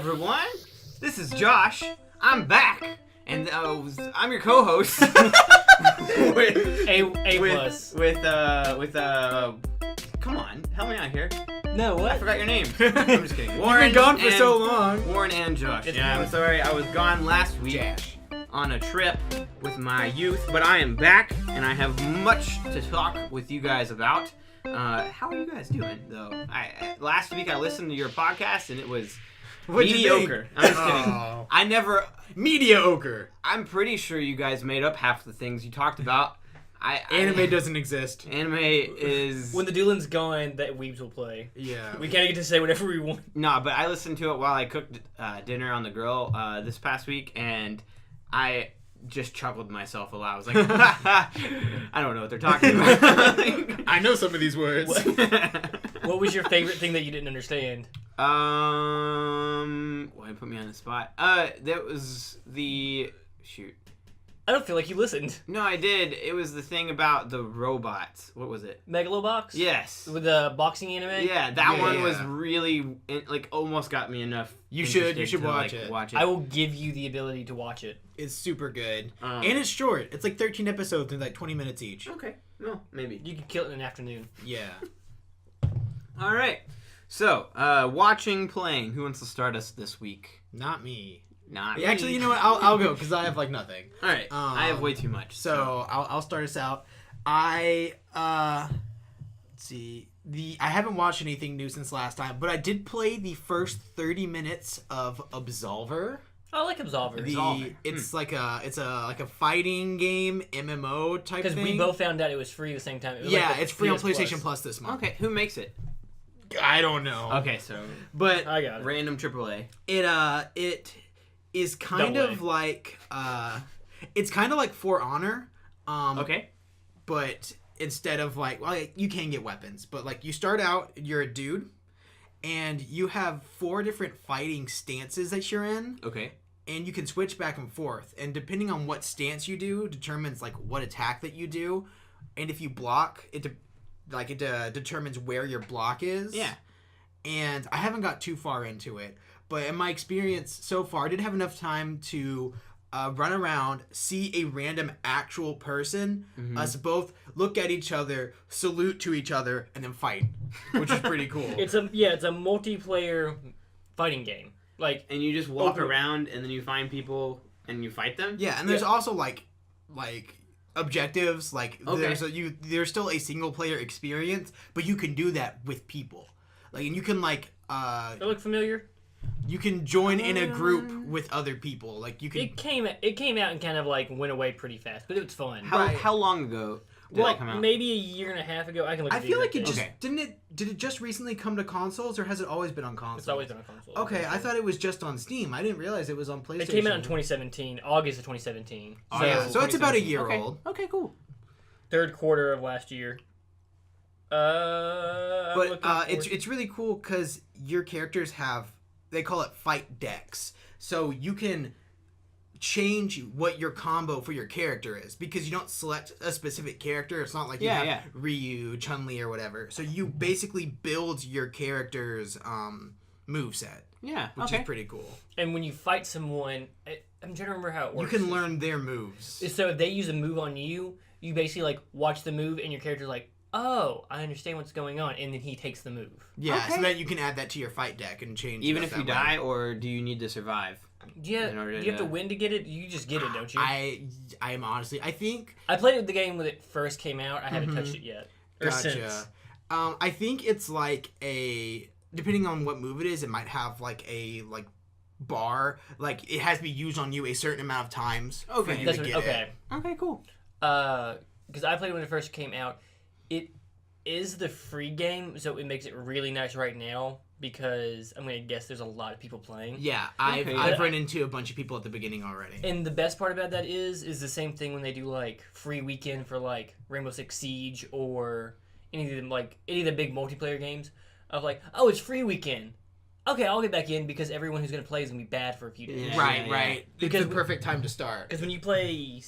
everyone. This is Josh. I'm back, and I'm your co-host. Come on, help me out here. No, what? I forgot your name. I'm just kidding. Warren. You've been gone for so long. Warren and Josh. It's I'm Warren. sorry. I was gone last week Jash. on a trip with my youth, but I am back, and I have much to talk with you guys about. How are you guys doing, though? Last week I listened to your podcast, and it was mediocre. I'm just kidding. Oh. I never... Mediocre. I'm pretty sure you guys made up half the things you talked about. Anime doesn't exist. Anime is... When the Doolin's gone, that Weebs will play. Yeah. We kind of get to say whatever we want. No, but I listened to it while I cooked dinner on the grill this past week, and I just chuckled myself aloud. I was like, I don't know what they're talking about. I know some of these words. What was your favorite thing that you didn't understand? Why put me on the spot? That was the... Shoot. I don't feel like you listened. No, I did. It was the thing about the robots. What was it? Megalobox? Yes. With the boxing anime? Yeah, that one Yeah. was really, almost got me enough. You should interested to, watch it. Watch it. I will give you the ability to watch it. It's super good. Um, And it's short. It's like 13 episodes and like 20 minutes each. Okay. No, maybe. You can kill it in an afternoon. Yeah. All right. So, watching, playing. Who wants to start us this week? Not me. Not Actually, me. you know what? I'll go because I have like nothing. All right. I have way too much. So I'll start us out. Let's see. I haven't watched anything new since last time, but I did play the first 30 minutes of Absolver. I like Absolver. It's like a fighting game MMO type thing. Because we both found out it was free at the same time. It was Yeah, like the it's free on PS PlayStation Plus this month. Okay. Who makes it? I don't know. Okay, so But I got it. random AAA. it is kind Double of A. like it's kind of like For Honor. Okay. But instead of like, well, you can get weapons, but like you start out, you're a dude, and you have 4 different fighting stances that you're in, Okay. and you can switch back and forth. And depending on what stance you do, determines like what attack that you do, and if you block, it determines where your block is. Yeah. And I haven't got too far into it, but in my experience so far, I didn't have enough time to run around, see a random actual person, us both look at each other, salute to each other, and then fight, which is pretty cool. It's a multiplayer fighting game. Like, And you just walk Okay. around, and then you find people, and you fight them? Yeah, and there's also like objectives. Like Okay. there's still a single player experience, but you can do that with people. Like, and you can they look familiar. you can join in a group with other people. Like you can. It came out and kind of like went away pretty fast, but it was fun. How long ago did that come out? Maybe a year and a half ago. I can look. I at the feel like exact it just date. did it just recently come to consoles, or has it always been on consoles? It's always been on console. Okay, I thought it was just on Steam. I didn't realize it was on PlayStation. It came out in 2017, August of 2017. Oh, yeah. So it's about a year Okay. old. Okay, cool. Third quarter of last year. But it's really cool because your characters they call it fight decks, so you can change what your combo for your character is, because you don't select a specific character. It's not like you have Ryu, Chun-Li, or whatever. So you basically build your character's moveset. Yeah, Which is pretty cool. And when you fight someone, I'm trying to remember how it works. You can learn their moves. So if they use a move on you, you basically like watch the move, and your character's like, "Oh, I understand what's going on," and then he takes the move. Yeah, Okay. so that you can add that to your fight deck and change. Even it if that you way. die, or do you need to survive? Do you In order have to to- win to get it? You just get it, don't you? I am honestly, I think. I played the game when it first came out. I haven't touched it yet. Or Gotcha. since. I think it's like depending on what move it is, it might have like a bar, like it has to be used on you a certain amount of times for you to get it. Okay, cool. Because I played when it first came out. It is the free game, so it makes it really nice right now, because I'm going to guess there's a lot of people playing. Yeah, Okay. I've run into a bunch of people at the beginning already. And the best part about that is the same thing when they do like free weekend for like Rainbow Six Siege or any of the big multiplayer games of like, oh, it's free weekend. Okay, I'll get back in because everyone who's going to play is going to be bad for a few days. Yeah. Right. Because It's the perfect time to start. Because when you play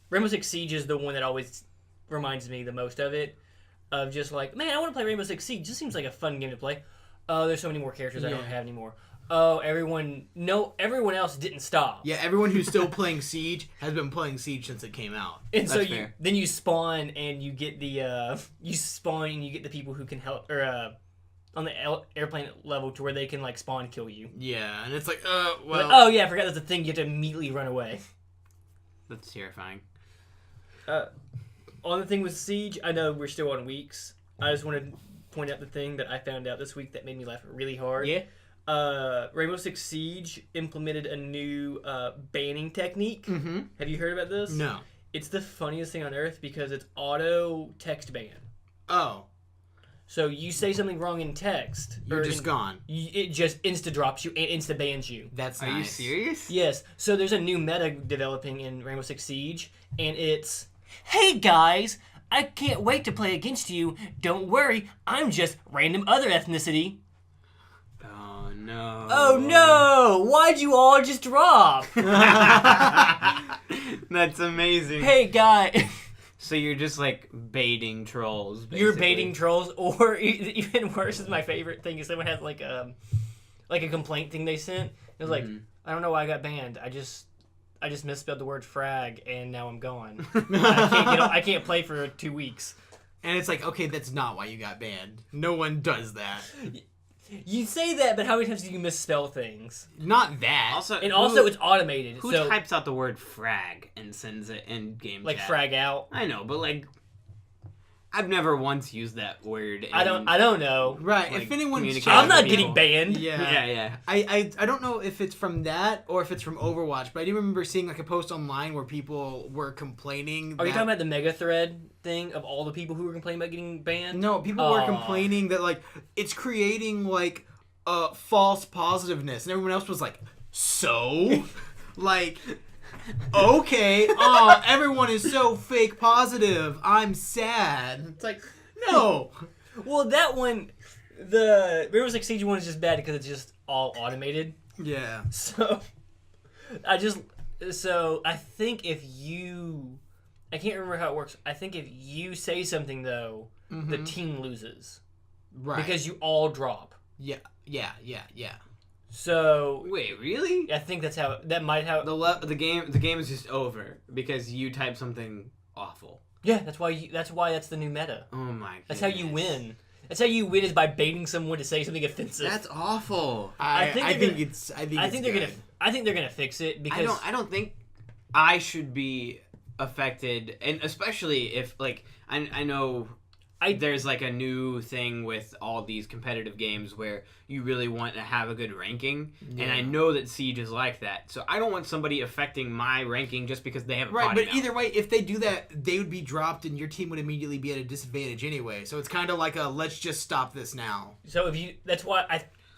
Rainbow Six Siege is the one that always reminds me the most of it. Of just like, man, I want to play Rainbow Six Siege. Just seems like a fun game to play. Oh, there's so many more characters I don't have anymore. everyone else didn't stop. Yeah, everyone who's still playing Siege has been playing Siege since it came out. And That's so fair. then you spawn and you get the people who can help or on the airplane level to where they can like spawn kill you. Yeah, and it's like, Like, well. oh yeah, I forgot that's a thing. You have to immediately run away. That's terrifying. On the thing with Siege, I know we're still on weeks. I just wanted to point out the thing that I found out this week that made me laugh really hard. Yeah. Rainbow Six Siege implemented a new banning technique. Mm-hmm. Have you heard about this? No. It's the funniest thing on earth because it's auto text ban. Oh. So you say something wrong in text. You're just gone. It just insta drops you and insta bans you. That's Are nice. you serious? Yes. So there's a new meta developing in Rainbow Six Siege, and it's, hey guys, I can't wait to play against you. Don't worry, I'm just random other ethnicity. Oh no. Oh no! Why'd you all just drop? That's amazing. Hey guy. So you're just like baiting trolls. Basically. You're baiting trolls, or even worse is my favorite thing is someone has like a complaint thing they sent. It was like, I don't know why I got banned. I just misspelled the word frag and now I'm gone. I can't play for 2 weeks. And it's like, okay, that's not why you got banned. No one does that. You say that, but how many times do you misspell things? Not that. Also, Also, it's automated. who so types out the word frag and sends it in game like chat? frag out. I know, but like, I've never once used that word. I don't know. Right. like, If anyone's communication I'm not with getting people. banned. Yeah. I don't know if it's from that or if it's from Overwatch, but I do remember seeing like a post online where people were complaining. Are you talking about the mega thread thing of all the people who were complaining about getting banned? No, people were complaining that like it's creating like false positiveness, and everyone else was like, so, like, okay, everyone is so fake positive. I'm sad. It's like, no. Well, that one, the Rainbow Six Siege one is just bad because it's just all automated. Yeah. So, I think if you, I can't remember how it works. I think if you say something though, the team loses. Right. Because you all drop. Yeah. So Wait, really? I think that's how The game is just over because you type something awful. Yeah, that's why that's the new meta. Oh my god. That's how you win. That's how you win is by baiting someone to say something offensive. That's awful. I think they're gonna fix it because I don't think I should be affected, and especially if like I know there's like a new thing with all these competitive games where you really want to have a good ranking, and I know that Siege is like that. So I don't want somebody affecting my ranking just because they have a right. potty But mouth. either way, if they do that, they would be dropped, and your team would immediately be at a disadvantage anyway. So it's kind of like a let's just stop this now. So that's why I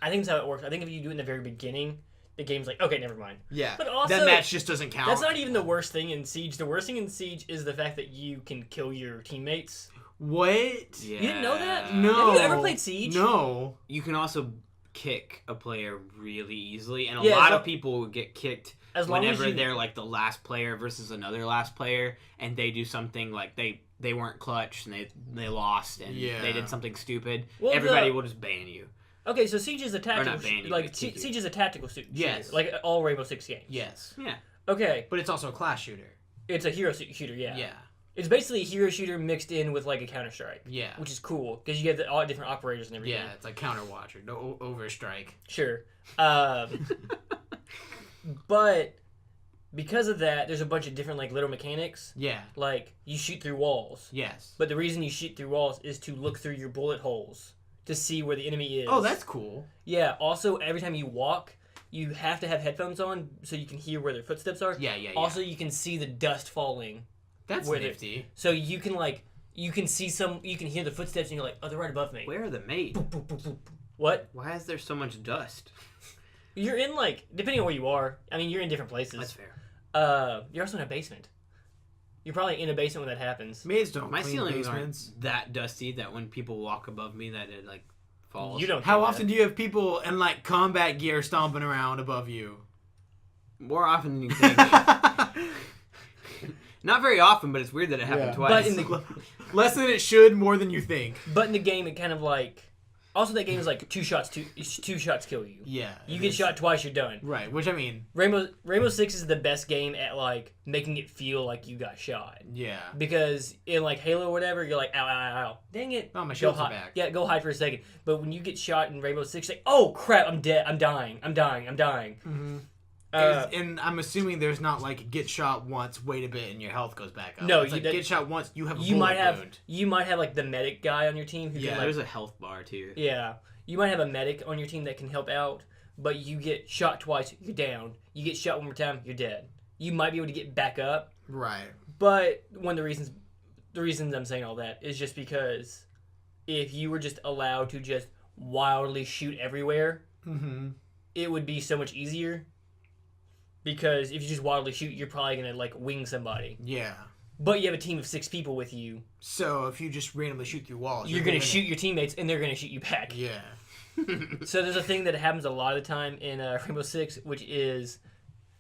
think that's how it works. I think if you do it in the very beginning, the game's like, okay, never mind. Yeah. But also, that match just doesn't count. That's not even the worst thing in Siege. The worst thing in Siege is the fact that you can kill your teammates. What? Yeah. You didn't know that? No. Have you ever played Siege? No. You can also kick a player really easily, and a Yeah, lot so- of people get kicked As long as whenever you- they're like the last player versus another last player, and they do something like they weren't clutch and they lost and Yeah. they did something stupid. Well, Everybody will just ban you. Okay, so Siege is a tactical not banning, like but kick you. Siege is a tactical shooter. Yes. Like all Rainbow Six games. Yes. Yeah. Okay, But it's also a class shooter. it's a hero shooter. Yeah. Yeah. It's basically a hero shooter mixed in with like a Counter Strike. Yeah. Which is cool because you have all different operators and everything. Yeah, it's like Counter Watch or no Overstrike. Sure. But because of that, there's a bunch of different like little mechanics. Yeah. Like you shoot through walls. Yes. But the reason you shoot through walls is to look through your bullet holes to see where the enemy is. Oh, that's cool. Yeah. Also, every time you walk, you have to have headphones on so you can hear where their footsteps are. Yeah. Also, you can see the dust falling. That's where nifty. So you can you can hear the footsteps and you're like, oh, they're right above me. Where are the made? Boop, boop, boop, boop. What? Why is there so much dust? You're in depending on where you are. I mean, you're in different places. That's fair. You're also in a basement. You're probably in a basement when that happens. Maids don't My clean ceilings basements. aren't that dusty that when people walk above me that it like falls. You don't. How do often do you have people in like combat gear stomping around above you? More often than you think. Not very often, but it's weird that it happened Yeah. twice. But in the Less than it should, more than you think. But in the game, it kind of Also, that game is like two shots kill you. Yeah. You get shot twice, you're done. Right, which I mean... Rainbow Six is the best game at, like, making it feel like you got shot. Yeah. Because in, like, Halo or whatever, you're like, ow, ow, ow. Dang it. Oh, my shields are back. Yeah, go hide for a second. But when you get shot in Rainbow Six, you're like, oh, crap, I'm dead. I'm dying. Mm-hmm. And I'm assuming there's not, like, get shot once, wait a bit, and your health goes back up. No, it's like, get shot once, you have a you bullet might have wound. You might have, like, the medic guy on your team who can, like... there's a health bar, too. Yeah. You might have a medic on your team that can help out, but you get shot twice, you're down. You get shot one more time, you're dead. You might be able to get back up. Right. But one of the reasons I'm saying all that is just because if you were just allowed to just wildly shoot everywhere, it would be so much easier. Because if you just wildly shoot, you're probably going to, like, wing somebody. Yeah. But you have a team of 6 people with you. So if you just randomly shoot through walls... You're going to shoot your teammates, and they're going to shoot you back. Yeah. So there's a thing that happens a lot of the time in Rainbow Six, which is...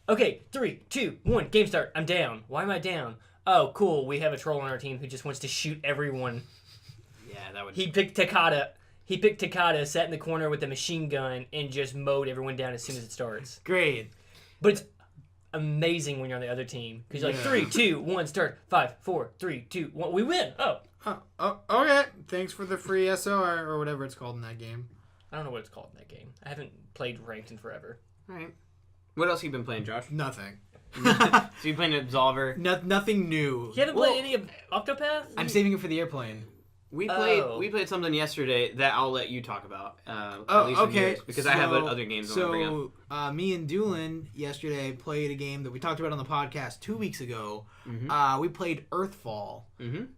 Okay, 3, 2, 1, game start. I'm down. Why am I down? Oh, cool. We have a troll on our team who just wants to shoot everyone. Yeah, that would... He picked Takata, sat in the corner with a machine gun, and just mowed everyone down as soon as it starts. Great. But it's amazing when you're on the other team. Because you're like, 3, 2, 1, start. 5, 4, 3, 2, 1. We win. Oh, okay. Thanks for the free SOR or whatever it's called in that game. I don't know what it's called in that game. I haven't played ranked in forever. All right. What else have you been playing, Josh? Nothing. So you playing Absolver? Nothing new. You haven't played any of Octopath? I'm saving it for the airplane. We played something yesterday that I'll let you talk about. At least okay. Because I have other games I want to bring up. Me and Doolin yesterday played a game that we talked about on the podcast 2 weeks ago. Mm-hmm. We played Earthfall,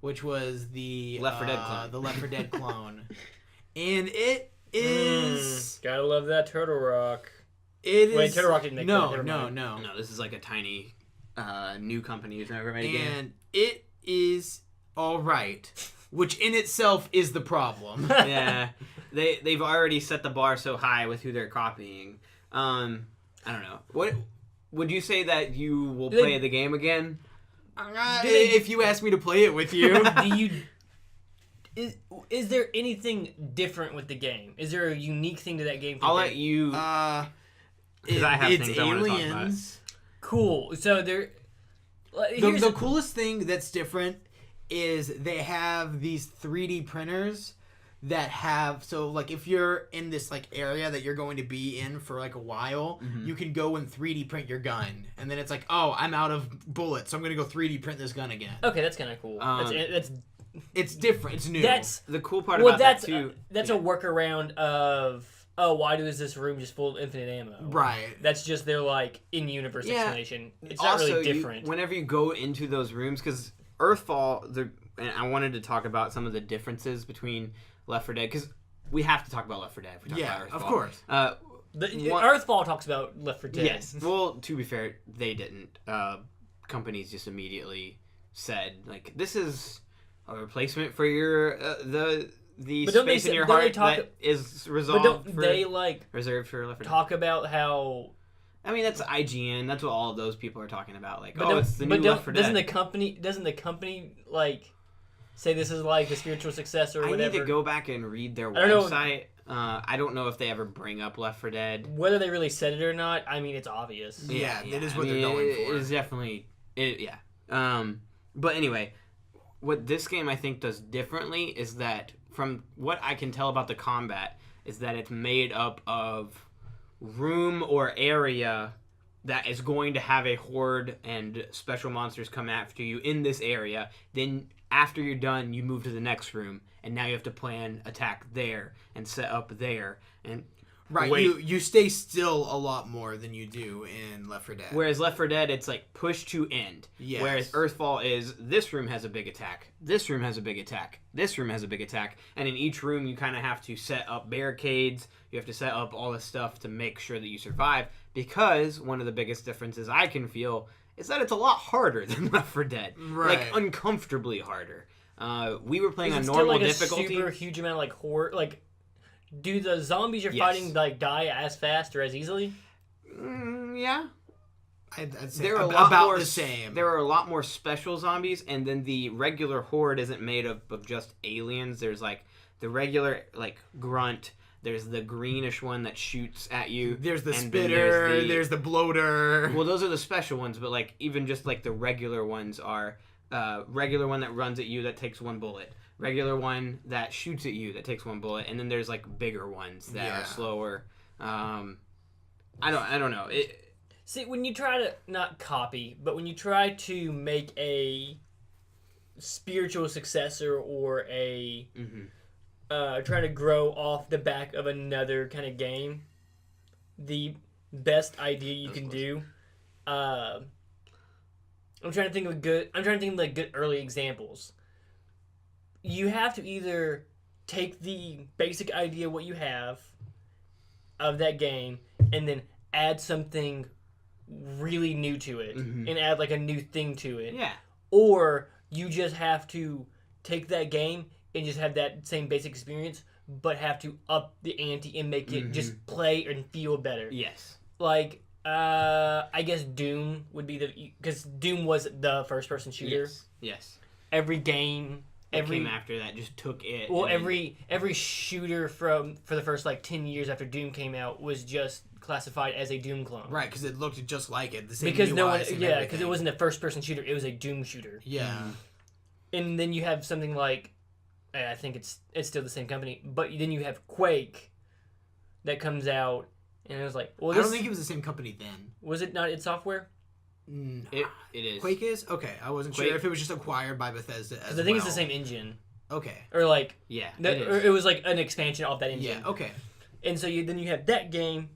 which was the Left 4 Dead clone. The Left 4 Dead clone, and it is gotta love that Turtle Rock. Wait, Turtle Rock didn't make that. No. No, this is like a tiny new company who's never made a game. And it is all right. Which in itself is the problem. Yeah, they've already set the bar so high with who they're copying. I don't know. What would you say that you will play the game again? If you ask me to play it with you, Is there anything different with the game? Is there a unique thing to that game? I'll let you. Because I have things I want to talk about. Cool. So there. The coolest thing that's different is they have these 3D printers that have, so like if you're in this like area that you're going to be in for like a while, you can go and 3D print your gun, and then it's like, oh, I'm out of bullets, so I'm gonna go 3D print this gun again. Okay, that's kind of cool. It's different. It's new. That's the cool part about that too. That's a workaround of, oh, why is this room just full of infinite ammo? Right. That's just their like in-universe explanation. It's not really different. Whenever you go into those rooms, because Earthfall, and I wanted to talk about some of the differences between Left 4 Dead, because we have to talk about Left 4 Dead if we talk about Earthfall. Of course. Earthfall talks about Left 4 Dead. Yes. Well, to be fair, they didn't. Companies just immediately said, like, this is a replacement for your the space in your heart that is resolved. But don't they reserved for Left 4 Dead? Talk about how? I mean, that's IGN. That's what all of those people are talking about. Like, it's the new Left 4 Dead. Doesn't the company like say this is like the spiritual successor or whatever? I need to go back and read their website. I don't know if they ever bring up Left 4 Dead. Whether they really said it or not, I mean, it's obvious. Yeah, it is what they're going for. It is definitely, yeah. But anyway, what this game I think does differently is that, from what I can tell about the combat, is that it's made up of room or area that is going to have a horde and special monsters come after you in this area. Then after you're done, you move to the next room, and now you have to plan attack there and set up there and right. You stay still a lot more than you do in Left 4 Dead. Whereas Left 4 Dead, it's like push to end. Yes. Whereas Earthfall is this room has a big attack, this room has a big attack, this room has a big attack, and in each room you kind of have to set up barricades. You have to set up all this stuff to make sure that you survive. Because one of the biggest differences I can feel is that it's a lot harder than Left 4 Dead. Right. Like, uncomfortably harder. We were playing on Is it normal still, like, difficulty. A super huge amount of like horde. Like, do the zombies you're fighting like die as fast or as easily? Yeah. I'd say they're about the same. There are a lot more special zombies, and then the regular horde isn't made up of just aliens. There's the regular like grunt. There's the greenish one that shoots at you. There's the and then spitter. There's the bloater. Well, those are the special ones, but like even just like the regular ones are regular one that runs at you that takes 1 bullet. Regular one that shoots at you that takes 1 bullet, and then there's like bigger ones that are slower. I don't know. See, when you try to not copy, but when you try to make a spiritual successor or a try to grow off the back of another kind of game, the best idea you can do. I'm trying to think of good early examples. You have to either take the basic idea what you have of that game and then add something really new to it and add like a new thing to it. Yeah. Or you just have to take that game and just have that same basic experience, but have to up the ante and make it just play and feel better. Yes. Like, I guess Doom would be because Doom was the first-person shooter. Yes. Every game... came after that just took it. Well, every shooter for the first like 10 years after Doom came out was just classified as a Doom clone. Right, because it looked just like it. The same because UIs because it wasn't a first person shooter, it was a Doom shooter. Yeah. And then you have something like, I think it's still the same company, but then you have Quake that comes out, and it was like, well, I don't think it was the same company then. Was it not id Software? No. It is. Quake is? Okay, I wasn't sure if it was just acquired by Bethesda as I think it's the same engine. Okay. Or like... Yeah, or it was like an expansion of that engine. Yeah, okay. And so then you have that game,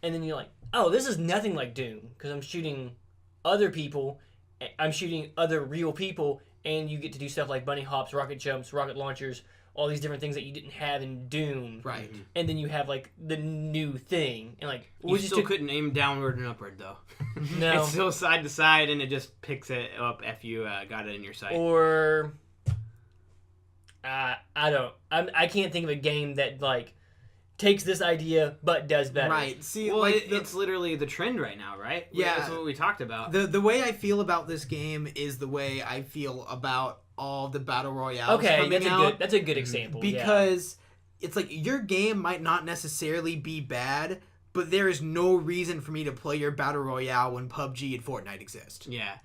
and then you're like, oh, this is nothing like Doom, because I'm shooting other people, I'm shooting other real people, and you get to do stuff like bunny hops, rocket jumps, rocket launchers, all these different things that you didn't have in Doom. Right. And then you have like the new thing, and like you still couldn't aim downward and upward though. No. It's still side to side, and it just picks it up if you got it in your sight. Or I can't think of a game that like takes this idea but does better. Right. See, well, like it's literally the trend right now, right? Yeah. That's what we talked about. The way I feel about this game is the way I feel about all the battle royales coming out. That's a good example. Because it's like your game might not necessarily be bad, but there is no reason for me to play your battle royale when PUBG and Fortnite exist. Yeah.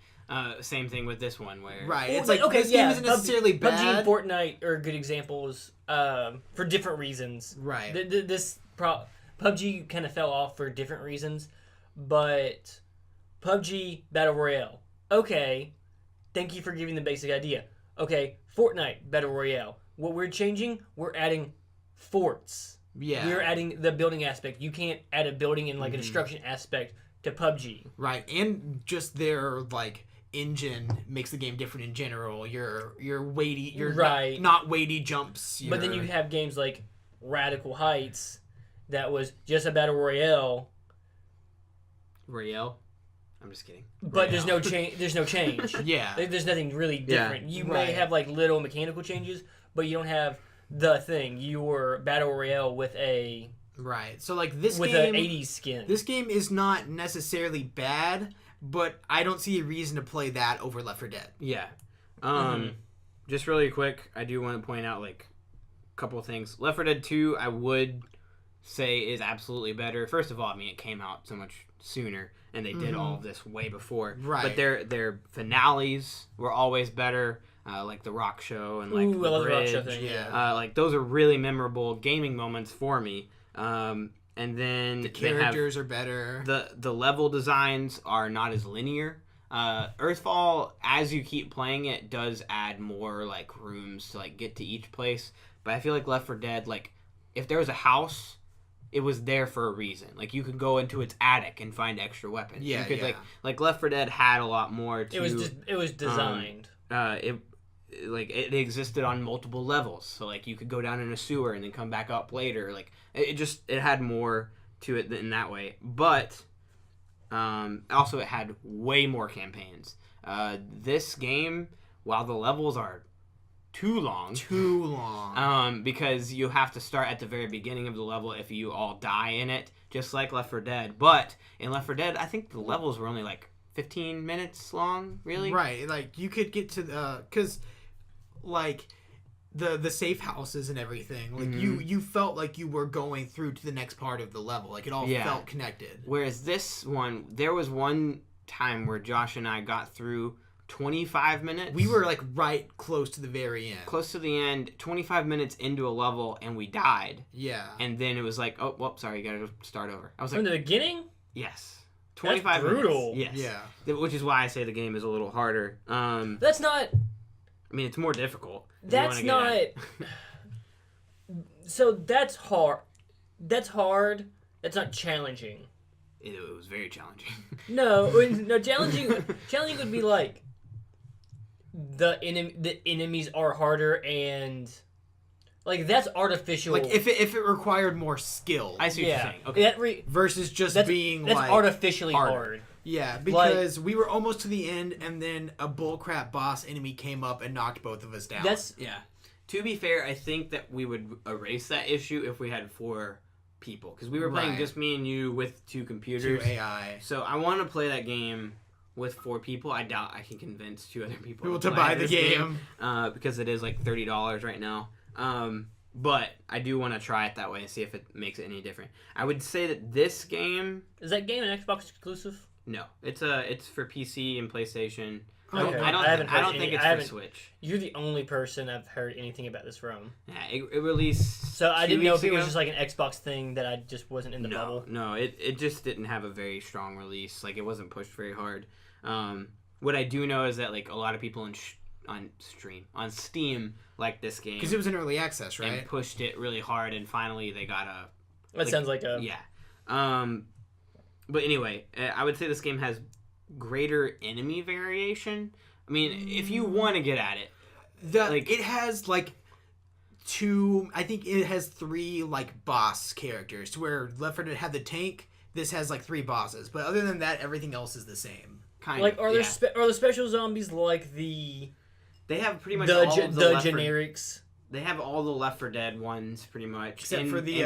Same thing with this one where... Right. Well, it's like this game isn't necessarily bad. PUBG and Fortnite are good examples for different reasons. Right. PUBG kind of fell off for different reasons, but PUBG Battle Royale. Okay, thank you for giving the basic idea. Okay, Fortnite Battle Royale. What we're changing, we're adding forts. Yeah. We're adding the building aspect. You can't add a building and like a destruction aspect to PUBG. Right. And just their like engine makes the game different in general. Your weighty, not weighty jumps. But then you have games like Radical Heights that was just a battle royale. Royale? I'm just kidding. But there's no change. There's no change. Yeah. There's nothing really different. Yeah. You may have like little mechanical changes, but you don't have the thing. Your battle royale with a right. So like this with game, an 80s skin. This game is not necessarily bad, but I don't see a reason to play that over Left 4 Dead. Yeah. Just really quick, I do want to point out like a couple of things. Left 4 Dead 2, I would say is absolutely better. First of all, I mean it came out so much sooner, and they did all of this way before. Right. But their finales were always better, like the rock show and like the I love bridge. the rock show thing. Yeah. Like those are really memorable gaming moments for me. And then The characters are better. The level designs are not as linear. Earthfall, as you keep playing it, does add more like rooms to like get to each place. But I feel like Left 4 Dead, like if there was a house, it was there for a reason. Like you could go into its attic and find extra weapons. Yeah, you could yeah. like Left 4 Dead had a lot more to. It was designed. It existed on multiple levels, so like you could go down in a sewer and then come back up later. Like it had more to it in that way. But also it had way more campaigns. This game, while the levels are too long, because you have to start at the very beginning of the level if you all die in it, just like Left 4 Dead. But in Left 4 Dead, I think the levels were only like 15 minutes long, really. Right, like you could get to the because like the safe houses and everything. Like you felt like you were going through to the next part of the level. Like it all felt connected. Whereas this one, there was one time where Josh and I got through 25 minutes. We were like right close to the very end. Close to the end, 25 minutes into a level, and we died. Yeah. And then it was like, oh, well, sorry, you gotta start over. I was like, from the beginning. yes. 25 That's brutal. Minutes. Yes. Yeah. Which is why I say the game is a little harder. That's not. I mean, it's more difficult. That's not. So that's hard. That's hard. That's not challenging. It was very challenging. No, challenging. Challenging would be like the enemies are harder and like that's artificial. Like if it required more skill. I see what you're saying. Okay. Versus just being that's like artificially hard. Yeah, because we were almost to the end, and then a bullcrap boss enemy came up and knocked both of us down. To be fair, I think that we would erase that issue if we had 4 people, because we were playing just me and you with 2 computers, 2 AI. So I want to play that game with 4 people. I doubt I can convince 2 other people to buy the game, because it is like $30 right now. But I do want to try it that way and see if it makes it any different. I would say that this game is that game an Xbox exclusive? No, it's for PC and PlayStation. Okay. I don't think it's for Switch. You're the only person I've heard anything about this from. Yeah, it released. So I didn't know if it was just like an Xbox thing that I just wasn't in the bubble. No, it just didn't have a very strong release. Like it wasn't pushed very hard. What I do know is that like a lot of people on Steam like this game because it was in early access, right? And pushed it really hard, and finally they got a. That sounds like a But anyway, I would say this game has greater enemy variation. I mean, if you want to get at it, it has like 2. I think it has 3 like boss characters. To where Left 4 Dead had the tank, this has like 3 bosses. But other than that, everything else is the same. Kind of. Are the special zombies like the? They have pretty much the generics. They have all the Left 4 Dead ones pretty much, except for the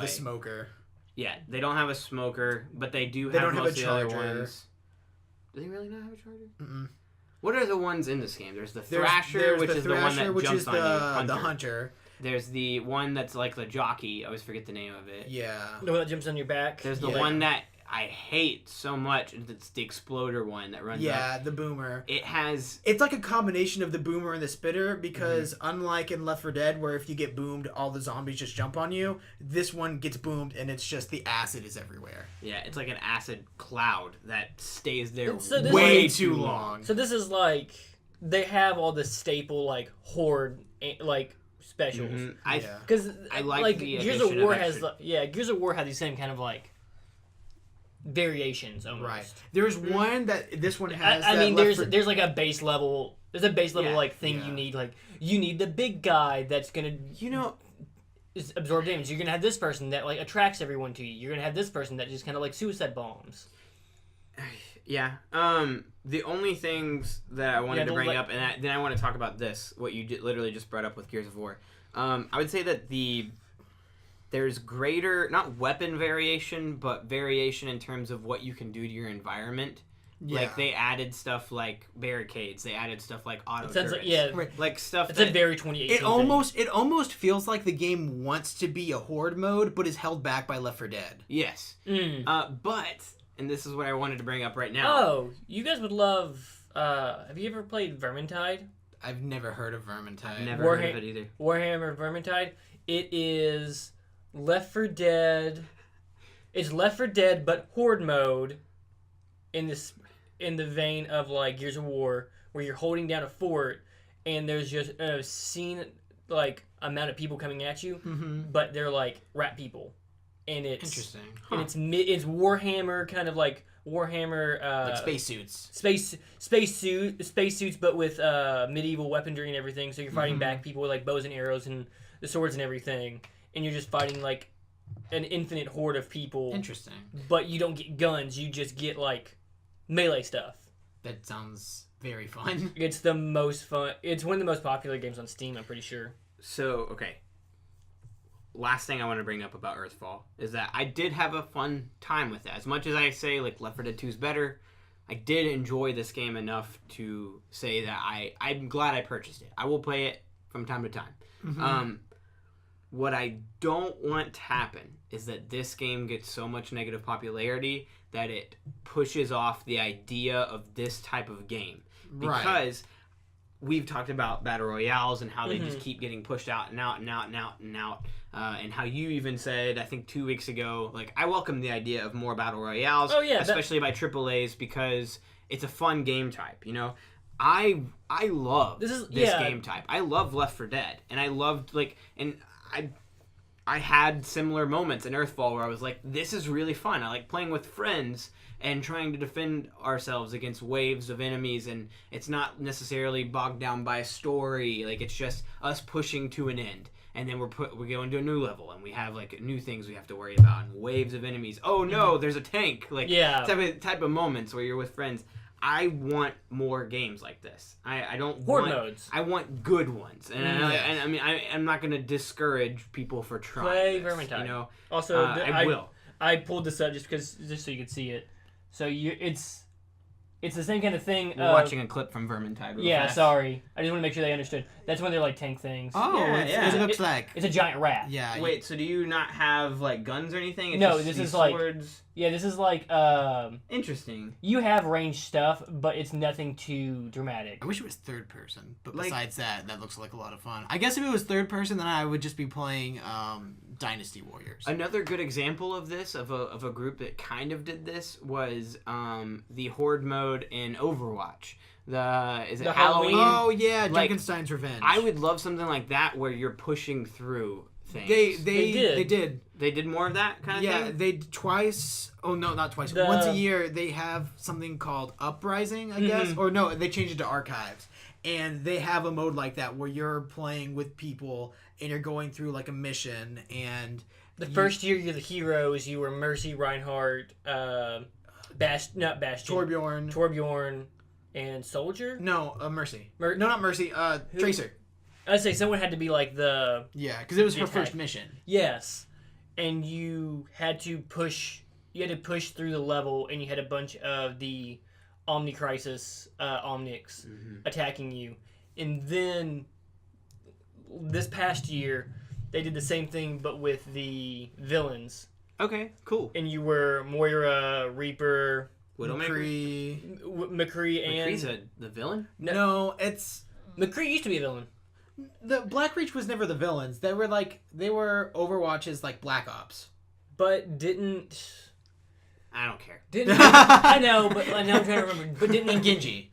smoker. Yeah, they don't have a smoker, but they do. They have don't have a charger. Ones. Do they really not have a charger? Mm-mm. What are the ones in this game? There's the Thrasher, which is the one that jumps on you. The Hunter. There's the one that's like the jockey. I always forget the name of it. Yeah. The one that jumps on your back. There's the one that I hate so much. It's the exploder one that runs up. The boomer. It's like a combination of the boomer and the spitter because unlike in Left 4 Dead where if you get boomed, all the zombies just jump on you, this one gets boomed and it's just the acid is everywhere. Yeah, it's like an acid cloud that stays there way too long. So this is like, they have all the staple like horde like specials. Because I like the Gears of War has Gears of War had these same kind of like variations almost. Right. There's one that this one has. I mean, there's like a base level. There's a base level like thing you need. Like you need the big guy that's gonna absorb damage. You're gonna have this person that like attracts everyone to you. You're gonna have this person that just kind of like suicide bombs. Yeah. The only things that I wanted to bring up, and then I want to talk about this. What you literally just brought up with Gears of War. I would say that there's greater, not weapon variation, but variation in terms of what you can do to your environment. Yeah. Like, they added stuff like barricades. They added stuff like auto turrets. Like, stuff it's a very 2018 It almost feels like the game wants to be a horde mode, but is held back by Left 4 Dead. Yes. But, and this is what I wanted to bring up right now. Oh, you guys would love, have you ever played Vermintide? I've never heard of Vermintide. I've never heard of it either. Warhammer Vermintide. It is Left 4 Dead. It's Left 4 Dead, but horde mode in the vein of like Gears of War, where you're holding down a fort and there's just an obscene like amount of people coming at you, but they're like rat people, and it's interesting. And it's Warhammer kind of like Warhammer like spacesuits, spacesuits, but with medieval weaponry and everything. So you're fighting back people with like bows and arrows and the swords and everything. And you're just fighting, like, an infinite horde of people. Interesting. But you don't get guns. You just get, like, melee stuff. That sounds very fun. It's the most fun. It's one of the most popular games on Steam, I'm pretty sure. So, okay. Last thing I want to bring up about Earthfall is that I did have a fun time with it. As much as I say, like, Left 4 Dead 2 is better, I did enjoy this game enough to say that I'm glad I purchased it. I will play it from time to time. Mm-hmm. What I don't want to happen is that this game gets so much negative popularity that it pushes off the idea of this type of game. Because we've talked about battle royales and how they just keep getting pushed out and out and out and out and out. And how you even said, I think 2 weeks ago, like, I welcome the idea of more battle royales, especially by AAAs, because it's a fun game type, you know? I love this game type. I love Left 4 Dead, and I loved, like, and I had similar moments in Earthfall where I was like, this is really fun. I like playing with friends and trying to defend ourselves against waves of enemies, and it's not necessarily bogged down by a story. Like, it's just us pushing to an end. And then we're going to a new level, and we have like new things we have to worry about, and waves of enemies. Oh no, there's a tank! Like type of moments where you're with friends. I want more games like this. I don't Horde modes. I want good ones, and I mean I'm not going to discourage people for trying. Play this, Vermintide. You know, also I will. I pulled this up just so you could see it. So it's the same kind of thing. We're watching a clip from Vermintide. Fast. Sorry. I just want to make sure they understood. That's when they're like tank things. Oh, yeah. It looks like. It's a giant rat. Yeah. Wait, so do you not have like guns or anything? It's no, just this is swords? like. Yeah, this is like. Interesting. You have ranged stuff, but it's nothing too dramatic. I wish it was third person, but besides that looks like a lot of fun. I guess if it was third person, then I would just be playing Dynasty Warriors. Another good example of this, of a group that kind of did this, was the Horde mode in Overwatch. Is it Halloween? Oh yeah, like, Junkenstein's Revenge. I would love something like that where you're pushing through things. They did. They did more of that kind of thing? Yeah, they twice. Oh no, not twice. Once a year, they have something called Uprising, I guess. Or no, they changed it to Archives. And they have a mode like that where you're playing with people and you're going through like a mission. And the first year you're the heroes. You were Mercy, Reinhardt, Bastion, Torbjorn, and Soldier. No, Mercy. No, not Mercy. Tracer. I'd say someone had to be like the... Yeah, because it was her first mission. Yes. And you had to push through the level, and you had a bunch of the Omnicrisis Omnics attacking you. And then this past year, they did the same thing, but with the villains. Okay, cool. And you were Moira, Reaper... McCree, and... McCree's the villain? No, it's... McCree used to be a villain. The Blackreach was never the villains. They were Overwatch's like Black Ops. But didn't... I don't care. I know, but now I'm trying to remember. But didn't... And Genji.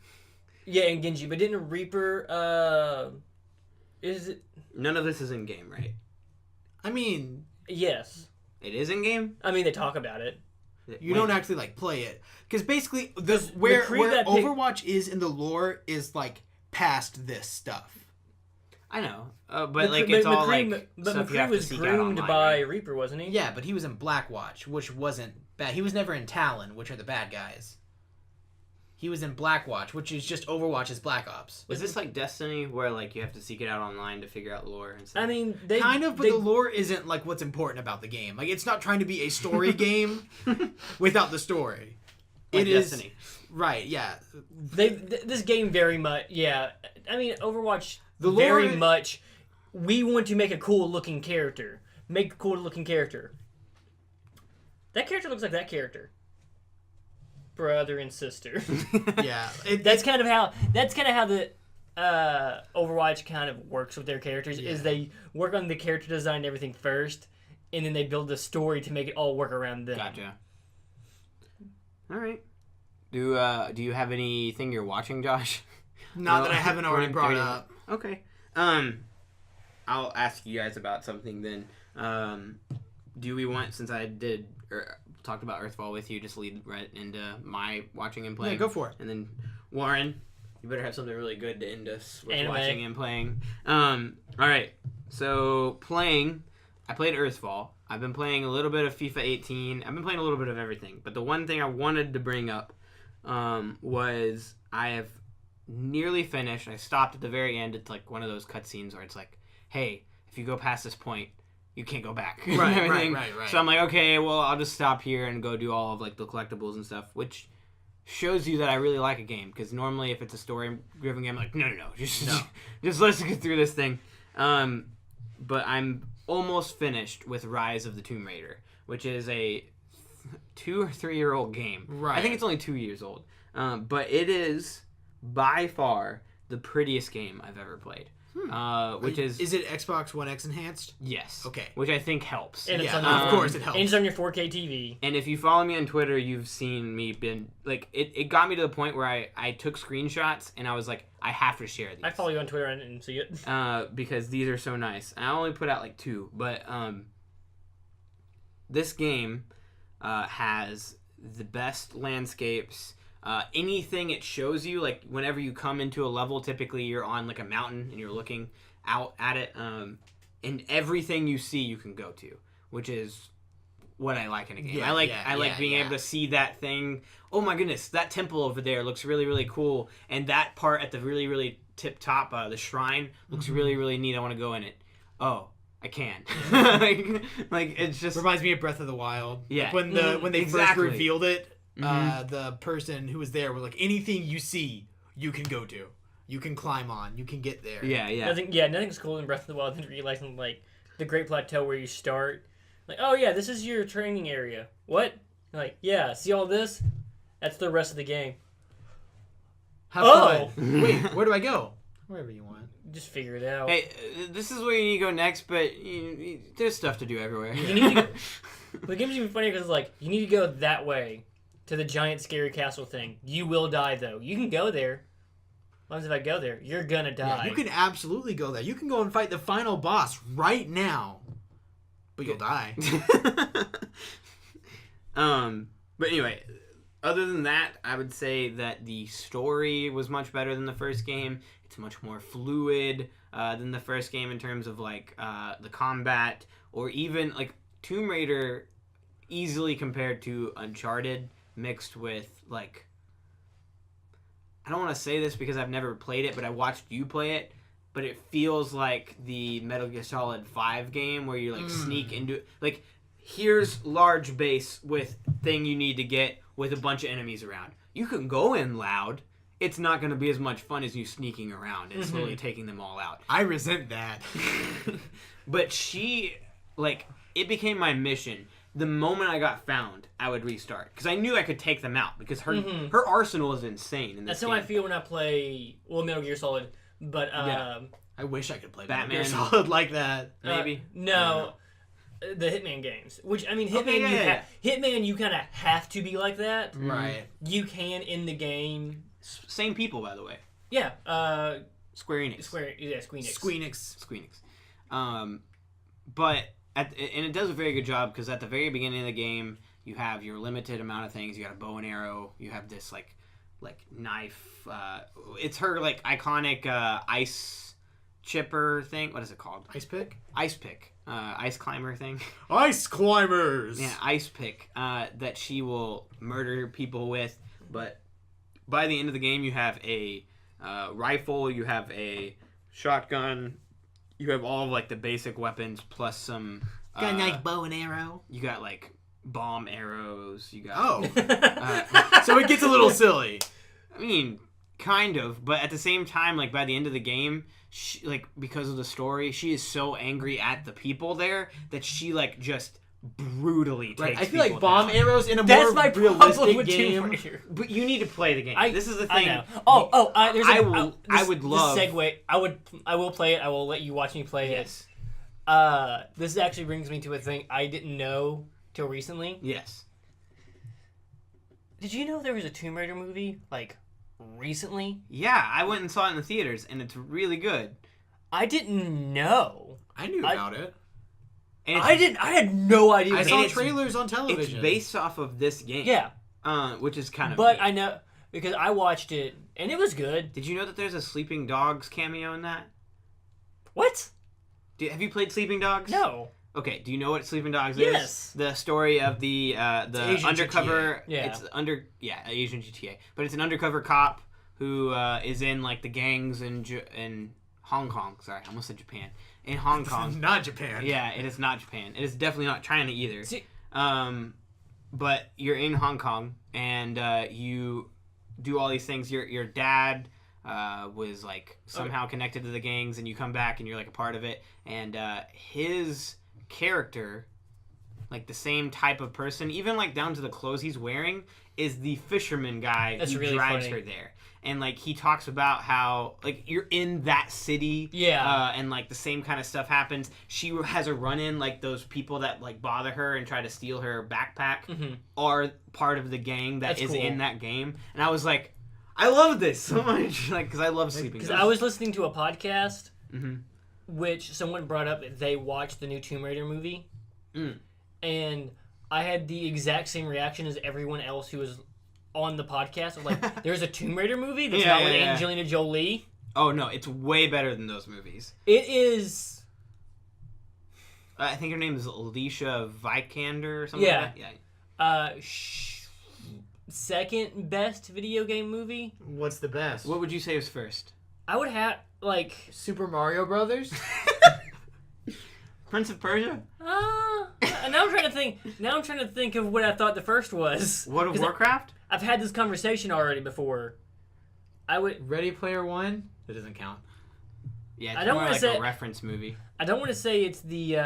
Yeah, and Genji. But didn't Reaper... Is it... None of this is in-game, right? I mean... Yes. It is in-game? I mean, they talk about it. You don't actually like play it. Because basically, where Overwatch is in the lore is like past this stuff. I know, but like it's all like. But stuff you McCree have to was seek groomed out online, by right? Reaper, wasn't he? Yeah, but he was in Blackwatch, which wasn't bad. He was never in Talon, which are the bad guys. He was in Blackwatch, which is just Overwatch's Black Ops. Is this like Destiny, where like you have to seek it out online to figure out lore and stuff? I mean, but the lore isn't like what's important about the game. Like, it's not trying to be a story game without the story. Like Destiny. Right, yeah. This game very much, yeah. I mean, Overwatch, the very lore, much, we want to make a cool-looking character. Make a cool-looking character. That character looks like that character. Brother and sister. Yeah. That's kind of how the Overwatch kind of works with their characters, is they work on the character design and everything first, and then they build the story to make it all work around them. Gotcha. All right. Do you have anything you're watching, Josh? Not that I haven't already brought up. Okay. I'll ask you guys about something then. Do we want, since I did talked about Earthfall with you, just lead right into my watching and playing? Yeah, go for it. And then Warren, you better have something really good to end us with Anime. watching and playing. All right. So playing, I played Earthfall. I've been playing a little bit of FIFA 18. I've been playing a little bit of everything. But the one thing I wanted to bring up was I have nearly finished. I stopped at the very end. It's like one of those cutscenes where it's like, hey, if you go past this point, you can't go back. Right. So I'm like, okay, well, I'll just stop here and go do all of like the collectibles and stuff, which shows you that I really like a game. Because normally, if it's a story-driven game, I'm like, no, just let's get through this thing. But I'm almost finished with Rise of the Tomb Raider, which is a 2 or 3 year old game. Right. I think it's only 2 years old. But it is by far the prettiest game I've ever played. Which is it Xbox One X enhanced? yes. Okay. Which I think helps. And it's Yeah, on your, of course it helps. And it's on your 4K TV. And if you follow me on Twitter, you've seen me been like it got me to the point where I took screenshots and I was like, I have to share these. I follow you on Twitter and didn't see it. Because these are so nice. I only put out like 2, but this game has the best landscapes. Anything it shows you, like whenever you come into a level, typically you're on like a mountain and you're looking out at it, and everything you see you can go to, which is what I like in a game. Yeah, I like being able to see that thing. Oh my goodness, that temple over there looks really, really cool, and that part at the really, really tip top, the shrine looks really, really neat. I want to go in it. Oh, I can. like it's just Reminds me of Breath of the Wild. Yeah. Like when they exactly. first revealed it, the person who was there was like, anything you see, you can go to. You can climb on. You can get there. Yeah. Nothing's cooler than Breath of the Wild than realizing, like, the Great Plateau where you start. Like, oh yeah, this is your training area. What? Like, yeah, see all this? That's the rest of the game. Have fun. Wait, where do I go? Wherever you want. Just figure it out. Hey, this is where you need to go next, but there's stuff to do everywhere. You need to go, the game's even funnier because, like, you need to go that way to the giant scary castle thing. You will die, though. You can go there. As long as if I go there, you're gonna die. Yeah, you can absolutely go there. You can go and fight the final boss right now. But you'll die. But anyway, other than that, I would say that the story was much better than the first game. It's much more fluid than the first game in terms of like the combat, or even like Tomb Raider easily compared to Uncharted mixed with like, I don't want to say this because I've never played it, but I watched you play it. But it feels like the Metal Gear Solid 5 game where you like sneak into it. Like, here's large base with thing you need to get with a bunch of enemies around. You can go in loud. It's not going to be as much fun as you sneaking around and slowly taking them all out. I resent that. But it became my mission. The moment I got found, I would restart. Because I knew I could take them out. Because her arsenal is insane in this That's game. how I feel when I play, Metal Gear Solid. But, I wish I could play Batman. Metal Gear Solid like that. Maybe. No. The Hitman games. Which, I mean, Hitman, Okay, Hitman, you kind of have to be like that. Right. You can in the game. Same people, by the way. Yeah. Square Enix. Squeenix. But and it does a very good job because at the very beginning of the game, you have your limited amount of things. You got a bow and arrow. You have this like knife. It's her like iconic ice chipper thing. What is it called? Ice pick? Ice pick. Ice climber thing. Ice climbers! Yeah, ice pick. That she will murder people with. But by the end of the game, you have a rifle. You have a shotgun. You have all of like the basic weapons plus some. Got a nice bow and arrow. You got like bomb arrows. You got. Oh. So it gets a little silly. I mean, kind of, but at the same time, like by the end of the game, she, like because of the story, she is so angry at the people there that she like just brutally takes. Right. I feel like people bomb down. arrows in a That's more my realistic with game. Tomb Raider. But you need to play the game. This is the I thing. know. I would love. This segue. I will play it. I will let you watch me play Yes. it. This actually brings me to a thing I didn't know till recently. Yes. Did you know there was a Tomb Raider movie like recently? Yeah, I went and saw it in the theaters, and it's really good. I didn't know. I knew about it. And I had no idea. I What saw it is. trailers on It's television. based off of this game. Yeah, Which is kind of. but neat. I know because I watched it and it was good. Did you know that there's a Sleeping Dogs cameo in that? What? Have you played Sleeping Dogs? No. Okay, do you know what Sleeping Dogs Yes. is? The story of the Asian undercover. GTA. Yeah. It's Asian GTA, but it's an undercover cop who is in like the gangs in Hong Kong. Sorry, I almost said Japan. In Hong Kong. Not Japan. Yeah, it is not Japan. It is definitely not China either. See- But you're in Hong Kong and you do all these things. Your dad was like somehow connected to the gangs, and you come back and you're like a part of it. And his character, like the same type of person, even like down to the clothes he's wearing, is the fisherman guy who really drives funny. her there. And like he talks about how like you're in that city, and like the same kind of stuff happens. She has a run-in, like those people that like bother her and try to steal her backpack are part of the gang that is in that game. And I was like, I love this so much, like because I love sleeping. Because I was listening to a podcast, which someone brought up that they watched the new Tomb Raider movie, and I had the exact same reaction as everyone else who was on the podcast. Like, there's a Tomb Raider movie that's not with Angelina Jolie. Oh no, it's way better than those movies. It is. I think her name is Alicia Vikander or something. Like that. Second best video game movie. What's the best? What would you say was first? I would have like Super Mario Brothers? Prince of Persia? now I'm trying to think. Now I'm trying to think of what I thought the first was. World of Warcraft? I've had this conversation already before. I would. Ready Player One? That doesn't count. Yeah, it's I don't more wanna like say- a reference movie. I don't want to say it's the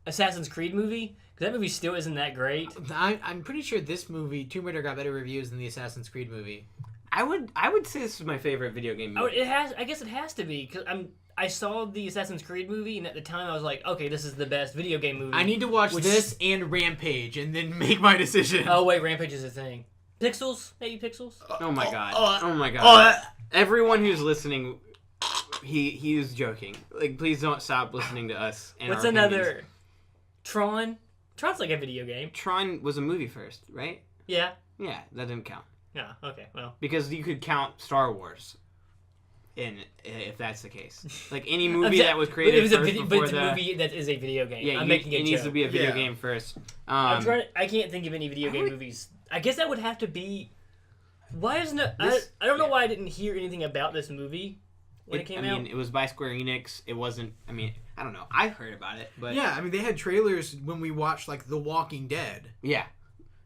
Assassin's Creed movie, because that movie still isn't that great. I'm pretty sure this movie, Tomb Raider, got better reviews than the Assassin's Creed movie. I would say this is my favorite video game movie. I guess it has to be, because I saw the Assassin's Creed movie, and at the time I was like, okay, this is the best video game movie. I need to watch this and Rampage and then make my decision. Oh wait, Rampage is a thing. Pixels? Hey, Pixels? Oh my god. Oh my god. Everyone who's listening, he is joking. Like, please don't stop listening to us. And What's our another? opinions. Tron? Tron's like a video game. Tron was a movie first, right? Yeah. Yeah, that didn't count. Yeah, okay, well. Because you could count Star Wars if that's the case. Like any movie that was created but first before it's a movie that is a video game. Yeah, I'm making it a needs joke. to be a video game first. I can't think of any video game movies. I guess that would have to be. Why isn't it? I don't know why I didn't hear anything about this movie when it came out. I mean, it was by Square Enix. It wasn't. I mean, I don't know. I heard about it, but yeah, I mean, they had trailers when we watched like The Walking Dead. Yeah.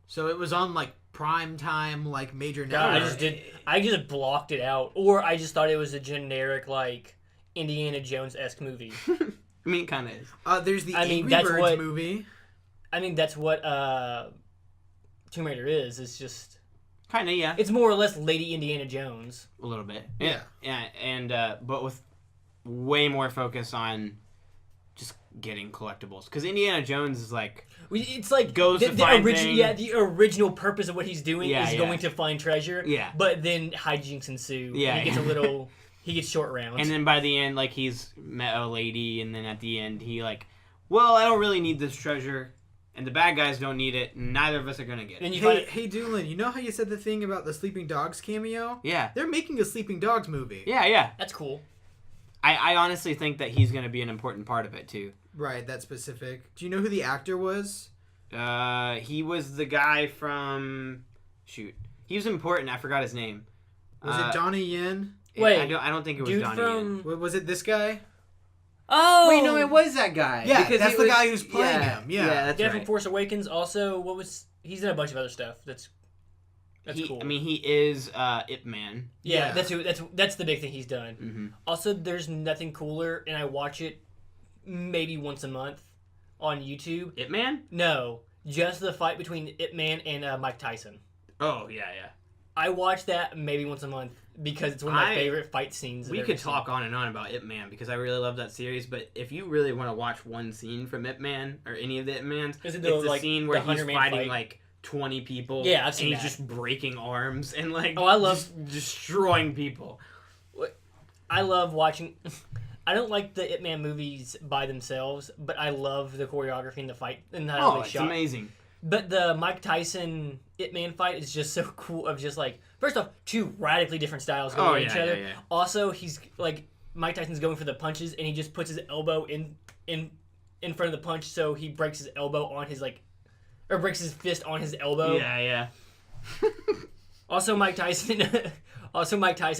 So it was on like prime time, like major God, network. I just blocked it out, or I just thought it was a generic like Indiana Jones-esque movie. I mean, it kind of is. There's the Angry that's Birds what- movie. I mean, that's what Tomb Raider is. It's just Kind of, yeah. it's more or less Lady Indiana Jones. A little bit. Yeah. Yeah, and but with way more focus on just getting collectibles. Because Indiana Jones is like It's like goes to find things. Yeah, the original purpose of what he's doing is Yeah. going to find treasure. Yeah. But then hijinks ensue. Yeah. And he gets a little. He gets short rounds. And then by the end, like, he's met a lady, and then at the end, he like, well, I don't really need this treasure, and the bad guys don't need it, and neither of us are gonna get then it. you find Hey, Doolin, you know how you said the thing about the Sleeping Dogs cameo? Yeah. They're making a Sleeping Dogs movie. Yeah. that's cool. I honestly think that he's gonna be an important part of it, too. Right, that's specific. Do you know who the actor was? He was the guy from... Shoot. He was important. I forgot his name. Was it Donnie Yen? Wait, I don't think it was Dude Donnie from. Yen. Was it this guy? Oh! Wait, no, it was that guy. Yeah, because that's it the was- guy who's playing him. Yeah. that's Yeah, right. from Force Awakens. Also, he's in a bunch of other stuff. That's cool. I mean, he is Ip Man. yeah, yeah. that's the big thing he's done. Mm-hmm. Also, there's nothing cooler, and I watch it maybe once a month on YouTube. Ip Man? No, just the fight between Ip Man and Mike Tyson. Oh, yeah. I watch that maybe once a month because it's one of my favorite fight scenes. We could talk on and on about Ip Man because I really love that series. But if you really want to watch one scene from Ip Man or any of the Ip Mans, Is it it's the, the scene where the he's 100-man fighting fight? like 20 people. Yeah, I've seen and he's that. just breaking arms and like Oh, I love- just destroying people. I love watching. I don't like the Ip Man movies by themselves, but I love the choreography and the fight and how Oh, they it's shot. amazing. But the Mike Tyson Ip Man fight is just so cool. Of just like, first off, two radically different styles going at each other. Yeah. Also, he's like Mike Tyson's going for the punches, and he just puts his elbow in front of the punch, so he breaks his elbow on his or breaks his fist on his elbow. Yeah. Also, Mike Tyson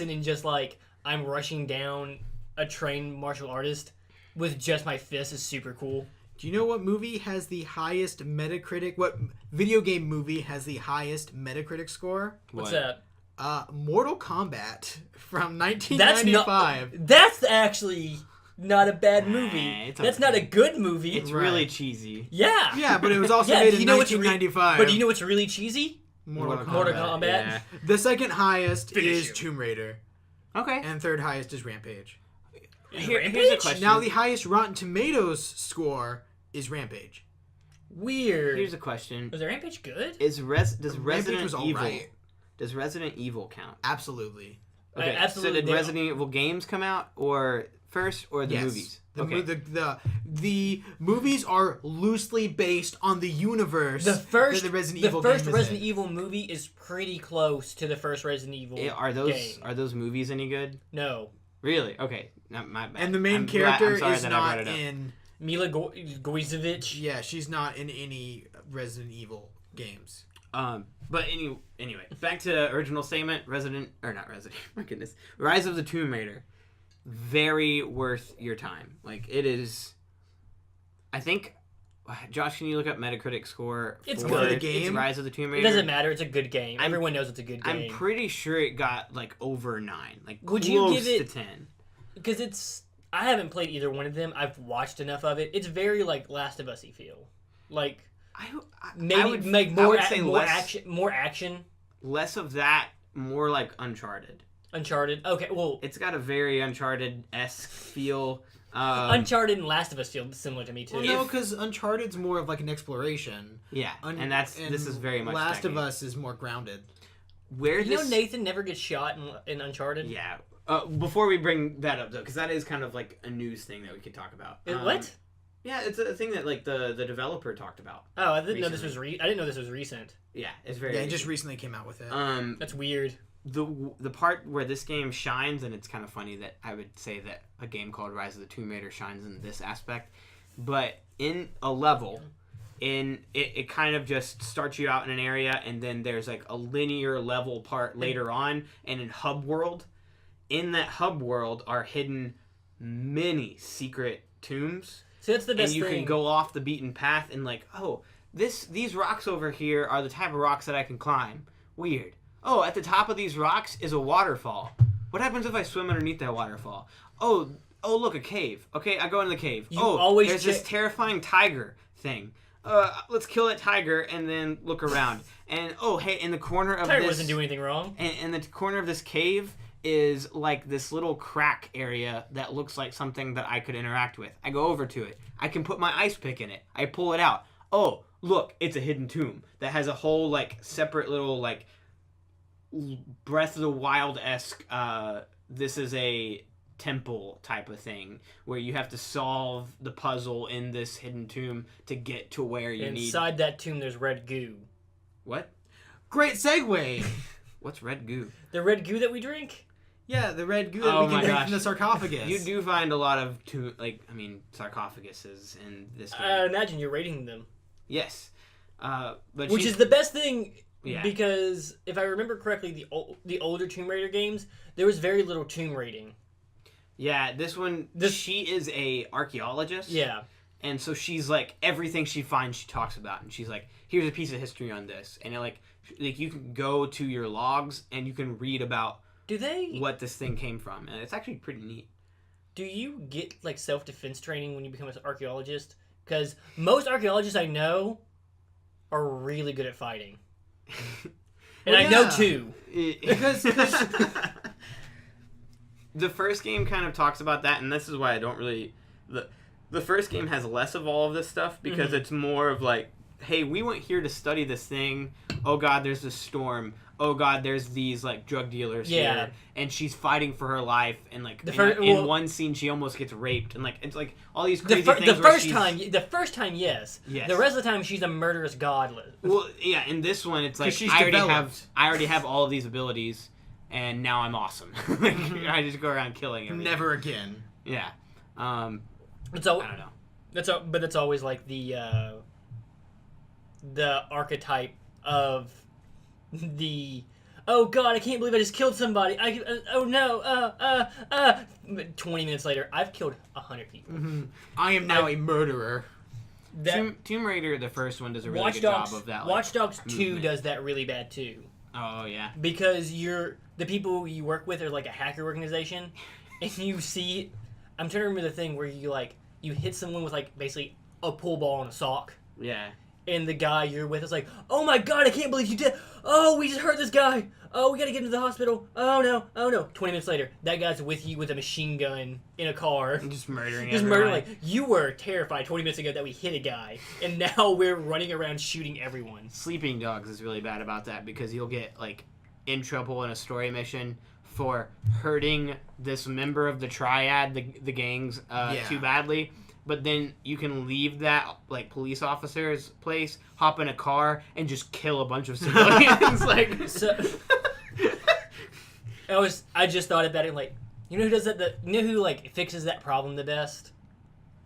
in just like I'm rushing down a trained martial artist with just my fist is super cool. Do you know what movie has the highest Metacritic? What video game movie has the highest Metacritic score? What's What? that? Mortal Kombat from 1995. That's actually not a bad movie. It's That's okay. not a good movie. It's Right. really cheesy. Yeah. Yeah, but it was also Yeah, made do in you know what's 1995. But do you know what's really cheesy? Mortal Mortal Kombat. Kombat. Yeah. The second highest Finish is him. Tomb Raider, Okay. and third highest is Rampage. Here's a Rampage? question. Now the highest Rotten Tomatoes score is Rampage. Weird. Here's a question. Was Rampage good? Does Rampage Resident was Evil alright. does Resident Evil count? Absolutely. Okay. absolutely So did they- Resident Evil games come out or first or the Yes. movies? The, Okay. the movies are loosely based on the universe The first, that the Resident the Evil first game is Resident in. Evil movie is pretty close to the first Resident Evil Are game. those movies any good? No. Really? Okay. No, my bad. And the main I'm character sorry is that I not brought it up. in... Mila Goizovich. Yeah, she's not in any Resident Evil games. But anyway, back to original statement. My goodness, Rise of the Tomb Raider, very worth your time. Like it is. I think, Josh, can you look up Metacritic score? It's for good. The game? Rise of the Tomb It Raider. doesn't matter. It's a good game. Everyone knows it's a good game. I'm pretty sure it got like over 9, like Would close you give it- to 10. Because it's... I haven't played either one of them. I've watched enough of it. It's very, like, Last of Us-y feel. Like, I maybe would, make I more, would say more less, action. More action. less of that, more like Uncharted. Uncharted. Okay, well... It's got a very Uncharted-esque feel. Uncharted and Last of Us feel similar to me, too. Well, no, because Uncharted's more of like an exploration. Yeah, and this is very much Last that of game. Us is more grounded. Where You know this, Nathan never gets shot in Uncharted? yeah. Before we bring that up though, because that is kind of like a news thing that we could talk about. What? Yeah, it's a thing that like the developer talked about. Oh, I didn't know this Recently. was I didn't know this was recent. Yeah, it's very. Yeah, it just recent. recently came out with it. That's weird. The part where this game shines, and it's kind of funny that I would say that a game called Rise of the Tomb Raider shines in this aspect, but in a level. It kind of just starts you out in an area, and then there's like a linear level part later on, and in hub world, in that hub world are hidden many secret tombs, So that's the best and you thing. can go off the beaten path and like, oh, these rocks over here are the type of rocks that I can climb. Weird. Oh, at the top of these rocks is a waterfall. What happens if I swim underneath that waterfall? Oh, look, a cave. Okay, I go into the cave. You always there's this terrifying tiger thing. Let's kill that tiger and then look around. And hey, in the corner of Tiger this, wasn't doing anything wrong. and the corner of this cave is like this little crack area that looks like something that I could interact with. I go over to it. I can put my ice pick in it. I pull it out. Oh, look, it's a hidden tomb that has a whole like separate little like Breath of the Wild-esque this is a temple type of thing where you have to solve the puzzle in this hidden tomb to get to where you need. Inside that tomb, there's red goo. What? Great segue. What's red goo? The red goo that we drink? Yeah, the red goo that Oh we my can drink gosh. from the sarcophagus. You do find a lot of sarcophaguses in this game. I imagine you're rating them. Yes, but Which is the best thing, Yeah. because if I remember correctly, the older Tomb Raider games, there was very little tomb raiding. yeah. This one, she is a archaeologist. Yeah. And so she's like, everything she finds, she talks about, and she's like, here's a piece of history on this, and it, like you can go to your logs and you can read about Do they? what this thing came from, and it's actually pretty neat. Do you get like self-defense training when you become an archaeologist? Because most archaeologists I know are really good at fighting, and Well, I know yeah. two. Because The first game kind of talks about that, and this is why I don't really... The first game has less of all of this stuff, because it's more of like, hey, we went here to study this thing. Oh god, there's this storm. Oh god, there's these like drug dealers here. And she's fighting for her life, and like in one scene she almost gets raped, and like it's like all these crazy things. The first time, yes. Yes. The rest of the time, she's a murderous godlet. Well, yeah, in this one it's like she's I developed. already have all of these abilities, and now I'm awesome. Like, I just go around killing everything. never again. Yeah. It's all, I don't know. but it's always like the archetype of the, oh god, I can't believe I just killed somebody. Oh no. 20 minutes later, I've killed 100 people. I am now a murderer. Tomb Raider, the first one, does a really Watch good Dogs, job of that. Watch Dogs 2 movement. does that really bad too. Oh yeah. Because the people you work with are like a hacker organization, and you see, I'm trying to remember the thing where you hit someone with like basically a pool ball and a sock. Yeah. And the guy you're with is like, oh my god, I can't believe you did. Oh, we just hurt this guy. Oh, we gotta get him to the hospital. Oh no. 20 minutes later, that guy's with you with a machine gun in a car. And just murdering Just everyone. murdering. Like, you were terrified 20 minutes ago that we hit a guy, and now we're running around shooting everyone. Sleeping Dogs is really bad about that because you'll get like in trouble in a story mission for hurting this member of the triad, the gangs, too badly. But then you can leave that like police officer's place, hop in a car, and just kill a bunch of civilians. I just thought about it like, you know who does that? You know who like fixes that problem the best?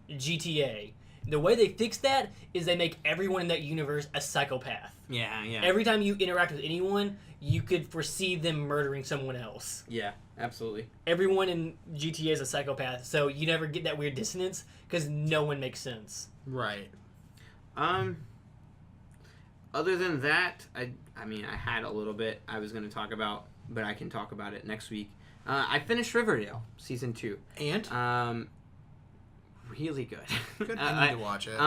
GTA. The way they fix that is they make everyone in that universe a psychopath. Yeah. Every time you interact with anyone, you could foresee them murdering someone else. Yeah, absolutely. Everyone in GTA is a psychopath, so you never get that weird dissonance because no one makes sense. Right. Other than that, I had a little bit I was going to talk about, but I can talk about it next week. I finished Riverdale season 2. And really good. good. I need to watch it.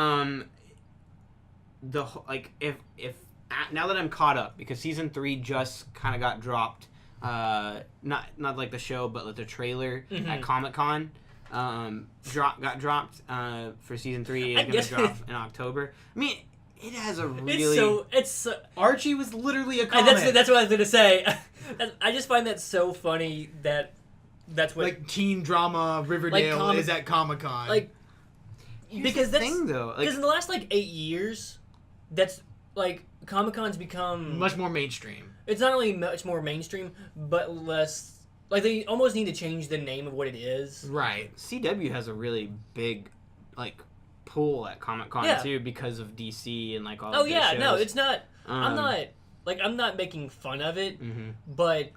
Now that I'm caught up, because season 3 just kind of got dropped, not like the show, but like the trailer at Comic-Con got dropped for season 3. It's gonna drop in October. I mean, it has a really It's Archie was literally a comic. that's what I was gonna say. I just find that so funny that that's what like teen drama Riverdale Like is at Comic-Con. like Here's because the that's thing though. because in the last like 8 years, that's like Comic-Con's become much more mainstream. It's not only much more mainstream, but less. Like they almost need to change the name of what it is. Right. CW has a really big like pull at Comic-Con too because of DC and like all. Oh of yeah, shows. no, it's not. I'm not making fun of it, but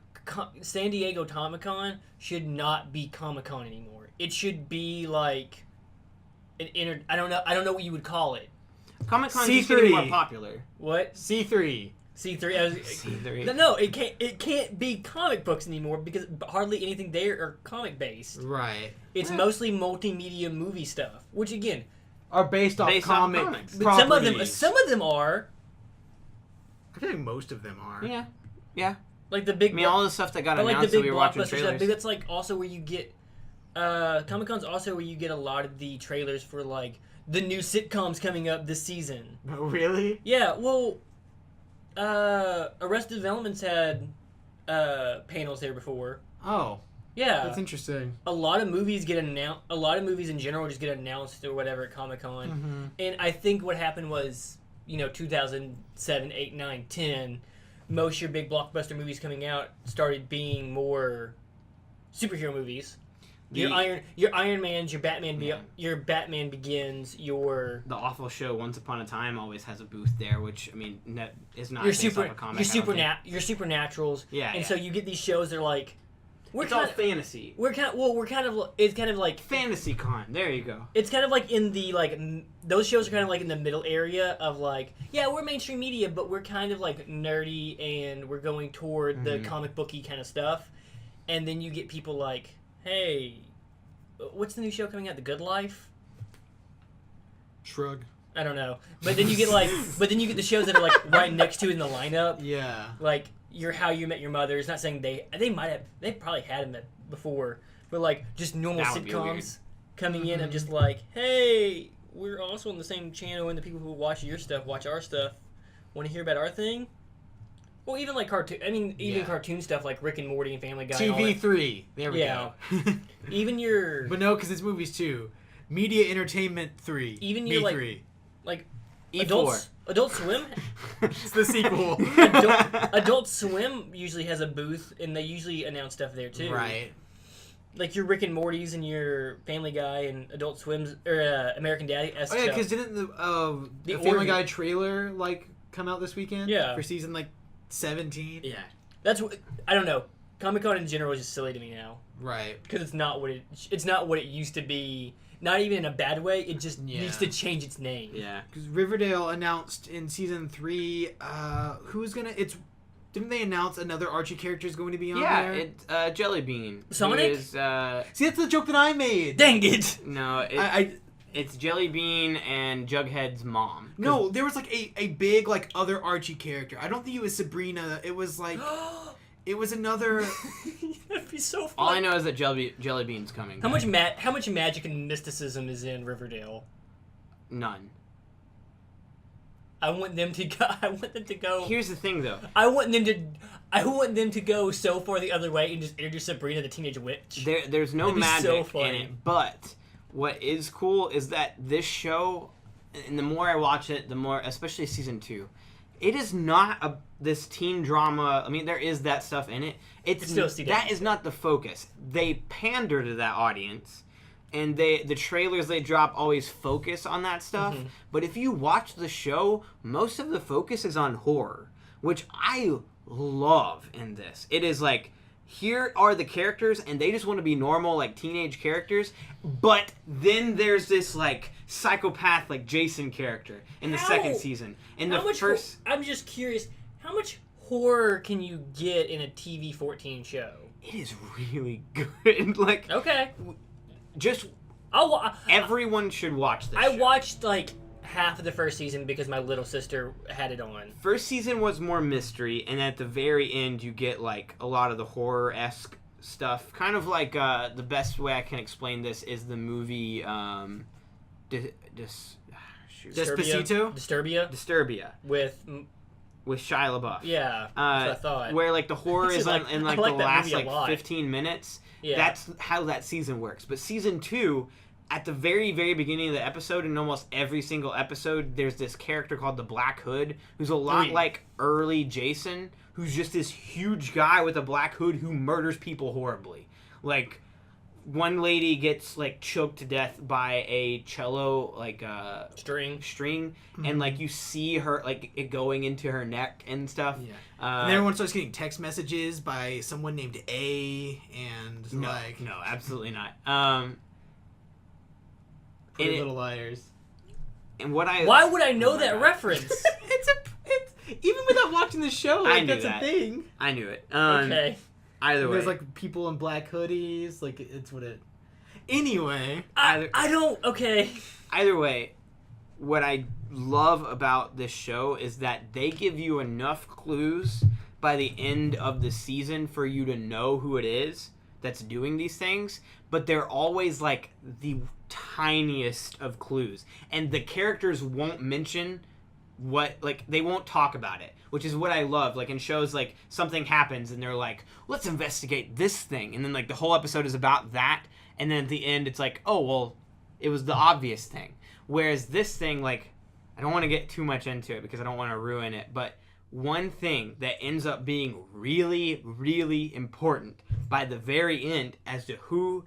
San Diego Comic-Con should not be Comic-Con anymore. It should be like I don't know what you would call it. Comic-Con is C3. just getting more popular. What? C3. C3. C3. No, it can't be comic books anymore because hardly anything there are comic based. Right. It's mostly multimedia movie stuff, which again Are based off comics. but some of them are. I feel like most of them are. Yeah. Like the big. I mean, all the stuff that got but like announced the that big we were watching blockbuster stuff. trailers. That's like also where you get. Comic-Con's also where you get a lot of the trailers for like the new sitcoms coming up this season. Oh, really? Yeah, well, Arrested Development's had panels there before. Oh. Yeah, That's interesting. a lot of movies get announced. A lot of movies in general just get announced or whatever at Comic-Con. And I think what happened was, 2007, 8, 9, 10, most of your big blockbuster movies coming out started being more superhero movies. Your Iron Man's, your Batman, your Batman Begins, your The awful show Once Upon a Time always has a booth there, which I mean is not your based off a comic. your Supernaturals. Yeah, and so you get these shows. They're like, it's all fantasy. It's kind of like Fantasy Con. There you go. It's kind of like in the those shows are kind of like in the middle area of like, yeah, we're mainstream media, but we're kind of like nerdy and we're going toward the comic booky kind of stuff. And then you get people like, hey, what's the new show coming out? The Good Life? Shrug. I don't know. But then you get the shows that are like right next to it in the lineup. Yeah. Like your How You Met Your Mother. It's not saying they probably had them before, but like just normal That would be weird. sitcoms coming in and just like, hey, we're also on the same channel and the people who watch your stuff watch our stuff. Want to hear about our thing? Well, even like cartoon. I mean, even cartoon stuff like Rick and Morty and Family Guy. TV3. There we go. Even your. But no, because it's movies too. Media Entertainment 3. Even your B3. like E4. Adult Swim. It's the sequel. Adult Swim usually has a booth, and they usually announce stuff there too. Right. Like your Rick and Morty's and your Family Guy and Adult Swim's or American Daddy. Oh yeah, because didn't the Family Guy trailer come out this weekend? Yeah. For season 17. Yeah. That's what I don't know. Comic-Con in general is just silly to me now. Right. Because it's not what it used to be. Not even in a bad way. It just needs to change its name. Yeah. Because Riverdale announced in season 3, who's gonna? Didn't they announce another Archie character is going to be on there? Yeah, it's Jellybean. Sonic? See, that's the joke that I made. Dang it! No, it's Jellybean and Jughead's mom. No, there was like a big like other Archie character. I don't think it was Sabrina. It was like it was another. That'd be so fun. All I know is that Jellybean's coming. How much magic and mysticism is in Riverdale? None. I want them to go. Here's the thing, though. I want them to go so far the other way and just introduce Sabrina the Teenage Witch. There's no That'd be magic so in it, but what is cool is that this show, and the more I watch it, the more, especially season 2, it is not this teen drama. I mean, there is that stuff in it. It's still CW. That is not the focus. They pander to that audience. And the trailers they drop always focus on that stuff. Mm-hmm. But if you watch the show, most of the focus is on horror, which I love in this. It is like, here are the characters, and they just want to be normal, like, teenage characters. But then there's this, like, psychopath, like, Jason character in the second season. In the first... I'm just curious, how much horror can you get in a TV 14 show? It is really good. Like... Okay. Just everyone should watch this I show. watched like half of the first season because my little sister had it on. First season was more mystery, and at the very end you get like a lot of the horror-esque stuff. Kind of like the best way I can explain this is the movie Despacito? Disturbia with Shia LaBeouf. Yeah, that's what I thought. Where like the horror is like, in like the last like 15 minutes. Yeah. That's how that season works. But season 2, at the very, very beginning of the episode, in almost every single episode, there's this character called the Black Hood, who's a lot like early Jason, who's just this huge guy with a black hood who murders people horribly. Like, one lady gets like choked to death by a cello like string, mm-hmm. and like you see her like it going into her neck and stuff. Yeah. And everyone starts getting text messages by someone named A, and no, absolutely not. Pretty Little Liars. And why would I know that reference? it's even without watching the show, like, that's a thing. I knew it. Okay. Either way, there's like people in black hoodies. Like it's what it. Anyway, I don't. Okay. Either way, what I love about this show is that they give you enough clues by the end of the season for you to know who it is that's doing these things, but they're always like the tiniest of clues, and the characters won't mention they won't talk about it, which is what I love. Like in shows, like something happens and they're like, let's investigate this thing, and then like the whole episode is about that, and then at the end it's like, oh well, it was the obvious thing. Whereas this thing, like, I don't want to get too much into it because I don't want to ruin it, but one thing that ends up being really, really important by the very end as to who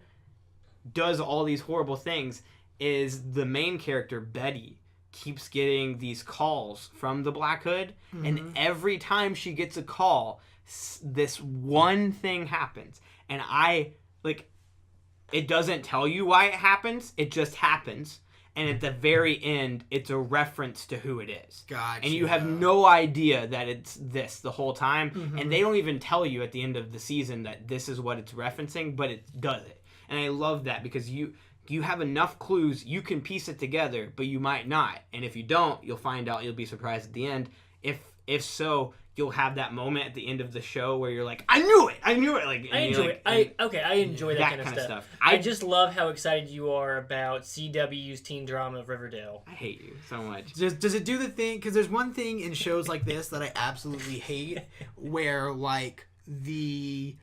does all these horrible things is the main character, Betty, keeps getting these calls from the Black Hood, mm-hmm. and every time she gets a call, this one thing happens, and it doesn't tell you why it happens, it just happens, and at the very end, it's a reference to who it is. Gotcha. And you have no idea that it's this the whole time, mm-hmm. and they don't even tell you at the end of the season that this is what it's referencing, but it does it. And I love that because you have enough clues, you can piece it together, but you might not. And if you don't, you'll find out, you'll be surprised at the end. If so, you'll have that moment at the end of the show where you're like, I knew it. Like, I enjoy it. I enjoy that kind of stuff. I just love how excited you are about CW's teen drama of Riverdale. I hate you so much. Does it do the thing? Because there's one thing in shows like this that I absolutely hate, where like the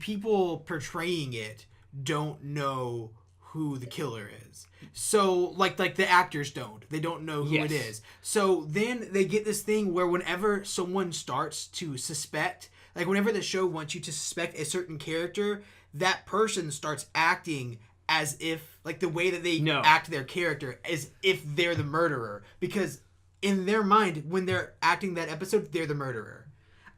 people portraying it don't know who the killer is. So like the actors they don't know who it is. So then they get this thing where whenever someone starts to suspect, like whenever the show wants you to suspect a certain character, that person starts acting as if, like, the way that they act their character as if they're the murderer, because in their mind when they're acting that episode, they're the murderer.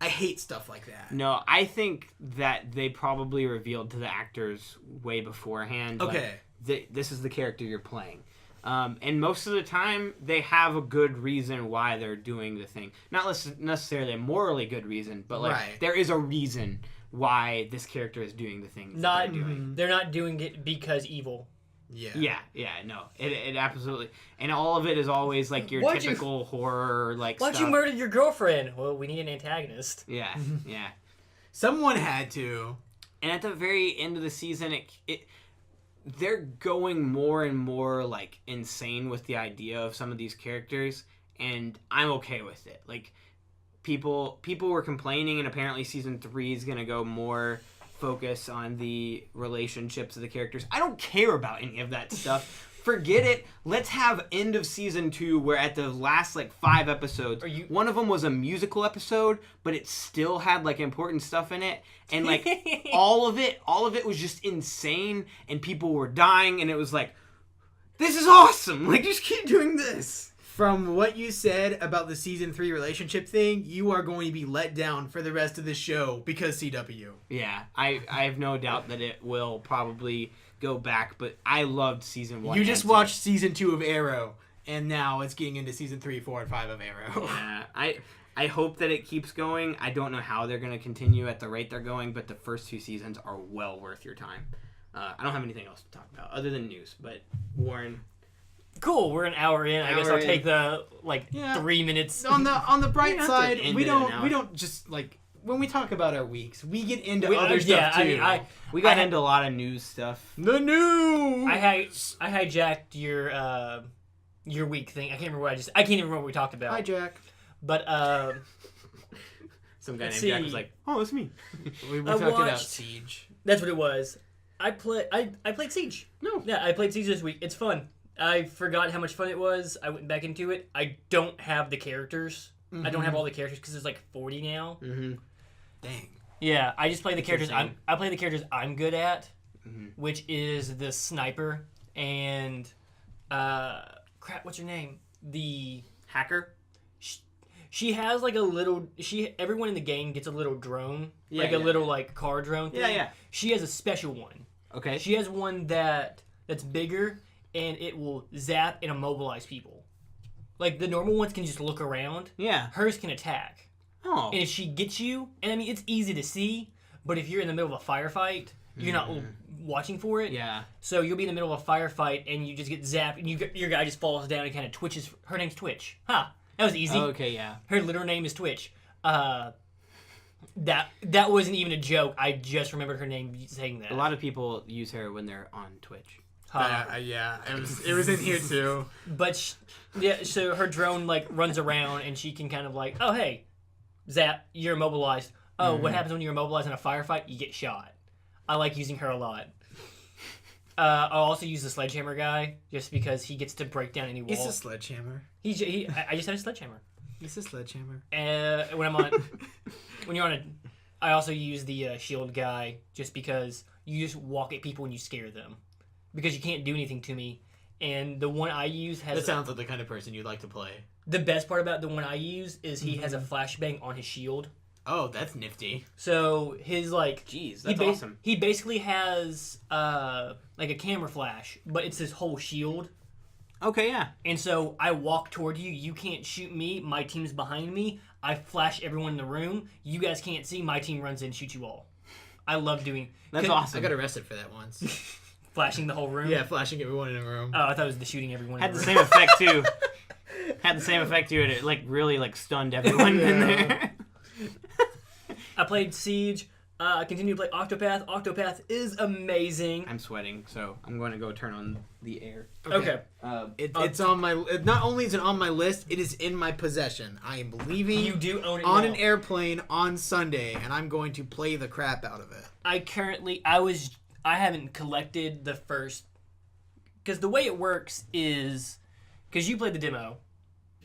I hate stuff like that. No, I think that they probably revealed to the actors way beforehand. Okay. This is the character you're playing. And most of the time, they have a good reason why they're doing the thing. Not necessarily a morally good reason, but there is a reason why this character is doing the things that they're doing. They're not doing it because evil. Yeah, no. It absolutely... And all of it is always, like, your typical horror, like, Why'd you murder your girlfriend? Well, we need an antagonist. Yeah. Someone had to. And at the very end of the season, they're going more and more, like, insane with the idea of some of these characters, and I'm okay with it. Like, people were complaining, and apparently season 3 is going to go more focus on the relationships of the characters. I don't care about any of that stuff. Forget it. Let's have end of season 2 where at the last like 5 episodes, one of them was a musical episode, but it still had like important stuff in it, and like all of it was just insane, and people were dying, and it was like, this is awesome. Like, just keep doing this. From what you said about the season 3 relationship thing, you are going to be let down for the rest of the show because CW. Yeah, I have no doubt that it will probably go back, but I loved season 1. You just watched season 2 of Arrow, and now it's getting into season 3, 4, and 5 of Arrow. Yeah, I hope that it keeps going. I don't know how they're going to continue at the rate they're going, but the first 2 seasons are well worth your time. I don't have anything else to talk about other than news, but Warren... Cool, we're an hour in. I guess I'll take the 3 minutes. On the bright side, we don't just like when we talk about our weeks, we get into other stuff too. I mean, we got into a lot of news stuff. The news. I hijacked your week thing. I can't remember what we talked about. Hijack. But some guy named Jack was like, "Oh, it's me." we talked about Siege. That's what it was. I played Siege. No. Yeah, I played Siege this week. It's fun. I forgot how much fun it was. I went back into it. I don't have the characters. Mm-hmm. I don't have all the characters because there's like 40 now. Mm-hmm. Dang. Yeah, I just play the characters. I play the characters I'm good at, which is the sniper and what's her name? The hacker. She has like a little. Everyone in the game gets a little drone, a little like car drone thing. Yeah. She has a special one. Okay. She has one that's bigger. And it will zap and immobilize people. Like, the normal ones can just look around. Yeah. Hers can attack. Oh. And if she gets you, and I mean, it's easy to see, but if you're in the middle of a firefight, you're not watching for it. Yeah. So you'll be in the middle of a firefight, and you just get zapped, and your guy just falls down and kind of twitches. Her name's Twitch. That was easy. Oh, okay, yeah. Her literal name is Twitch. That wasn't even a joke. I just remembered her name saying that. A lot of people use her when they're on Twitch. It was in here too. But so her drone like runs around and she can kind of like, oh hey, zap, you're immobilized. Oh, what happens when you're immobilized in a firefight? You get shot. I like using her a lot. I'll also use the sledgehammer guy just because he gets to break down any wall. It's a sledgehammer. I just have a sledgehammer. It's a sledgehammer. I also use the shield guy just because you just walk at people and you scare them. Because you can't do anything to me. And the one I use has... That sounds like the kind of person you'd like to play. The best part about the one I use is he has a flashbang on his shield. Oh, that's nifty. So his like... Jeez, that's awesome. He basically has like a camera flash, but it's his whole shield. Okay, yeah. And so I walk toward you. You can't shoot me. My team's behind me. I flash everyone in the room. You guys can't see. My team runs in and shoots you all. I love doing... That's awesome. I got arrested for that once. Flashing the whole room? Yeah, flashing everyone in a room. Oh, I thought it was the shooting everyone in the room. Had the same effect too. It like really like stunned everyone in there. I played Siege. I continue to play Octopath. Octopath is amazing. I'm sweating, so I'm going to go turn on the air. Okay. It's on my... Not only is it on my list, it is in my possession. I am leaving you do own it on now. An airplane on Sunday, and I'm going to play the crap out of it. I haven't collected the first... Because the way it works is... Because you played the demo.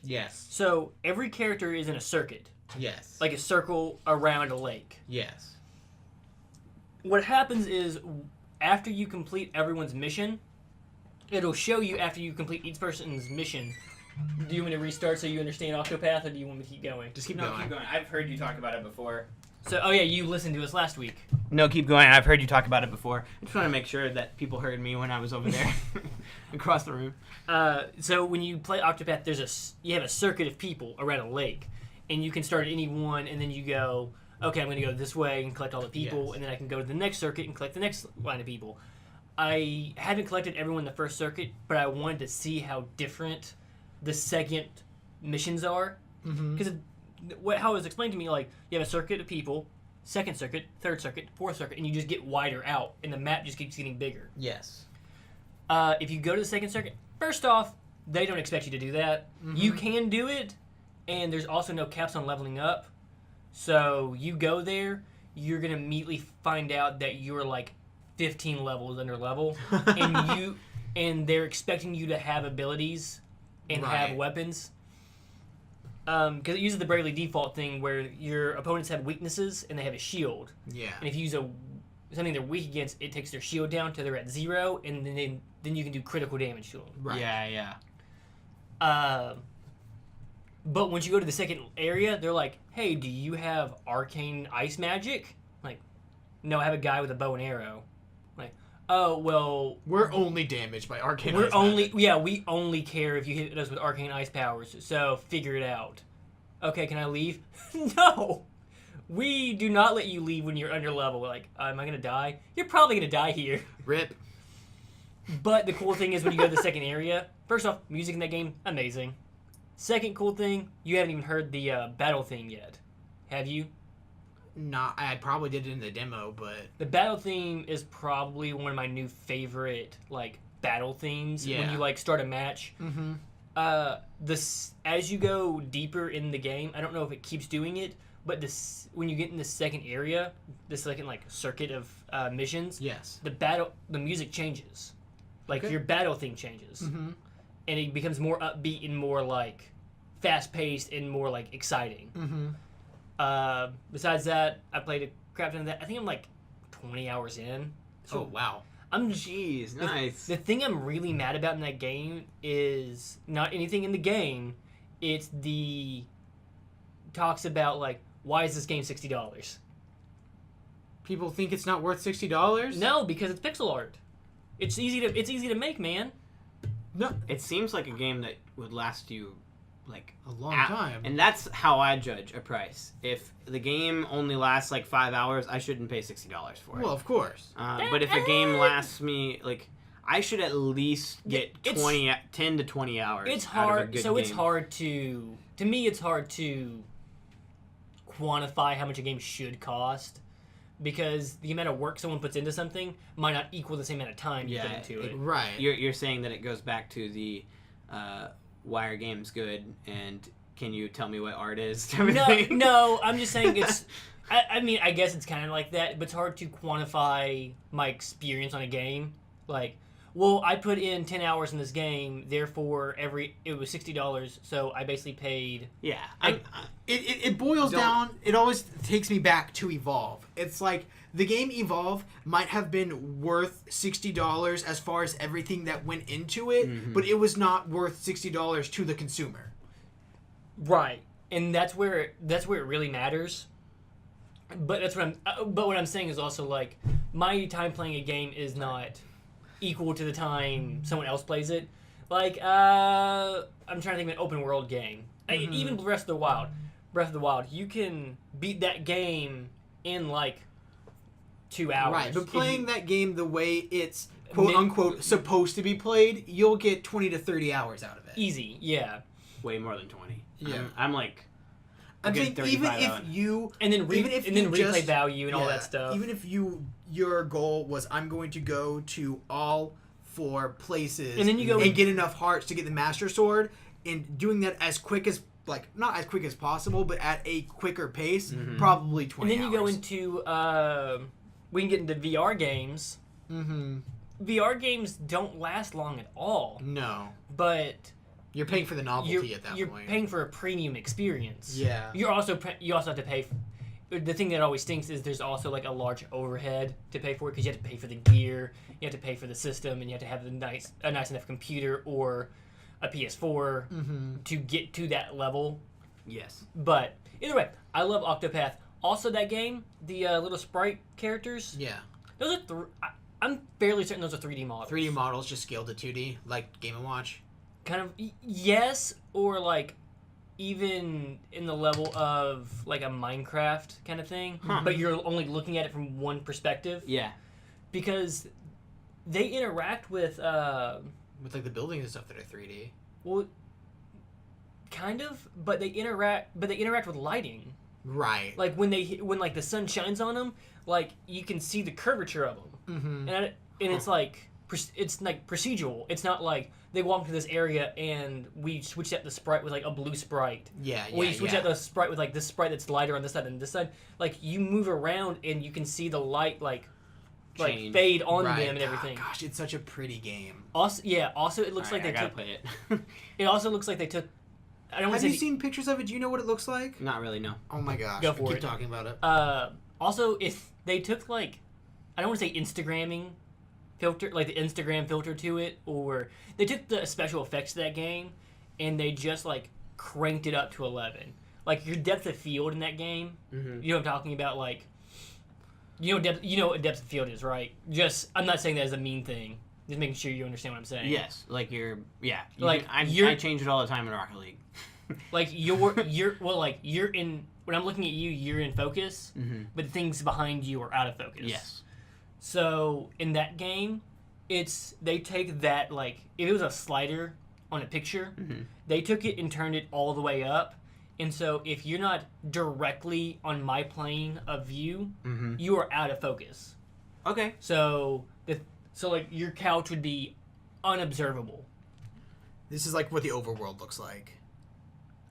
Yes. So every character is in a circuit. Yes. Like a circle around a lake. Yes. What happens is, after you complete everyone's mission, it'll show you after you complete each person's mission Do you want me to restart so you understand Octopath, or do you want me to keep going? Just keep No, going. keep going. I've heard you talk about it before. So, oh yeah, you listened to us last week. No, keep going. I've heard you talk about it before. I just want to make sure that people heard me when I was over there, across the room. So when you play Octopath, you have a circuit of people around a lake, and you can start at any one, and then you go, okay, I'm going to go this way and collect all the people, and then I can go to the next circuit and collect the next line of people. I haven't collected everyone in the first circuit, but I wanted to see how different the second missions are, because how it was explained to me, like, you have a circuit of people, second circuit, third circuit, fourth circuit, and you just get wider out, and the map just keeps getting bigger. Yes. If you go to the second circuit, first off, they don't expect you to do that. You can do it, and there's also no caps on leveling up. So you go there, you're going to immediately find out that you're like 15 levels under level, and they're expecting you to have abilities and have weapons. Because it uses the Bravely Default thing where your opponents have weaknesses and they have a shield. Yeah. And if you use something they're weak against, it takes their shield down till they're at 0, and then you can do critical damage to them. Right. Yeah. But once you go to the second area, they're like, hey, do you have arcane ice magic? Like, no, I have a guy with a bow and arrow. Like, oh, well... We're only damaged by arcane ice magic. Yeah, we only care if you hit us with arcane ice powers, so figure it out. Okay, can I leave? No! We do not let you leave when you're under level. Like, am I going to die? You're probably going to die here. Rip. But the cool thing is when you go to the second area, first off, music in that game, amazing. Second cool thing, you haven't even heard the battle theme yet. Have you? Nah, I probably did it in the demo, but... The battle theme is probably one of my new favorite, like, battle themes. Yeah. When you, like, start a match. As you go deeper in the game, I don't know if it keeps doing it, but when you get in the second area, the second, like, circuit of missions, yes, the music changes. Like, your battle theme changes. And it becomes more upbeat and more, like, fast-paced and more, like, exciting. Besides that, I played a crap ton of that. I think I'm, like, 20 hours in. So, wow. Jeez, nice. The thing I'm really mad about in that game is not anything in the game. It's talks about, like, why is this game $60? People think it's not worth $60? No, because it's pixel art. It's easy to make, man. No, it seems like a game that would last you like a long time. And that's how I judge a price. If the game only lasts like 5 hours, I shouldn't pay $60 for it. Well, of course. But if a game lasts me, like, I should at least get 10 to 20 hours. It's hard. Out of a good so game. It's hard to me. It's hard to quantify how much a game should cost. Because the amount of work someone puts into something might not equal the same amount of time you put into it. Right. You're saying that it goes back to the why are games good, and can you tell me what art is? No, I'm just saying it's... I mean, I guess it's kind of like that, but it's hard to quantify my experience on a game. Like, well, I put in 10 hours in this game, therefore it was $60, so I basically paid... Yeah. It boils down, it always takes me back to Evolve. It's like, the game Evolve might have been worth $60 as far as everything that went into it, but it was not worth $60 to the consumer. Right. And that's where it really matters. But what I'm saying is also, like, my time playing a game is not equal to the time someone else plays it. Like, I'm trying to think of an open world game. Even Breath of the Wild, you can beat that game in, like, 2 hours. Right, but playing that game the way it's quote-unquote supposed to be played, you'll get 20 to 30 hours out of it. Easy, yeah. Way more than 20. Yeah. I'm like... I think even if you... And then replay value and all that stuff. Even if your goal was, I'm going to go to all 4 places and then you go and get enough hearts to get the Master Sword, and doing that as quick as... Like, not as quick as possible, but at a quicker pace, probably 20 hours. And then you go into... we can get into VR games. VR games don't last long at all. No. But... You're paying for the novelty at that point. You're paying for a premium experience. Yeah. You also have to pay... The thing that always stinks is there's also, like, a large overhead to pay for it, because you have to pay for the gear, you have to pay for the system, and you have to have a nice enough computer or a PS4 to get to that level. Yes. But either way, I love Octopath. Also, that game, the little sprite characters. Yeah. Those are I'm fairly certain those are 3D models. 3D models just scaled to 2D, like Game & Watch. Kind of yes, or like even in the level of like a Minecraft kind of thing, but you're only looking at it from one perspective. Yeah. Because they interact with With like the buildings and stuff that are 3D. well, kind of, but they interact with lighting. Right. Like when like the sun shines on them, like you can see the curvature of them, and it's like procedural. It's not like they walk into this area and we switch out the sprite with like a blue sprite. Yeah. Or you switch out the sprite with like this sprite that's lighter on this side and this side. Like you move around and you can see the light like fade on them and everything. Gosh, it's such a pretty game. Also, it looks like I they gotta took. play it. It also looks like they took. I don't want Have to you say. seen pictures of it? Do you know what it looks like? Not really, no. Oh my gosh. Go for Keep it. talking about it. Also, if they took like, I don't want to say Instagramming filter, like the Instagram filter to it, or they took the special effects to that game and they just like cranked it up to 11. Like your depth of field in that game, you know what I'm talking about? Like, you know what depth of field is, right? Just, I'm not saying that as a mean thing. Just making sure you understand what I'm saying. Yes, like I change it all the time in Rocket League. Like you're in, when I'm looking at you, you're in focus, but the things behind you are out of focus. Yes. So in that game, they take that, like if it was a slider on a picture, they took it and turned it all the way up. And so if you're not directly on my plane of view, you are out of focus. Okay. So like your couch would be unobservable. This is like what the overworld looks like.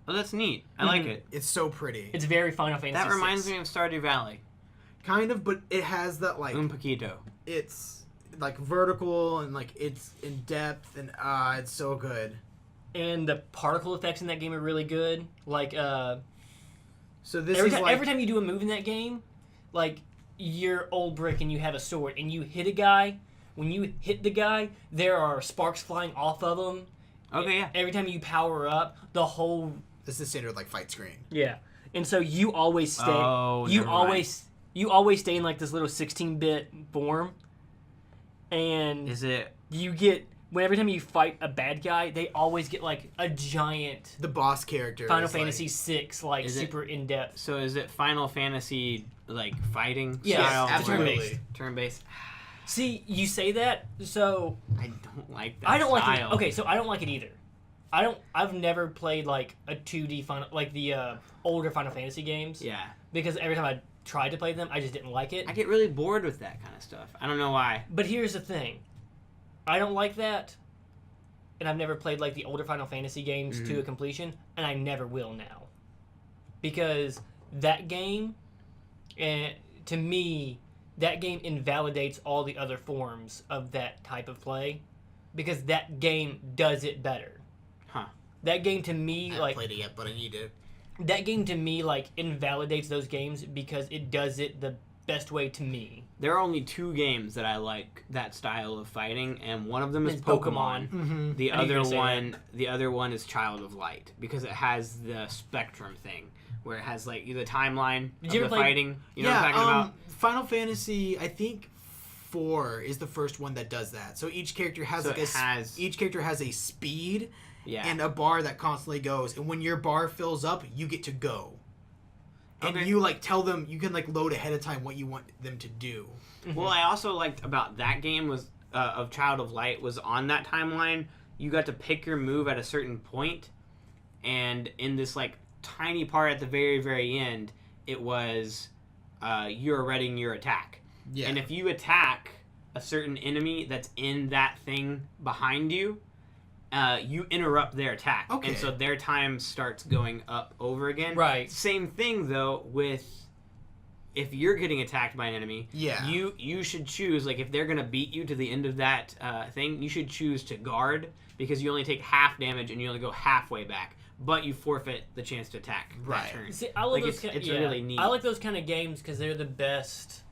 Oh, that's neat. I like it. It's so pretty. It's very Final Fantasy That reminds 6. me of Stardew Valley. Kind of, but it has that like Un poquito. it's like vertical and like it's in depth and it's so good. And the particle effects in that game are really good. Like So this every time you do a move in that game, like you're old brick and you have a sword and you hit a guy, when you hit the guy, there are sparks flying off of him. Okay, yeah. Every time you power up, the whole this is standard like fight screen. yeah. And so you always stay. Oh, you never always stay in like this little 16-bit form. And Is it? you get every time you fight a bad guy, they always get like a giant The boss character Final is, Fantasy VI, like Is it- super in depth. So is it Final Fantasy like fighting Yes, style? absolutely. turn-based. Turn-based. See, you say that, so I don't like that. I don't like it. style. Okay, so I don't like it either. I've never played like a 2D Final, like the older Final Fantasy games. Yeah. Because every time I tried to play them, I just didn't like it. I get really bored with that kind of stuff. I don't know why. But here's the thing. I don't like that, and I've never played like the older Final Fantasy games to a completion, and I never will now. Because that game, to me, that game invalidates all the other forms of that type of play, because that game does it better. Huh. That game to me, I haven't played it yet, but I need to. that game to me, like, invalidates those games because it does it the best way to me. There are only 2 games that I like that style of fighting, and one of them is It's Pokemon. Mm-hmm. The I knew you were other gonna say the other one is Child of Light because it has the spectrum thing where it has like the timeline Did of you the ever play- fighting. You know what I'm talking about? Final Fantasy, I think 4 is the first one that does that. So each character has So like it has- each character has a speed Yeah. and a bar that constantly goes, and when your bar fills up, you get to go. And Okay. you like tell them, you can like load ahead of time what you want them to do. Well, I also liked about that game was of Child of Light was on that timeline. You got to pick your move at a certain point, and in this like tiny part at the very very end, it was you're readying your attack. Yeah. And if you attack a certain enemy that's in that thing behind you, you interrupt their attack. Okay. And so their time starts going up over again. Right. Same thing though with if you're getting attacked by an enemy, Yeah. you should choose, like if they're gonna beat you to the end of that thing, you should choose to guard because you only take half damage and you only go halfway back, but you forfeit the chance to attack Right. that turn. See, I love Like, those. it's really neat. I like those kind of games because they're the best.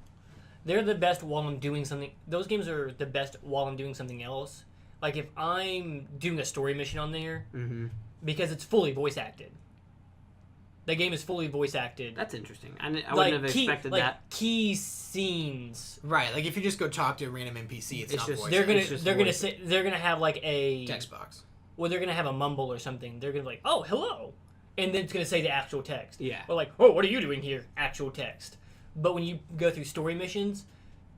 They're the best while I'm doing something. Those games are the best while I'm doing something else. Like if I'm doing a story mission on there, Mm-hmm. because it's fully voice acted. The game is fully voice acted. That's interesting. I wouldn't have expected that. Key scenes. Right, like if you just go talk to a random NPC, it's not just- voice. They're gonna have like a text box. Well, they're gonna have a mumble or something. They're gonna be like, "Oh, hello," and then it's gonna say the actual text. Yeah. Or like, "Oh, what are you doing here?" Actual text. But when you go through story missions,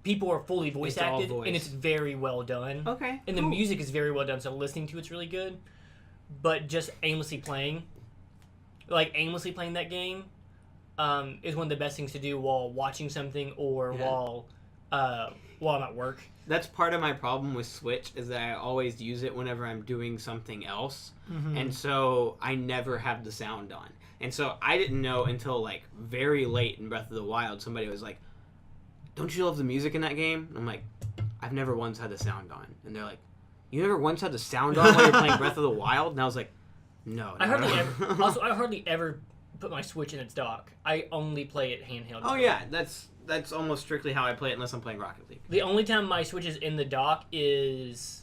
people are fully voice It's all acted, voice. and it's very well done. Okay. And the cool. music is very well done, so listening to it's really good. But just aimlessly playing that game, is one of the best things to do while watching something or while I'm at work. That's part of my problem with Switch is that I always use it whenever I'm doing something else, and so I never have the sound on. And so I didn't know until like very late in Breath of the Wild, somebody was like, "Don't you love the music in that game?" And I'm like, "I've never once had the sound on." And they're like, "You never once had the sound on while you're playing Breath of the Wild?" And I was like, "No." I hardly ever put my Switch in its dock. I only play it handheld. Oh yeah, that's almost strictly how I play it unless I'm playing Rocket League. The only time my Switch is in the dock is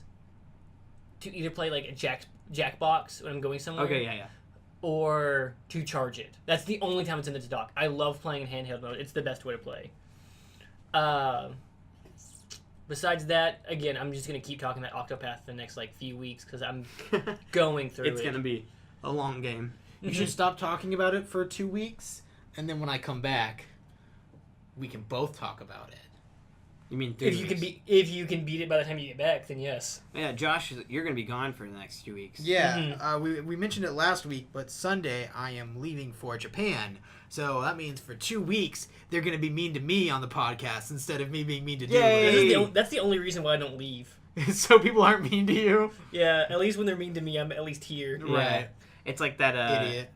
to either play like a Jackbox when I'm going somewhere. Okay, yeah. Or to charge it. That's the only time it's in its dock. I love playing in handheld mode. It's the best way to play. Besides that, again, I'm just going to keep talking about Octopath the next like few weeks because I'm going through It's going to be a long game. You should stop talking about it for 2 weeks, and then when I come back, we can both talk about it. You mean 3 If you can beat it by the time you get back, then yes. Yeah, Josh, you're going to be gone for the next 2 weeks. Yeah, we mentioned it last week, but Sunday I am leaving for Japan. So that means for 2 weeks, they're going to be mean to me on the podcast instead of me being mean to Doolin. That's the only reason why I don't leave. So people aren't mean to you? Yeah, at least when they're mean to me, I'm at least here. Yeah. Right. It's like that, Idiot.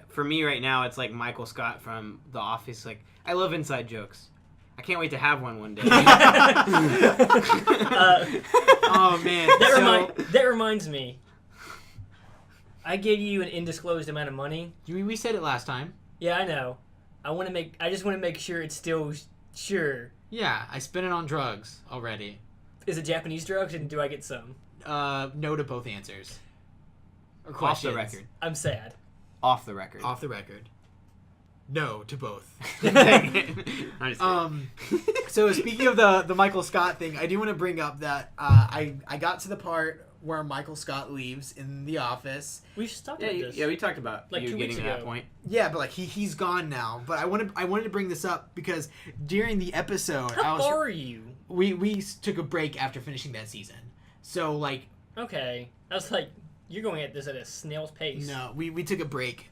For me right now, it's like Michael Scott from The Office. Like, I love inside jokes. I can't wait to have one day. Oh, man. That reminds me. I gave you an undisclosed amount of money. We said it last time. Yeah, I know. I just want to make sure it's still sure. Yeah, I spent it on drugs already. Is it Japanese drugs, and do I get some? No to both answers. Or Off questions. the record. I'm sad. Off the record. Off the record. No to both. I'm just So speaking of the Michael Scott thing, I do want to bring up that I got to the part where Michael Scott leaves in the office. We should talk about this. yeah, we talked about Like you 2 getting weeks to that ago. point. Yeah, but like he's gone now. But I wanted to bring this up because during the episode, How far are you? we took a break after finishing that season. So like Okay. I was like, you're going at this at a snail's pace. no, we took a break.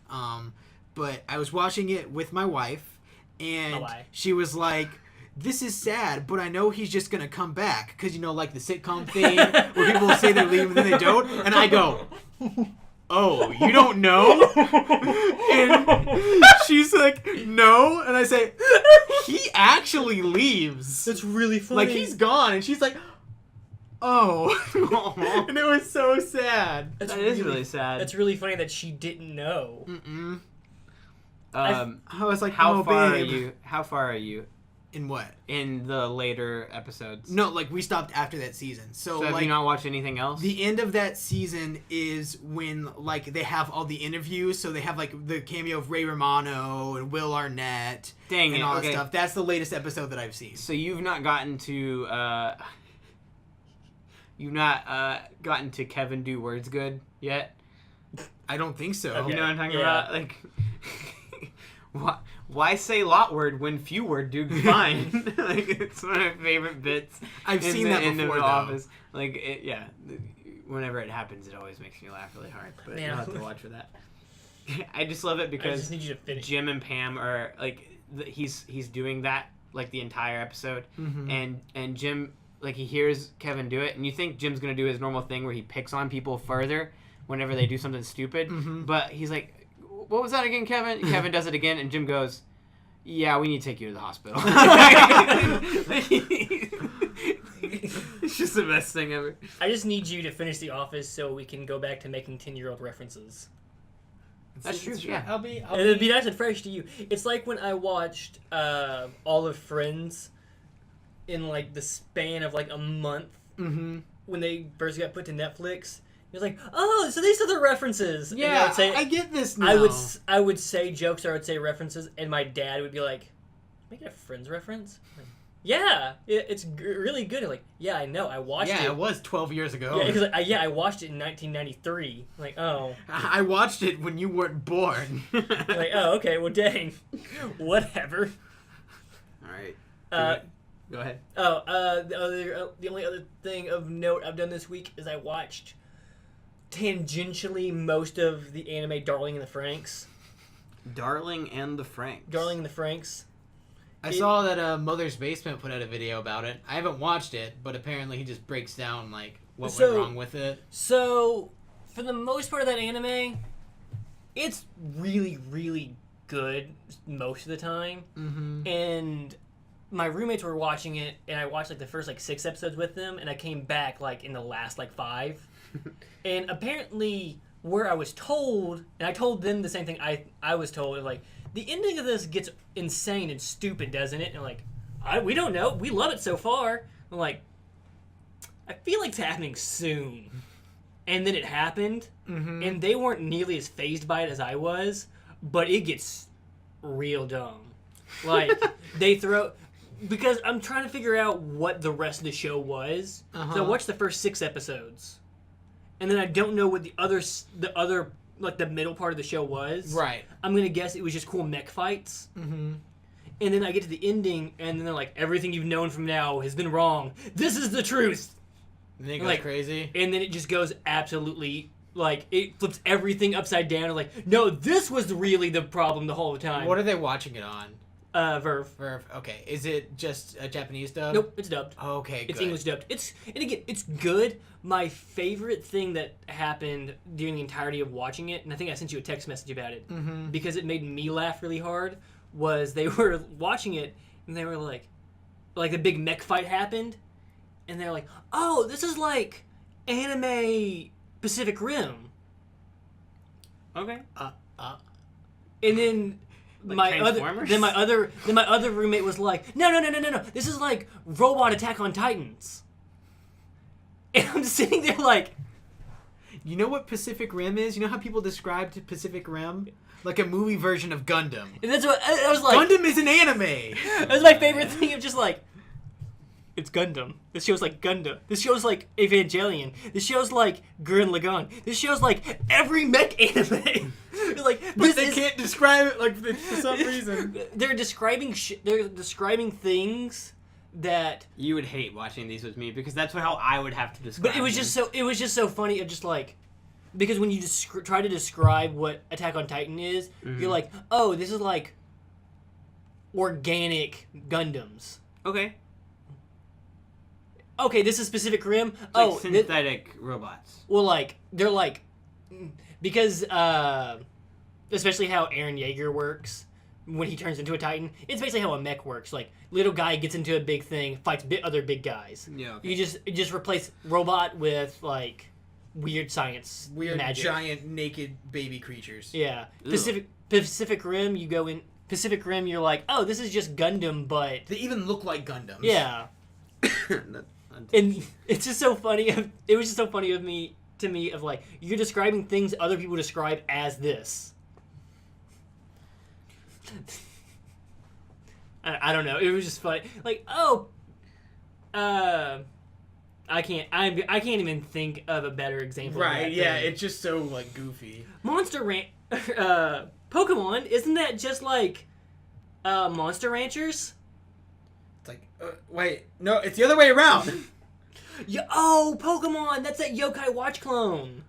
But I was watching it with my wife, and she was like, "This is sad, but I know he's just gonna come back because like the sitcom thing where people will say they're leaving and then they don't." And I go, "Oh, you don't know?" And she's like, "No," and I say, "He actually leaves. That's really funny. Like he's gone," and she's like, "Oh," and it was so sad. That is really sad. That's really funny that she didn't know. Mm-mm. I was like, how "Oh, far babe." are you? How far are you In what? in the later episodes? No, like we stopped after that season. So have like you not watched anything else? the end of that season is when like they have all the interviews. So they have like the cameo of Ray Romano and Will Arnett Dang and it, all okay. that stuff. That's the latest episode that I've seen. So you've not gotten to gotten to Kevin Do Words Good yet? I don't think so. Okay. You know what I'm talking Yeah. about? Like, why say lot word when few word do fine? Like, it's one of my favorite bits. I've in seen the that end before, of The though. Office. Like, whenever it happens, it always makes me laugh really hard. But Man. you'll have to watch for that. I just love it I because just need you to finish. Jim and Pam are like he's doing that like the entire episode, Mhm. and Jim like he hears Kevin do it, and you think Jim's gonna do his normal thing where he picks on people further whenever they do something stupid, but he's like, "What was that again, Kevin?" Kevin does it again, and Jim goes, "Yeah, we need to take you to the hospital." It's just the best thing ever. I just need you to finish The Office so we can go back to making 10-year-old references. That's true. Yeah. It'd be nice and fresh to you. It's like when I watched all of Friends in like the span of like a month. Mm-hmm. when they first got put to Netflix, he was like, "Oh, so these are the references." And Yeah, I would say, I get this now. I would say jokes or I would say references, and my dad would be like, "Make it a Friends reference." Like, yeah, it's really good. I'm like, yeah, I know. I watched it. Yeah, it was 12 years ago. Yeah, because I watched it in 1993. Like, oh. I watched it when you weren't born. Like, oh, okay. Well, dang. Whatever. All right. Go ahead. The only other thing of note I've done this week is I watched tangentially most of the anime Darling in the Franxx. Darling and the Franxx. Darling in the Franxx. I saw that Mother's Basement put out a video about it. I haven't watched it, but apparently he just breaks down like what went wrong with it. So, for the most part of that anime, it's really, really good most of the time. Mm-hmm. And my roommates were watching it, and I watched like the first like 6 episodes with them, and I came back like in the last like 5. And apparently, where I was told, and I told them the same thing I was told, like, the ending of this gets insane and stupid, doesn't it? And like, we don't know. We love it so far. I'm like, I feel like it's happening soon. And then it happened, and they weren't nearly as fazed by it as I was, but it gets real dumb. Like, they throw... Because I'm trying to figure out what the rest of the show was. So I watched the first 6 episodes. And then I don't know what the other like the middle part of the show was. Right. I'm gonna guess it was just cool mech fights. Mm-hmm. And then I get to the ending, and then they're like, everything you've known from now has been wrong. This is the truth. And then it goes like, crazy. And then it just goes absolutely, like, it flips everything upside down. And like, no, this was really the problem the whole time. What are they watching it on? Verve. Verve. Okay. Is it just a Japanese dub? Nope, it's dubbed. Okay, good. It's English dubbed. And again, it's good. My favorite thing that happened during the entirety of watching it, and I think I sent you a text message about it, because it made me laugh really hard, was they were watching it, and they were like the big mech fight happened, and they're like, oh, this is like anime Pacific Rim. Okay. And then... Like my other roommate was like, no, this is like Robot Attack on Titans. And I'm sitting there like, you know what Pacific Rim is? You know how people described Pacific Rim? Like a movie version of Gundam. And that's what I was like. Gundam is an anime. That's my favorite thing of just like, it's Gundam. This show's like Gundam. This show's like Evangelion. This show's like Gurren Lagann. This show's like every mech anime. Like, but they can't describe it like for some reason. They're describing things that you would hate watching these with me, because that's how I would have to describe. But it was just so funny of just like, because when you just try to describe what Attack on Titan is, you're like, oh, this is like organic Gundams. Okay, this is Pacific Rim. It's like synthetic robots. Well, like, they're like, because, especially how Eren Yeager works when he turns into a Titan, it's basically how a mech works. Like, little guy gets into a big thing, fights other big guys. Yeah. Okay. You just replace robot with, like, weird science. Weird, magic. giant, naked baby creatures. Yeah. Pacific Rim, you go in, Pacific Rim, you're like, oh, this is just Gundam, but... They even look like Gundams. Yeah. And it's just so funny. It was just so funny to me of like, you're describing things other people describe as this. I don't know. It was just funny. Like, oh, I can't even think of a better example. Right? Of that Yeah. thing. It's just so like goofy. Pokemon, isn't that just like Monster Ranchers? It's like, wait, no, it's the other way around. Pokemon! That's that Yokai Watch clone.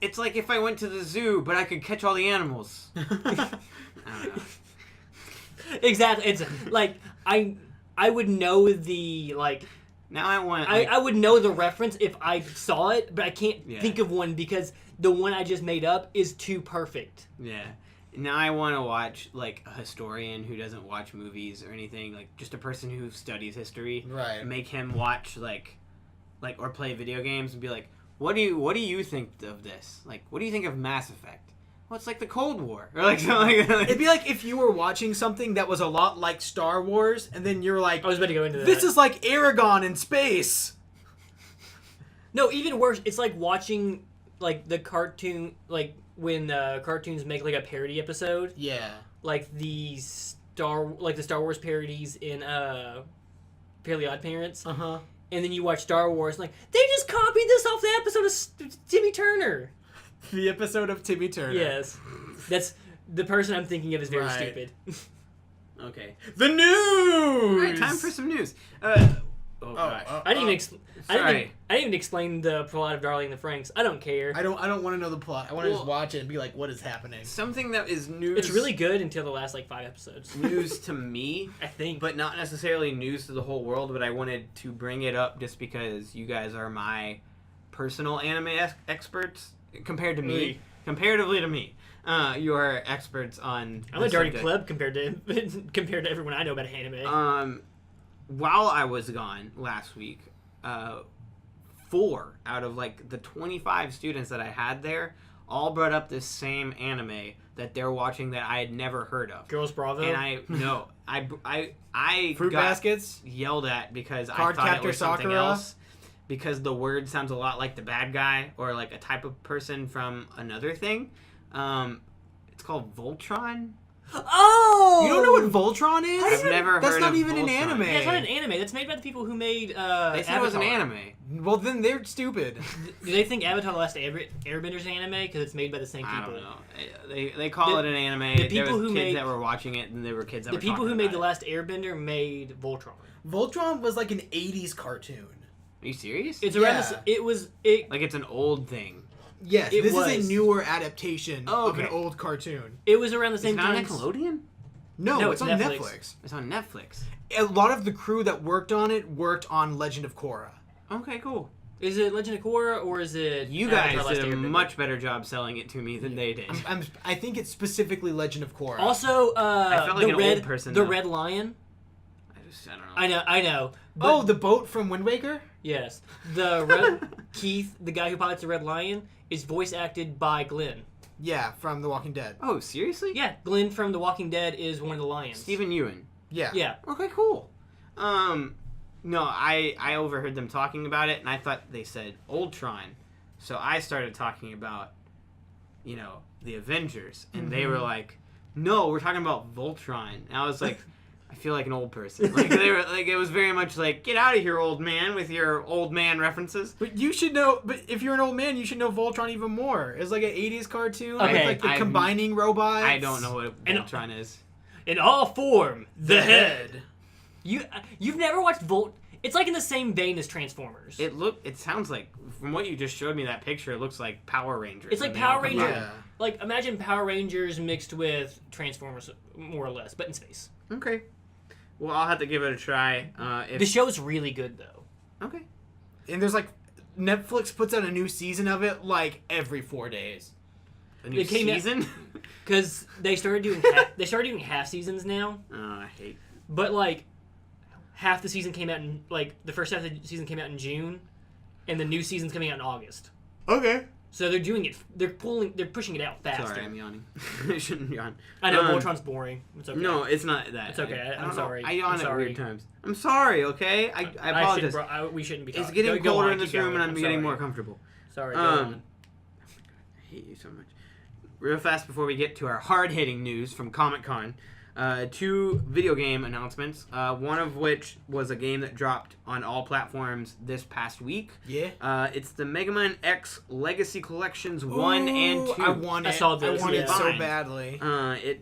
It's like if I went to the zoo, but I could catch all the animals. I don't know. Exactly. It's like I would know the like. Now I want. I would know the reference if I saw it, but I can't think of one because the one I just made up is too perfect. Yeah. Now I want to watch like a historian who doesn't watch movies or anything, like just a person who studies history. Right. Make him watch like or play video games and be like, what do you think of this? Like, what do you think of Mass Effect? Well, it's like the Cold War, or like something like that. It'd be like if you were watching something that was a lot like Star Wars, and then you're like, I was about to go into that. This is like Aragon in space. No, even worse. It's like watching like the cartoon, like when cartoons make like a parody episode, Yeah. like the Star Wars parodies in Fairly Odd Parents. Uh-huh. And then you watch Star Wars, like they just copied this off the episode of Timmy Turner. The episode of Timmy Turner. Yes, that's the person I'm thinking of is very Right. stupid. Okay. The news. All right, time for some news. Oh gosh. I didn't even I Sorry. didn't even explain the plot of Darling in the Franxx. I don't care. I don't want to know the plot. I want to Well- just watch it and be like, what is happening? Something that is news. It's really good until the last like 5 episodes. news to me, I think. but not necessarily news to the whole world. But I wanted to bring it up just because you guys are my personal anime experts compared to me. Really? Comparatively to me, you are experts on. I'm the a dirty subject. pleb compared to everyone I know about anime. While I was gone last week, 4 out of like the 25 students that I had there all brought up this same anime that they're watching that I had never heard of. Girls Bravo. And I Fruit got baskets. yelled at because I Card thought it Captor was something Sakura? else. Because the word sounds a lot like the bad guy or like a type of person from another thing. It's called Voltron. Oh! You don't know what Voltron is? I've never heard That's not of even an Voltron. anime. Yeah, it's not an anime. That's made by the people who made They said it was an Avatar. anime. Well, then they're stupid. Do they think Avatar: The Last Airbender is an anime because it's made by the same I people? don't know. They call it an anime. the There people was who kids made- that were watching it, and there were kids that The were people talking who made about The Last Airbender made Voltron. Voltron was like an 80s cartoon. Are you serious? It's around Yeah. it Like it's an old thing. Yes, It this was. is a newer adaptation Oh, of an okay. old cartoon. it was around the It's same not time. Nickelodeon? No, No, it's it's on Netflix. Netflix. It's on Netflix. A lot of the crew that worked on it worked on Legend of Korra. Okay, cool. Is it Legend of Korra or is it You Avatar: guys Last did a Airbender? much better job selling it to me than they did. I think it's specifically Legend of Korra. Also, felt like the an red old person, the though. Red Lion. I don't know. I know. But the boat from Wind Waker? yes, the red Keith, the guy who pilots the Red Lion, is voice acted by Glenn. Yeah, from The Walking Dead. Oh, seriously? Yeah, Glenn from The Walking Dead is one of the lions. Stephen Ewan. Yeah. Yeah. Okay, cool. No, I overheard them talking about it, and I thought they said Ultron. So I started talking about, the Avengers, and they were like, no, we're talking about Voltron. And I was like, I feel like an old person. Like, they were like, it was very much like, get out of here, old man, with your old man references. But you should know, but if you're an old man, you should know Voltron even more. It's like an 80s cartoon Okay, with like the combining robots. I don't know what And- Voltron is. In all form, the head. You've never watched It's like in the same vein as Transformers. It sounds like, from what you just showed me that picture, it looks like Power Rangers. It's like when they all Power combine. Rangers. Yeah. Like imagine Power Rangers mixed with Transformers, more or less, but in space. Okay. Well, I'll have to give it a try. The show's really good though. Okay. And there's like Netflix puts out a new season of it like every 4 days. A new It came out- season? Because they started doing half seasons now, Oh, I hate. but like half the season came out in like the first half of the season came out in June, and the new season's coming out in August. Okay. So they're doing it. They're pushing it out faster. Sorry, I'm yawning. I shouldn't yawn. I know Um, Voltron's boring. It's okay. No, it's not that. It's okay. I I'm don't sorry. know. I yawn I'm at sorry. weird times. I'm sorry. Okay. I apologize. We shouldn't be. It's talking. getting Go colder on, in this keep room, going. and I'm getting sorry. more comfortable. Sorry. Go Um, on. I hate you so much. Real fast before we get to our hard-hitting news from Comic-Con, 2 video game announcements, one of which was a game that dropped on all platforms this past week. Yeah. It's the Mega Man X Legacy Collections 1 and 2. I want it. I saw those, I want it yeah. so Fine. badly.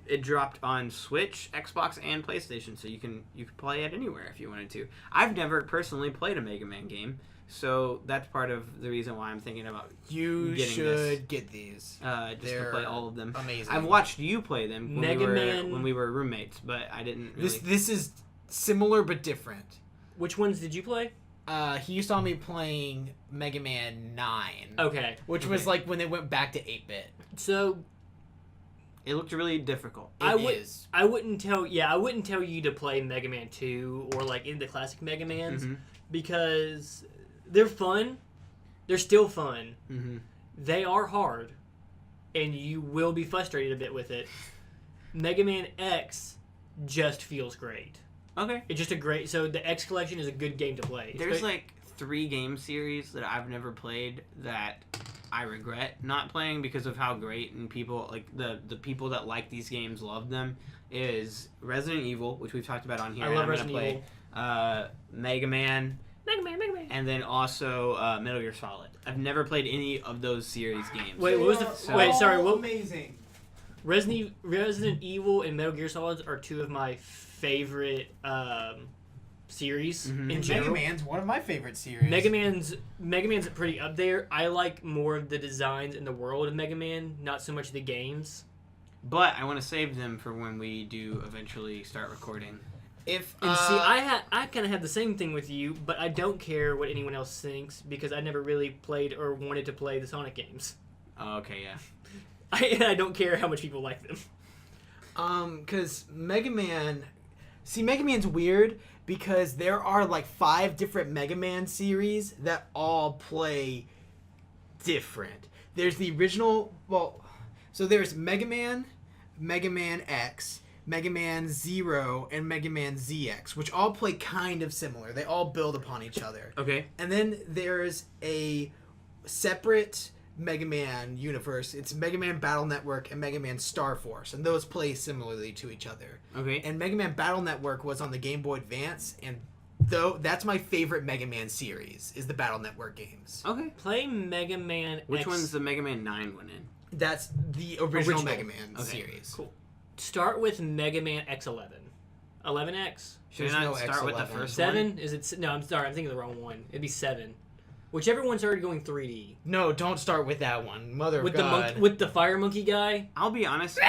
It dropped on Switch, Xbox, and PlayStation, so you can play it anywhere if you wanted to. I've never personally played a Mega Man game, so that's part of the reason why I'm thinking about You getting should get these. just to They're play all of them. amazing. I've watched you play them when Mega Man- when we were roommates, but I didn't really. This is similar but different. Which ones did you play? He saw me playing Mega Man 9. Okay. Which was like when they went back to 8-bit. So It looked really difficult. I wouldn't tell you to play Mega Man 2 or like in the classic Mega Mans Mhm. because they're fun. They're still fun. Mm-hmm. They are hard, and you will be frustrated a bit with it. Mega Man X just feels great. Okay. It's just a great. So the X collection is a good game to play. There's like 3 game series that I've never played that I regret not playing because of how great and people like the people that like these games love them is Resident Evil, which we've talked about on here. I love Resident Evil. Mega Man, and then also Metal Gear Solid. I've never played any of those series games. Wait, what was the amazing. Resident Evil and Metal Gear Solid are 2 of my favorite series in general. Mega Man's one of my favorite series. Mega Man's pretty up there. I like more of the designs in the world of Mega Man, not so much the games. But I want to save them for when we do eventually start recording. See, I kind of have the same thing with you, but I don't care what anyone else thinks because I never really played or wanted to play the Sonic games. Oh, okay, yeah. I don't care how much people like them. Because Mega Man... See, Mega Man's weird because there are like 5 different Mega Man series that all play different. There's the original... Well, so there's Mega Man X, Mega Man Zero, and Mega Man ZX, which all play kind of similar. They all build upon each other. Okay. And then there's a separate Mega Man universe. It's Mega Man Battle Network and Mega Man Star Force, and those play similarly to each other. Okay. And Mega Man Battle Network was on the Game Boy Advance, and though that's my favorite Mega Man series is the Battle Network games. Okay. Play Mega Man Which X. one's the Mega Man 9 one in? That's the original Mega Man series. Cool. Start with Mega Man X11. 11X? Should There's I not no start with the X11. first 7? one? Is it? No, I'm sorry. I'm thinking of the wrong one. It'd be 7. Whichever one started going 3D. No, don't start with that one. Mother With of God. with the fire monkey guy. I'll be honest.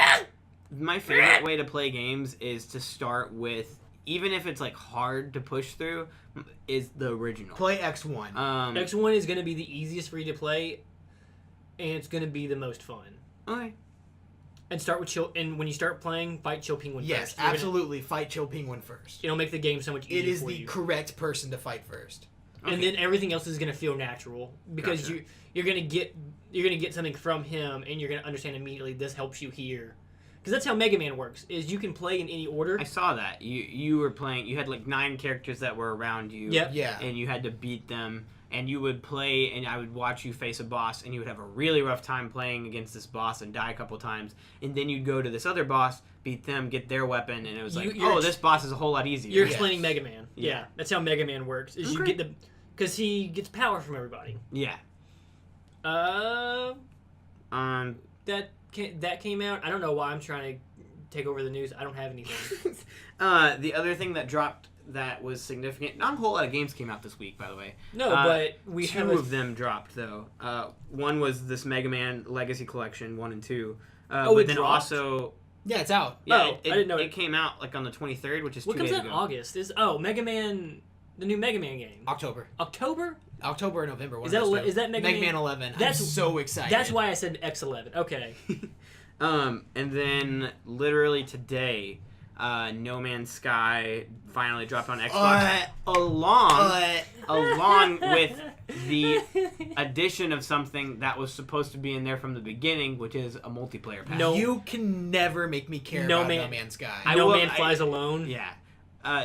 My favorite way to play games is to start with, even if it's like hard to push through, is the original. Play X1. X1 is going to be the easiest for you to play, and it's going to be the most fun. Okay. And start with Chill. And when you start playing, fight Chill Penguin Yes, first. absolutely. Fight Chill Penguin first. It'll make the game so much easier. It is for the you. correct person to fight first. Okay. And then everything else is going to feel natural because Gotcha. you're going to get something from him, and you're going to understand immediately this helps you here. Because that's how Mega Man works. Is you can play in any order. I saw that. You were playing, you had like 9 characters that were around you. Yep. Yeah. And you had to beat them. And you would play, and I would watch you face a boss, and you would have a really rough time playing against this boss and die a couple times. And then you'd go to this other boss, beat them, get their weapon, and it was like, this boss is a whole lot easier. You're explaining Mega Man. Yeah. Yeah, that's how Mega Man works. Is you get because he gets power from everybody. Yeah. That came out. I don't know why I'm trying to take over the news. I don't have anything. The other thing that dropped that was significant. Not a whole lot of games came out this week, by the way. No, but we two have of them dropped though. One was this Mega Man Legacy Collection 1 and 2. Oh, but it then dropped? also, Yeah, it's out. yeah, Oh, I didn't know it came out like on the 23rd, which is What 2 comes days out in ago. August? Mega Man, the new Mega Man game. October or November. Is that Mega Man 11? That's I'm so excited. That's why I said X11. Okay. And then literally today, No Man's Sky finally dropped on Xbox, along with the addition of something that was supposed to be in there from the beginning, which is a multiplayer pack. No. You can never make me care about No Man's Sky. No Man Flies Alone. Yeah.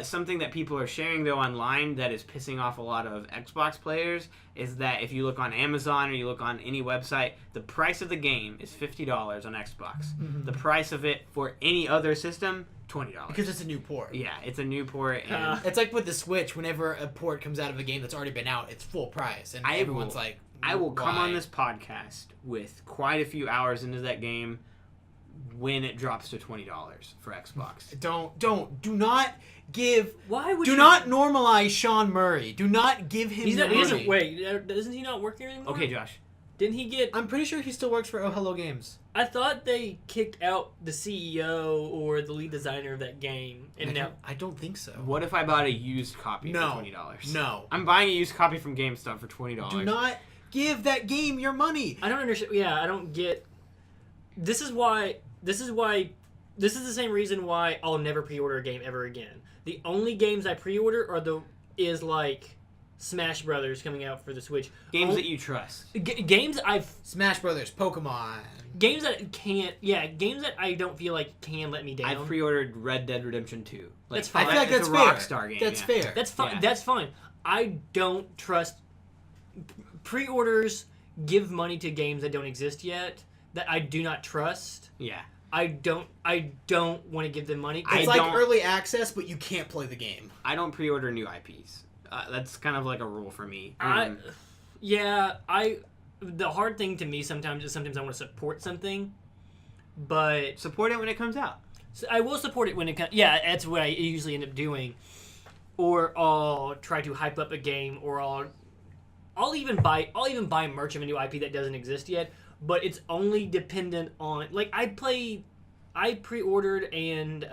Something that people are sharing though online that is pissing off a lot of Xbox players is that if you look on Amazon or you look on any website, the price of the game is $50 on Xbox. Mm-hmm. The price of it for any other system, $20. Because it's a new port. Yeah, it's a new port. And It's like with the Switch, whenever a port comes out of a game that's already been out, it's full price. And everyone's like, I will come why? on this podcast with quite a few hours into that game when it drops to $20 for Xbox. Do not give. Why would do you not normalize Sean Murray. Do not give him. He's not. the He money. doesn't, wait, doesn't he not work here anymore? Okay, Josh. Didn't he get? I'm pretty sure he still works for Oh Hello Games. I thought they kicked out the CEO or the lead designer of that game, and now I don't think so. What if I bought a used copy No. for $20? No. I'm buying a used copy from GameStop for $20. Do not give that game your money. I don't understand. Yeah, I don't get. This is the same reason why I'll never pre-order a game ever again. The only games I pre-order is like Smash Brothers coming out for the Switch. Games that you trust. Games Smash Brothers, Pokemon. Games that can't. Yeah, games that I don't feel like can let me down. I pre-ordered Red Dead Redemption 2. That's fine. I feel like it's that's a fair. Rockstar game. That's yeah. fair. That's fine. Yeah. That's fine. I don't trust pre-orders. Give money to games that don't exist yet that I do not trust. Yeah. I don't want to give them money. It's like early access, but you can't play the game. I don't pre-order new IPs. That's kind of like a rule for me. The hard thing to me sometimes is I want to support something, but support it when it comes out. So I will support it when it comes. Yeah, that's what I usually end up doing, or I'll try to hype up a game, or I'll even buy merch of a new IP that doesn't exist yet. But it's only dependent on I pre-ordered and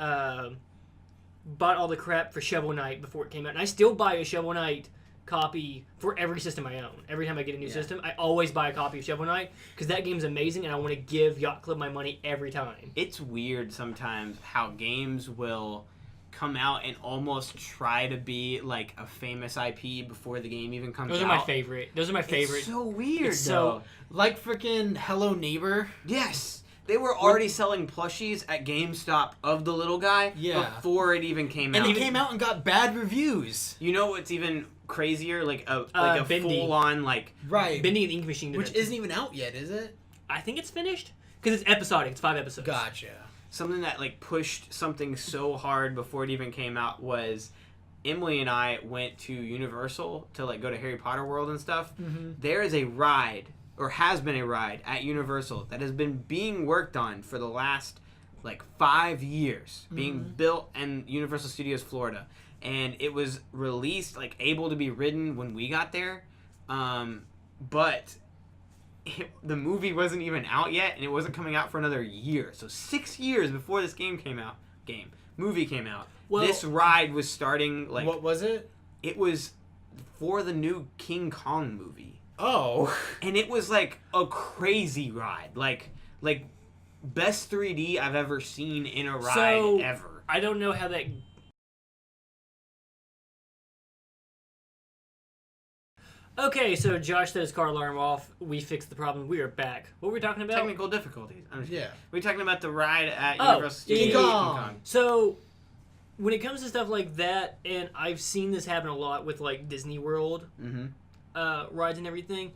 bought all the crap for Shovel Knight before it came out, and I still buy a Shovel Knight copy for every system I own. Every time I get a new system, I always buy a copy of Shovel Knight because that game's amazing, and I want to give Yacht Club my money every time. It's weird sometimes how games will come out and almost try to be like a famous IP before the game even comes out. Those are my favorite. It's so weird, it's though. So, like freaking Hello Neighbor. Yes. They were already selling plushies at GameStop of the little guy before it even came out. And it came out and got bad reviews. You know what's even crazier? Like a Bendy. full-on, Bendy and the Ink Machine. Which isn't even out yet, is it? I think it's finished. Because it's episodic. It's 5 episodes. Gotcha. Something that pushed something so hard before it even came out was Emily and I went to Universal to go to Harry Potter World and stuff. Mm-hmm. There is a ride, or has been a ride at Universal that has been being worked on for the last 5 years, being built in Universal Studios Florida, and it was released able to be ridden when we got there, but the movie wasn't even out yet, and it wasn't coming out for another year. So 6 years before this movie came out, this ride was starting. What was it? It was for the new King Kong movie. Oh. And it was a crazy ride. Like best 3D I've ever seen in a ride ever. I don't know how that. Okay, so Josh set his car alarm off. We fixed the problem. We are back. What were we talking about? Technical difficulties. Yeah. We're talking about the ride at Universal Studios. King Kong. So, when it comes to stuff like that, and I've seen this happen a lot with Disney World rides and everything,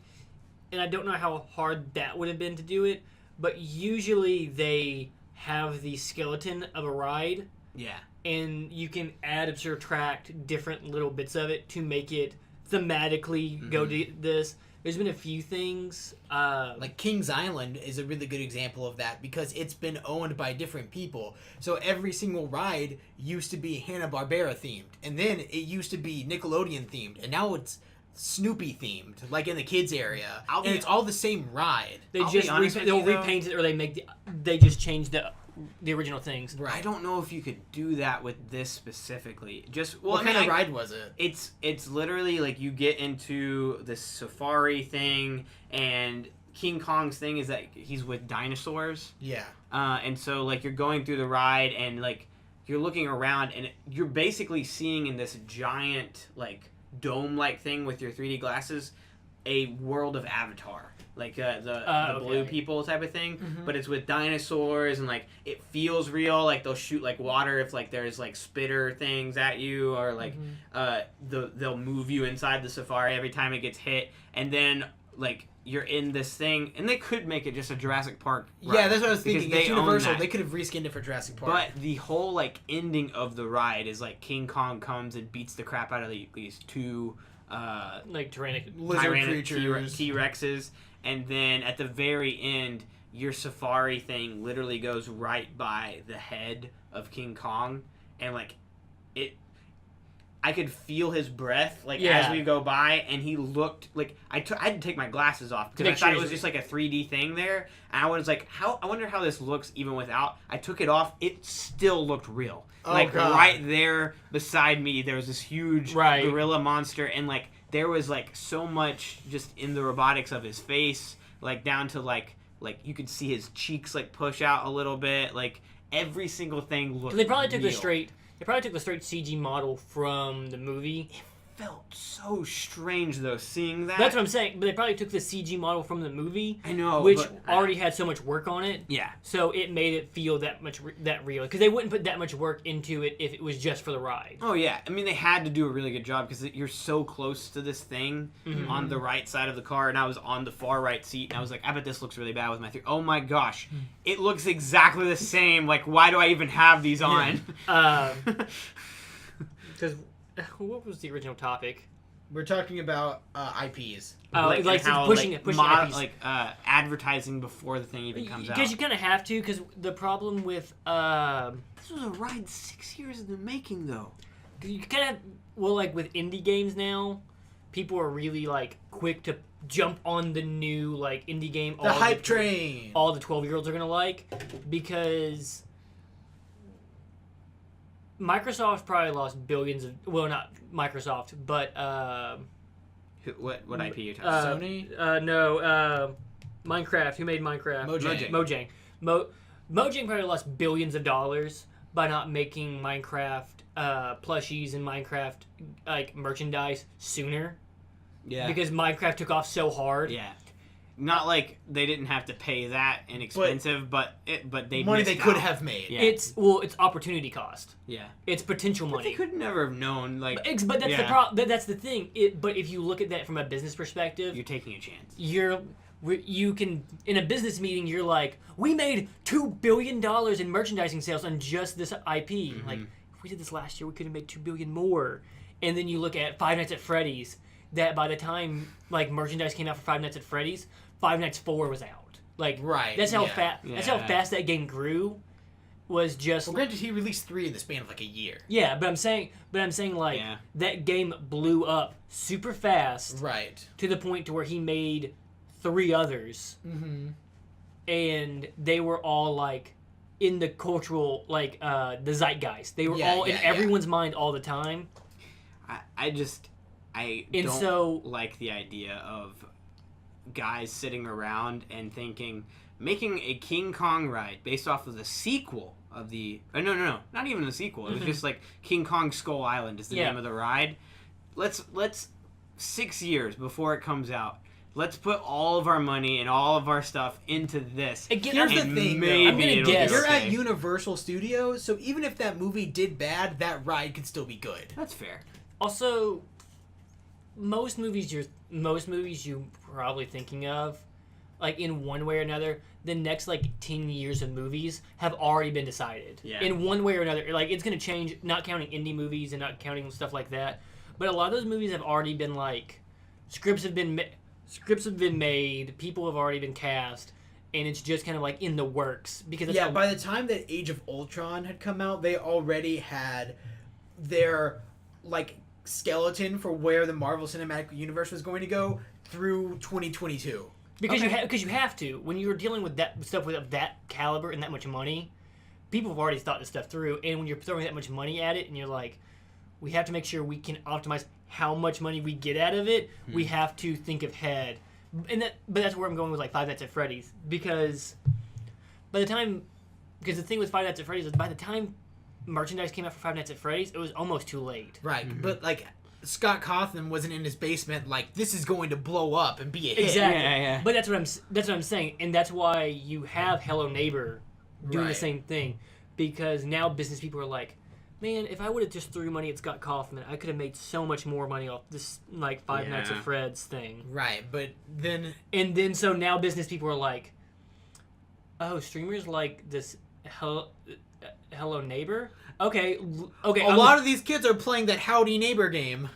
and I don't know how hard that would have been to do it, but usually they have the skeleton of a ride. Yeah. And you can add or subtract different little bits of it to make it thematically go to this. There's been a few things. King's Island is a really good example of that because it's been owned by different people. So every single ride used to be Hanna-Barbera themed. And then it used to be Nickelodeon themed. And now it's Snoopy themed, in the kids area. It's all the same ride. They'll repaint it, or they just change the original things. Right. I don't know if you could do that with this specifically. What kind of ride was it? It's literally you get into this safari thing, and King Kong's thing is that he's with dinosaurs. Yeah. And so you're going through the ride, and you're looking around, and you're basically seeing in this giant dome-like thing with your 3D glasses a world of Avatar. The blue people type of thing, but it's with dinosaurs, and it feels real. They'll shoot water if there's spitter things at you, or they'll move you inside the safari every time it gets hit, and then you're in this thing, and they could make it just a Jurassic Park ride. Yeah, that's what I was thinking. It's Universal. They could have reskinned it for Jurassic Park. But the whole ending of the ride is King Kong comes and beats the crap out of these two tyrannic lizard creatures, T-Rexes, and then at the very end, your safari thing literally goes right by the head of King Kong, and I could feel his breath as we go by, and he looked I had to take my glasses off because I thought it was just a 3D thing there, and I was I wonder how this looks even without. I took it off, it still looked real. Right there beside me, there was this huge gorilla monster, and there was so much just in the robotics of his face, down to you could see his cheeks push out a little bit, every single thing looked. They probably took real. the straight CG model from the movie. It felt so strange though seeing that. That's what I'm saying. But they probably took the CG model from the movie, I know, which but, already had so much work on it. Yeah. So it made it feel that real, because they wouldn't put that much work into it if it was just for the ride. Oh yeah, I mean they had to do a really good job because you're so close to this thing on the right side of the car, and I was on the far right seat, and I was like, I bet this looks really bad with my oh my gosh, it looks exactly the same. Like, why do I even have these on? Because what was the original topic? We're talking about IPs. Like how, pushing IPs. advertising before the thing even comes out. Because you kind of have to, because the problem with This was a ride 6 years in the making, though. you kind of like with indie games now, people are really like quick to jump on the new like indie game. The hype train. All the 12-year-olds are gonna like, because Microsoft probably lost billions of, well, not Microsoft, but What IP are you talking about? Sony? No, Minecraft. Who made Minecraft? Mojang. Mojang probably lost billions of dollars by not making Minecraft plushies and Minecraft like merchandise sooner. Yeah. Because Minecraft took off so hard. Yeah. Not like they didn't have to pay that inexpensive, but they money missed they could out. have made. Yeah. It's opportunity cost. Yeah. It's potential But money. they could never have known. Like, But that's yeah. the problem. That's the thing. But if you look at that from a business perspective, You're taking a chance. you can, in a business meeting, you're like, we made $2 billion in merchandising sales on just this IP. Mm-hmm. Like, if we did this last year, we could have made $2 billion more. And then you look at Five Nights at Freddy's. That by the time like merchandise came out for Five Nights at Freddy's, Five Nights 4 was out. Like, Right, That's how yeah. fast. That's how fast that game grew. Was just Well, granted, he released 3 in the span of like a year. yeah, but I'm saying like Yeah. that game blew up super fast Right. to the point to where he made 3 others, and they were all like in the cultural like the zeitgeist. They were all in everyone's mind all the time. I And don't so- like the idea of guys sitting around and thinking, making a King Kong ride based off of the sequel of the... No, not even the sequel. It was just like King Kong Skull Island is the name of the ride. Let's 6 years before it comes out, let's put all of our money and all of our stuff into this. Again, Here's the thing, though. Maybe I'm gonna it'll guess. be You're okay. at Universal Studios, so even if that movie did bad, that ride could still be good. That's fair. Also, most movies you're probably thinking of, like in one way or another, the next like 10 years of movies have already been decided. Yeah. In one way or another, like it's gonna change. Not counting indie movies and not counting stuff like that, but a lot of those movies have already been like scripts have been made, people have already been cast, and it's just kind of like in the works because that's how, By the time that Age of Ultron had come out, they already had their like skeleton for where the Marvel Cinematic Universe was going to go through 2022. because you have to, when you're dealing with that stuff of that caliber and that much money, people have already thought this stuff through, and when you're throwing that much money at it and you're like, we have to make sure we can optimize how much money we get out of it, we have to think ahead. But that's where I'm going with like Five Nights at Freddy's, because the thing with Five Nights at Freddy's is by the time merchandise came out for Five Nights at Freddy's, it was almost too late. Right, but like Scott Cawthon wasn't in his basement like, this is going to blow up and be a hit. Exactly. Yeah. But that's what I'm saying, and that's why you have Hello Neighbor doing the Right. same thing, because now business people are like, man, if I would have just threw money at Scott Kaufman, I could have made so much more money off this like Five Nights at Fred's thing. Right, but then So now business people are like, oh, streamers like this Hello Neighbor? Okay. a lot of these kids are playing that Howdy Neighbor game.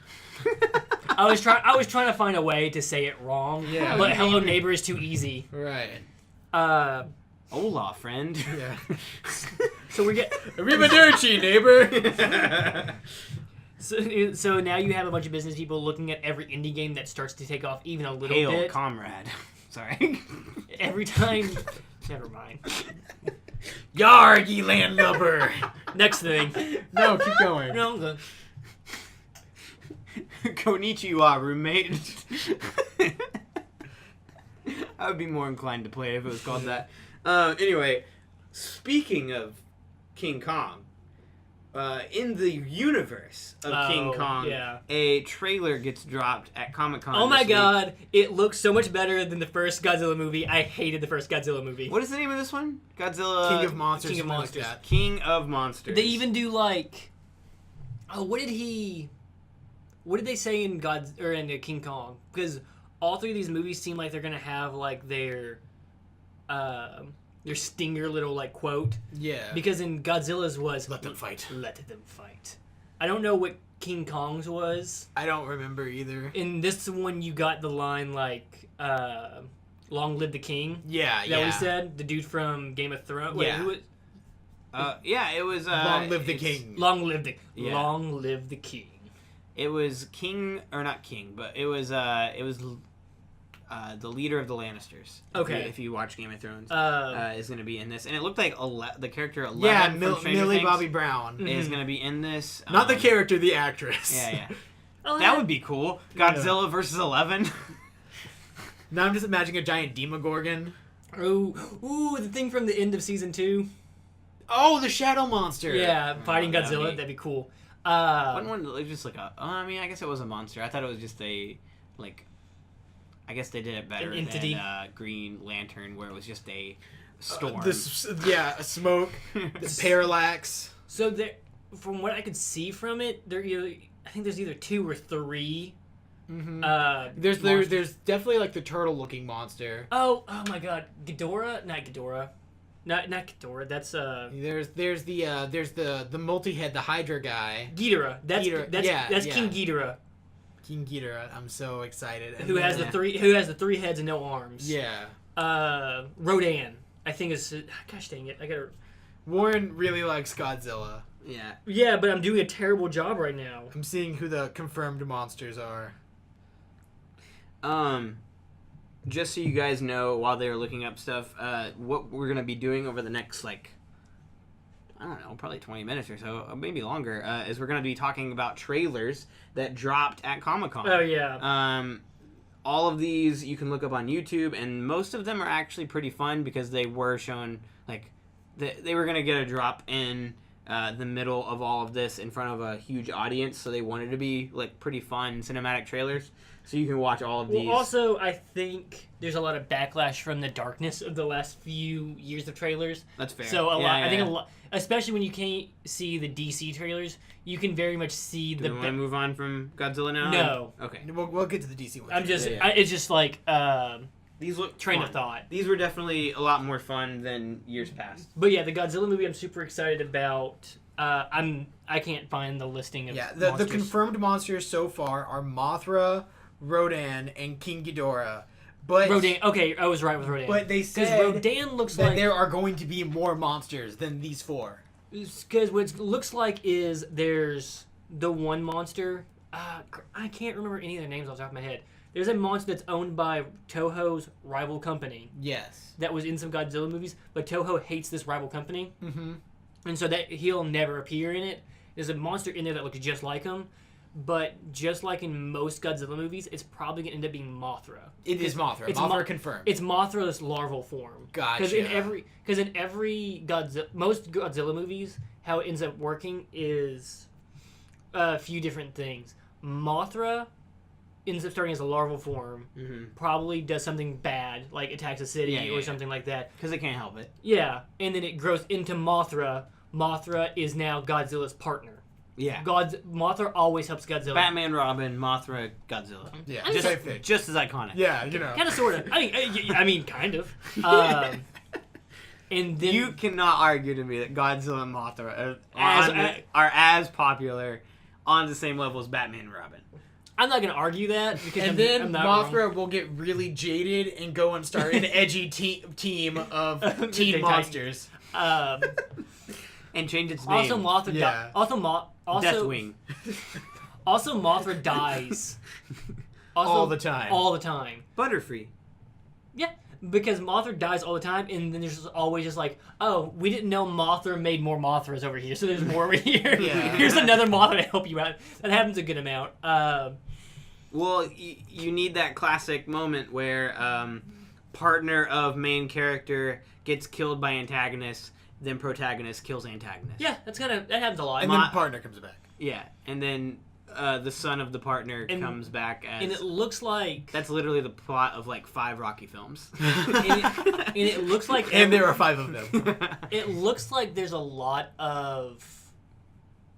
I was trying to find a way to say it wrong. Yeah. But Hello Neighbor is too easy. Right. Hola, friend. Yeah. So we get Arrivederci, neighbor. so now you have a bunch of business people looking at every indie game that starts to take off even a little Hail, bit. comrade. Sorry. Every time. Never mind. Yarg, ye landlubber. Next thing. No, keep going. No, I'm good. Konnichiwa, roommate. I would be more inclined to play it if it was called that. Anyway, speaking of King Kong, in the universe of King Kong, a trailer gets dropped at Comic-Con. Oh my god, it looks so much better than the first Godzilla movie. I hated the first Godzilla movie. What is the name of this one? Godzilla... King of Monsters. King of Monsters. King of Monsters. They even do like... Oh, what did they say in in King Kong? Because all three of these movies seem like they're going to have like their stinger little like quote. Yeah. Because in Godzilla's was... Let them fight. Let them fight. I don't know what King Kong's was. I don't remember either. In this one, you got the line like, long live the king. Yeah, Is that what he said? The dude from Game of Thrones? Wait, Yeah. who was... it was... Long live the king. Long live the king. It was King... Or not King, but it was the leader of the Lannisters. Okay. If you watch Game of Thrones. Is going to be in this. And it looked like the character 11 Yeah, from Stranger Millie Things Bobby Brown. is going to be in this. Not the character, the actress. Yeah. Oh, That would be cool. Godzilla versus 11. Now I'm just imagining a giant Demogorgon. Ooh, the thing from the end of season 2. Oh, the Shadow Monster. Yeah, fighting that'd Godzilla. be- That'd be cool. One just like a... I mean, I guess it was a monster. I thought it was just a... Like... I guess they did it better An entity. than Green Lantern, where it was just a storm. A smoke. The parallax. So from what I could see from it, I think there's either 2 or 3. Mm-hmm. There's definitely like the turtle-looking monster. Oh my God, Ghidorah? Not Ghidorah. Not Ghidorah. That's There's the multi-head, the Hydra guy. Ghidorah. That's yeah. King Ghidorah. King Ghidorah. I'm so excited. Who has the 3 heads and no arms? Yeah. Rodan. I think is. Gosh dang it! I gotta. Warren really likes Godzilla. Yeah. Yeah, but I'm doing a terrible job right now. I'm seeing who the confirmed monsters are. Just so you guys know, while they were looking up stuff, what we're gonna be doing over the next I don't know, probably 20 minutes or so, maybe longer, is we're gonna be talking about trailers that dropped at Comic-Con. Oh yeah. All of these you can look up on YouTube, and most of them are actually pretty fun because they were shown they were gonna get a drop in the middle of all of this in front of a huge audience, so they wanted to be pretty fun cinematic trailers. So you can watch all of these. Well, also, I think there's a lot of backlash from the darkness of the last few years of trailers. That's fair. So I think a lot, especially when you can't see the DC trailers, you can very much see Do we want to move on from Godzilla now? No. Okay. We'll get to the DC one. It's just like these look train fun. of thought. These were definitely a lot more fun than years past. But yeah, the Godzilla movie I'm super excited about. I can't find the listing of the confirmed monsters so far are Mothra, Rodan, and King Ghidorah. But Rodan. Okay, I was right with Rodan. But they said Rodan looks that like there are going to be more monsters than these 4. Because what it looks like is there's the one monster. I can't remember any of their names off the top of my head. There's a monster that's owned by Toho's rival company. Yes. That was in some Godzilla movies, but Toho hates this rival company. Mm-hmm. And so that he'll never appear in it. There's a monster in there that looks just like him. But just like in most Godzilla movies, it's probably going to end up being Mothra. It is Mothra. It's Mothra confirmed. It's Mothra's larval form. Gotcha. Because in every most Godzilla movies, how it ends up working is a few different things. Mothra ends up starting as a larval form, probably does something bad, like attacks a city or something like that. Because it can't help it. Yeah, and then it grows into Mothra. Mothra is now Godzilla's partner. Yeah. Mothra always helps Godzilla. Batman, Robin, Mothra, Godzilla. Yeah, just as iconic. Yeah, you know. Kind of, sort of. I mean, kind of. And then you cannot argue to me that Godzilla and Mothra are as popular on the same level as Batman and Robin. I'm not going to argue that. Because then Mothra will get really jaded and go and start an edgy team of teen monsters. And change its name. Also, Mothra Deathwing. Also, Mothra dies. All the time. All the time. Butterfree. Yeah, because Mothra dies all the time, and then there's always just like, oh, we didn't know Mothra made more Mothras over here, so there's more over here. Yeah. Here's another Mothra to help you out. That happens a good amount. Well, you need that classic moment where partner of main character gets killed by antagonist, then protagonist kills antagonist. Yeah, that happens a lot. And then the partner comes back. Yeah, and then the son of the partner comes back as... And it looks like... That's literally the plot of, like, 5 Rocky films. and it looks like... And there are 5 of them. It looks like there's a lot of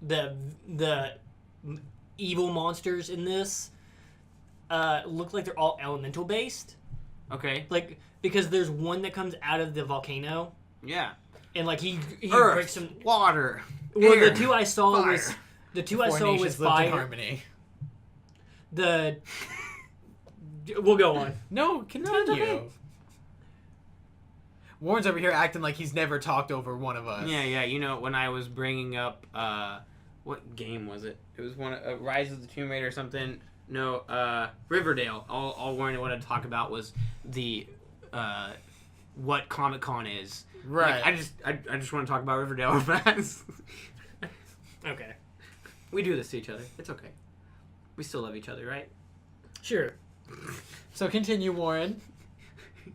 the evil monsters in this look like they're all elemental based. Okay. Like, because there's one that comes out of the volcano. Yeah. And, like, he Earth, breaks some... water, Well, air, the two I saw fire. was... The two I saw was fire. In harmony. We'll go on. No, continue. Warren's over here acting like he's never talked over one of us. Yeah. You know, when I was bringing up... what game was it? It was one Rise of the Tomb Raider or something. No, Riverdale. All Warren wanted to talk about was the... what Comic-Con is. Right. Like, I just want to talk about Riverdale fast. Okay. We do this to each other. It's okay. We still love each other, right? Sure. So continue, Warren.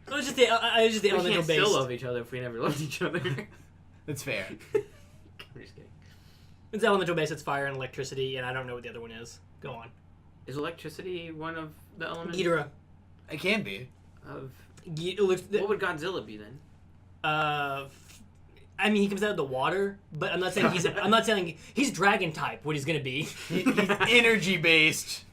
It was just the We elemental can't based. still love each other if we never loved each other. That's fair. I'm just kidding. It's elemental based. It's fire and electricity, and I don't know what the other one is. Go on. Is electricity one of the elements? Ghidorah. It can be. What would Godzilla be then? I mean, he comes out of the water, but I'm not saying he's dragon type. What he's gonna be? He's energy based.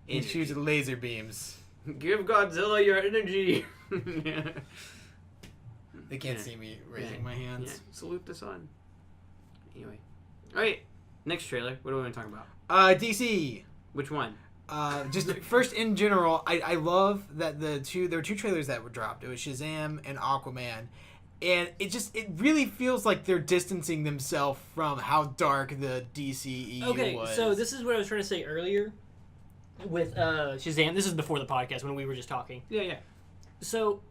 He shoots laser beams. Give Godzilla your energy. They can't see me raising my hands. Yeah. Salute the sun. Anyway. Alright. Next trailer. What are we going to talk about? DC. Which one? Just first in general, I love that there were 2 trailers that were dropped. It was Shazam and Aquaman. And it really feels like they're distancing themselves from how dark the DCEU was. Okay, so this is what I was trying to say earlier with Shazam. This is before the podcast when we were just talking. Yeah. So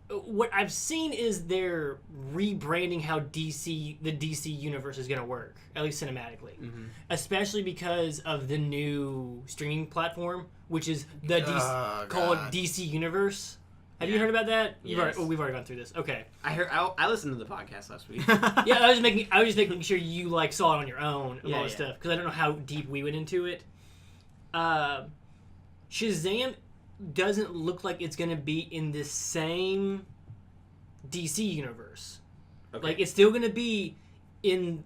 what I've seen is they're rebranding how the DC universe is going to work, at least cinematically. Mm-hmm. Especially because of the new streaming platform, which is called DC Universe. Have you heard about that? Yes. We've already gone through this. Okay. I listened to the podcast last week. Yeah, I was just making sure you saw it on your own and all this stuff, because I don't know how deep we went into it. Shazam doesn't look like it's going to be in the same DC universe. Okay. Like, it's still going to be in...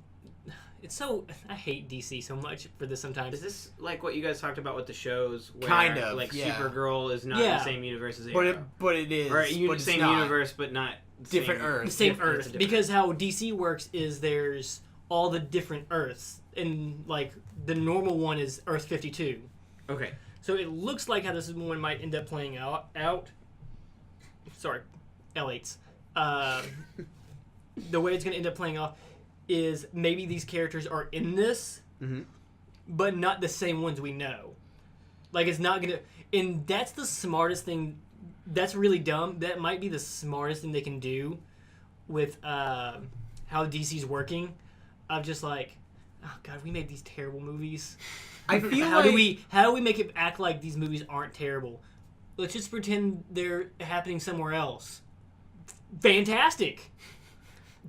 I hate DC so much for this sometimes. Is this like what you guys talked about with the shows? Where, kind of, like, Supergirl is not in the same universe as Arrow. But it is. Or same universe, but not... Different Earth. The same Earth. Because how DC works is there's all the different Earths. And, like, the normal one is Earth 52. Okay. So it looks like how this one might end up playing out. Sorry, L8s. The way it's going to end up playing off is maybe these characters are in this, but not the same ones we know. Like, it's not going to... And that's the smartest thing. That's really dumb. That might be the smartest thing they can do with how DC's working. Of just like, oh God, we made these terrible movies. I feel how do we make it act like these movies aren't terrible? Let's just pretend they're happening somewhere else. Fantastic.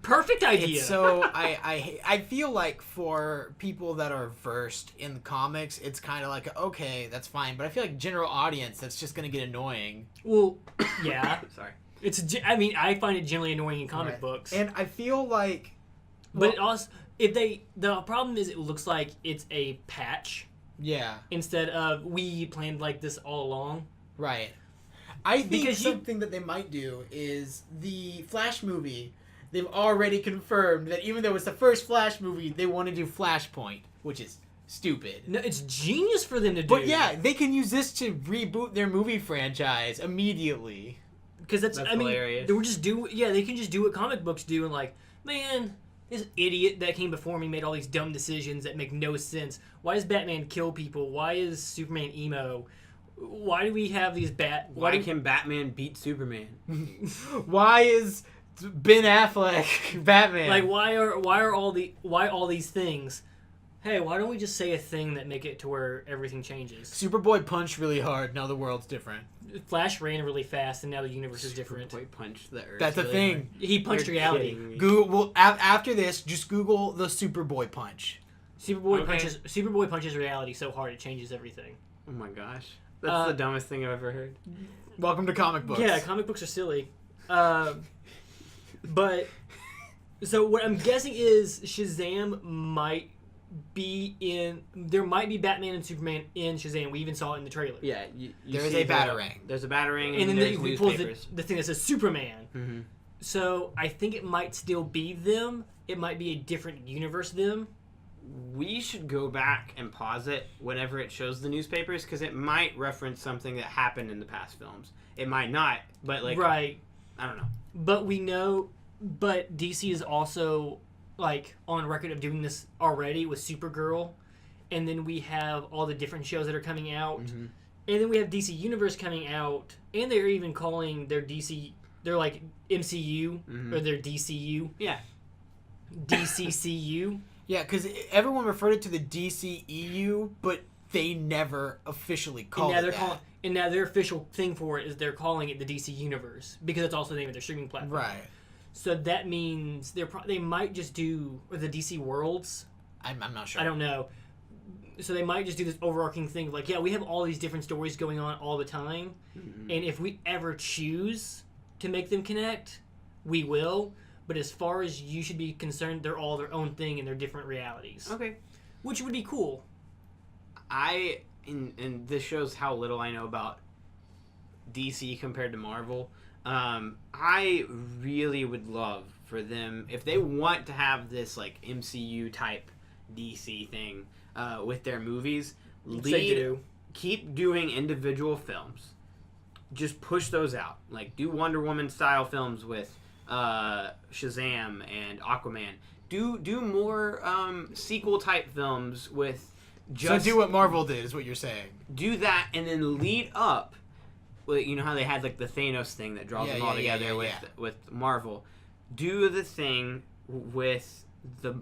Perfect idea. So I feel like for people that are versed in the comics, it's kind of like, okay, that's fine. But I feel like general audience, that's just going to get annoying. Well, yeah. Sorry. I find it generally annoying in comic books. And I feel like... But it also, the problem is it looks like it's a patch. Yeah. Instead of we planned like this all along. Right. I think something that they might do is the Flash movie. They've already confirmed that even though it's the first Flash movie, they want to do Flashpoint, which is stupid. No, it's genius for them to do. But yeah, they can use this to reboot their movie franchise immediately. Because that's hilarious. They can just do what comic books do and like, man, this idiot that came before me made all these dumb decisions that make no sense. Why does Batman kill people? Why is Superman emo? Why do we have these Why can Batman beat Superman? Why is Ben Affleck Batman? Like why all these things? hey, why don't we just say a thing that make it to where everything changes? Superboy punched really hard. Now the world's different. Flash ran really fast, and now the universe is different. Superboy punched the Earth. That's the really thing. hard. He punched You're reality. kidding me. Google. Well, after this, just Google the Superboy punch. Superboy Okay. punches reality so hard it changes everything. Oh my gosh. That's the dumbest thing I've ever heard. Welcome to comic books. Yeah, comic books are silly. But so what I'm guessing is Shazam might be in. There might be Batman and Superman in Shazam. We even saw it in the trailer. Yeah, There is see a Batarang. There's a Batarang, And then there's we pull newspapers. the thing that says Superman. Mm-hmm. So I think it might still be them. It might be a different universe them. We should go back and pause it whenever it shows the newspapers, because it might reference something that happened in the past films. It might not, but like, Right. I don't know. But we know. But DC is also like on record of doing this already with Supergirl, and then we have all the different shows that are coming out, Mm-hmm. and then we have DC Universe coming out, and they're even calling their DC. They're like MCU Mhm. or their DCU. Yeah. DCCU. Yeah, because everyone referred it to the DCEU, but they never officially called it that. And now their official thing for it is they're calling it the DC Universe because it's also the name of their streaming platform. Right. So that means they might just do or the DC Worlds. I'm not sure. I don't know. So they might just do this overarching thing of like, yeah, we have all these different stories going on all the time, and if we ever choose to make them connect, we will. But as far as you should be concerned, they're all their own thing in their different realities. Okay. Which would be cool. And this shows how little I know about DC compared to Marvel. I really would love for them, if they want to have this like MCU type DC thing with their movies, keep doing individual films. Just push those out. Like do Wonder Woman style films with Shazam and Aquaman. Do more sequel type films with. So do what Marvel did, is what you're saying. Do that, and then lead up. Well, you know how they had like the Thanos thing that draws them all together with Marvel. Do the thing with the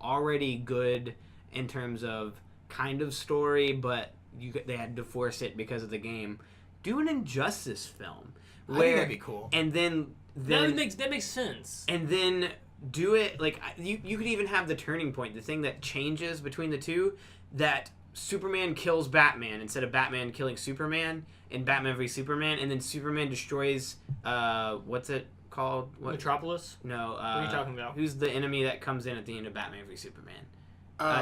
already good in terms of kind of story, but they had to force it because of the game. Do an Injustice film. I think that'd be cool. And then that makes sense. And then do it like you could even have the turning point, the thing that changes between the two, that Superman kills Batman instead of Batman killing Superman in Batman v Superman, and then Superman destroys what's it called? Metropolis? No. What are you talking about? Who's the enemy that comes in at the end of Batman v Superman?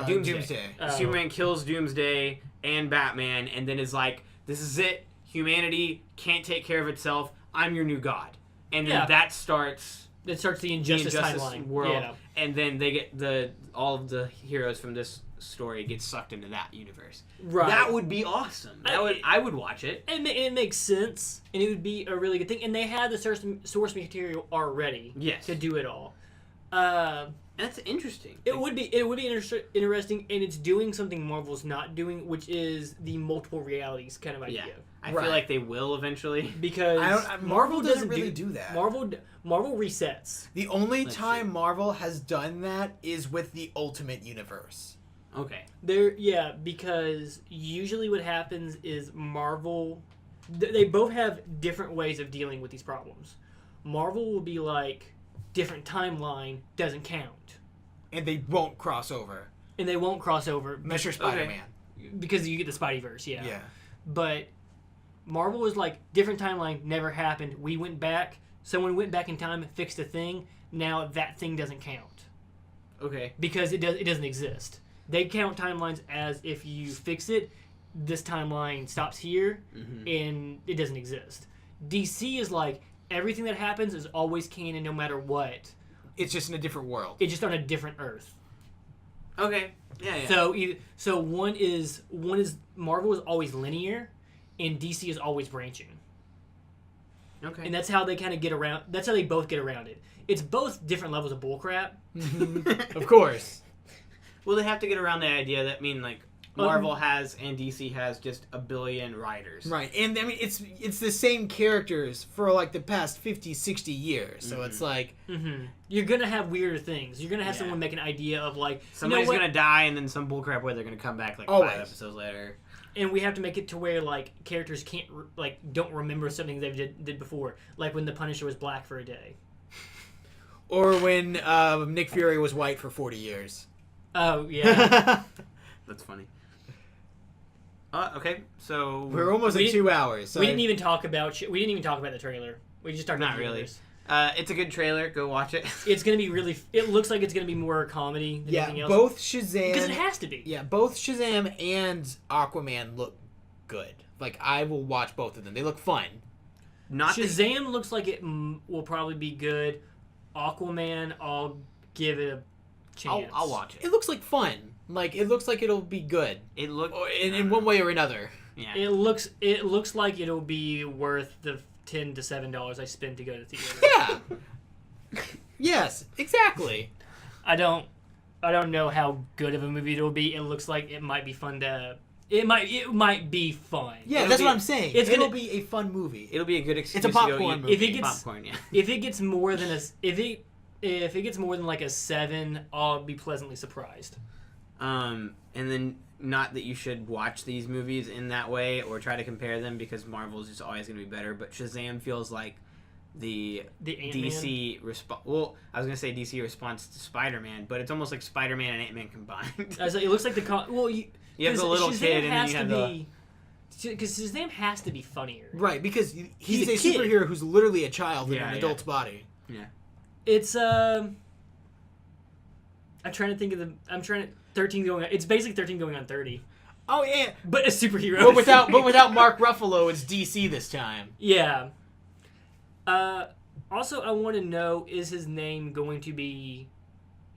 Doomsday. Superman kills Doomsday and Batman, and then is like, "This is it. Humanity can't take care of itself. I'm your new god." And then that starts. That starts the Injustice timeline world, yeah. And then they get all of the heroes from this story get sucked into that universe. Right. That would be awesome. I would watch it. It makes sense, and it would be a really good thing. And they had the source material already. Yes. To do it all. That's interesting. It would be interesting, and it's doing something Marvel's not doing, which is the multiple realities kind of idea. Yeah. I feel like they will eventually. Because Marvel doesn't really do that. Marvel resets. The only time Marvel has done that is with the Ultimate Universe. Okay. Because usually what happens is Marvel, they both have different ways of dealing with these problems. Marvel will be like, different timeline doesn't count. And they won't cross over. Mr. Spider-Man. Because you get the Spideyverse, yeah. Yeah. But Marvel was like, different timeline never happened. We went back. Someone went back in time and fixed a thing. Now that thing doesn't count. Okay. Because it doesn't exist. They count timelines as if you fix it, this timeline stops here, and it doesn't exist. DC is like, everything that happens is always canon no matter what. It's just in a different world. It's just on a different Earth. Okay. Yeah. So one is Marvel is always linear, and DC is always branching. Okay. And that's how they kind of get around. That's how they both get around it. It's both different levels of bullcrap. Of course. Well, they have to get around the idea that Marvel has and DC has just a billion writers. Right, and I mean it's the same characters for like the past 50, 60 years. So it's like you're gonna have weirder things. You're gonna have someone make an idea of like somebody's gonna die, and then some bullcrap where they're gonna come back like Always. 5 episodes later. And we have to make it to where like characters can't don't remember something they did before, like when the Punisher was black for a day, or when Nick Fury was white for 40 years. Oh yeah, That's funny. Okay, so We're almost at 2 hours. So we didn't even talk about the trailer. We just talked about not really. trailers. It's a good trailer. Go watch it. It's gonna be really. It looks like it's gonna be more comedy than anything else. both Shazam Because it has to be. Yeah, both Shazam and Aquaman look good. Like I will watch both of them. They look fun. Not Shazam looks like it will probably be good. Aquaman, I'll give it a chance. I'll watch it. It looks like fun. Like it looks like it'll be good. It looked In one way or another. Yeah. It looks like it'll be worth the $10 to $7 I spent to go to the theater. Yeah. Yes, exactly. I don't know how good of a movie it'll be. It looks like it might be fun to. It might be fun. Yeah, It'll that's be- what I'm saying. It'll be a fun movie. It'll be a good excuse. It's a popcorn to go eat movie. If it gets popcorn, yeah. if it gets more than a if it gets more than like a 7, I'll be pleasantly surprised. And then not that you should watch these movies in that way or try to compare them because Marvel's just always going to be better. But Shazam feels like the Ant-Man? DC response. Well, I was going to say DC response to Spider-Man, but it's almost like Spider-Man and Ant-Man combined. As it looks like the You have the little Shazam kid, and then has you have to because Shazam has to be funnier. Right, because he's a a kid. superhero who's literally a child in Yeah, an yeah. adult's body. Yeah. It's I'm trying to think of 13 going on. It's basically 13 going on 30. Oh yeah, But a superhero. but without Mark Ruffalo, it's DC this time. Yeah. Also, I want to know, is his name going to be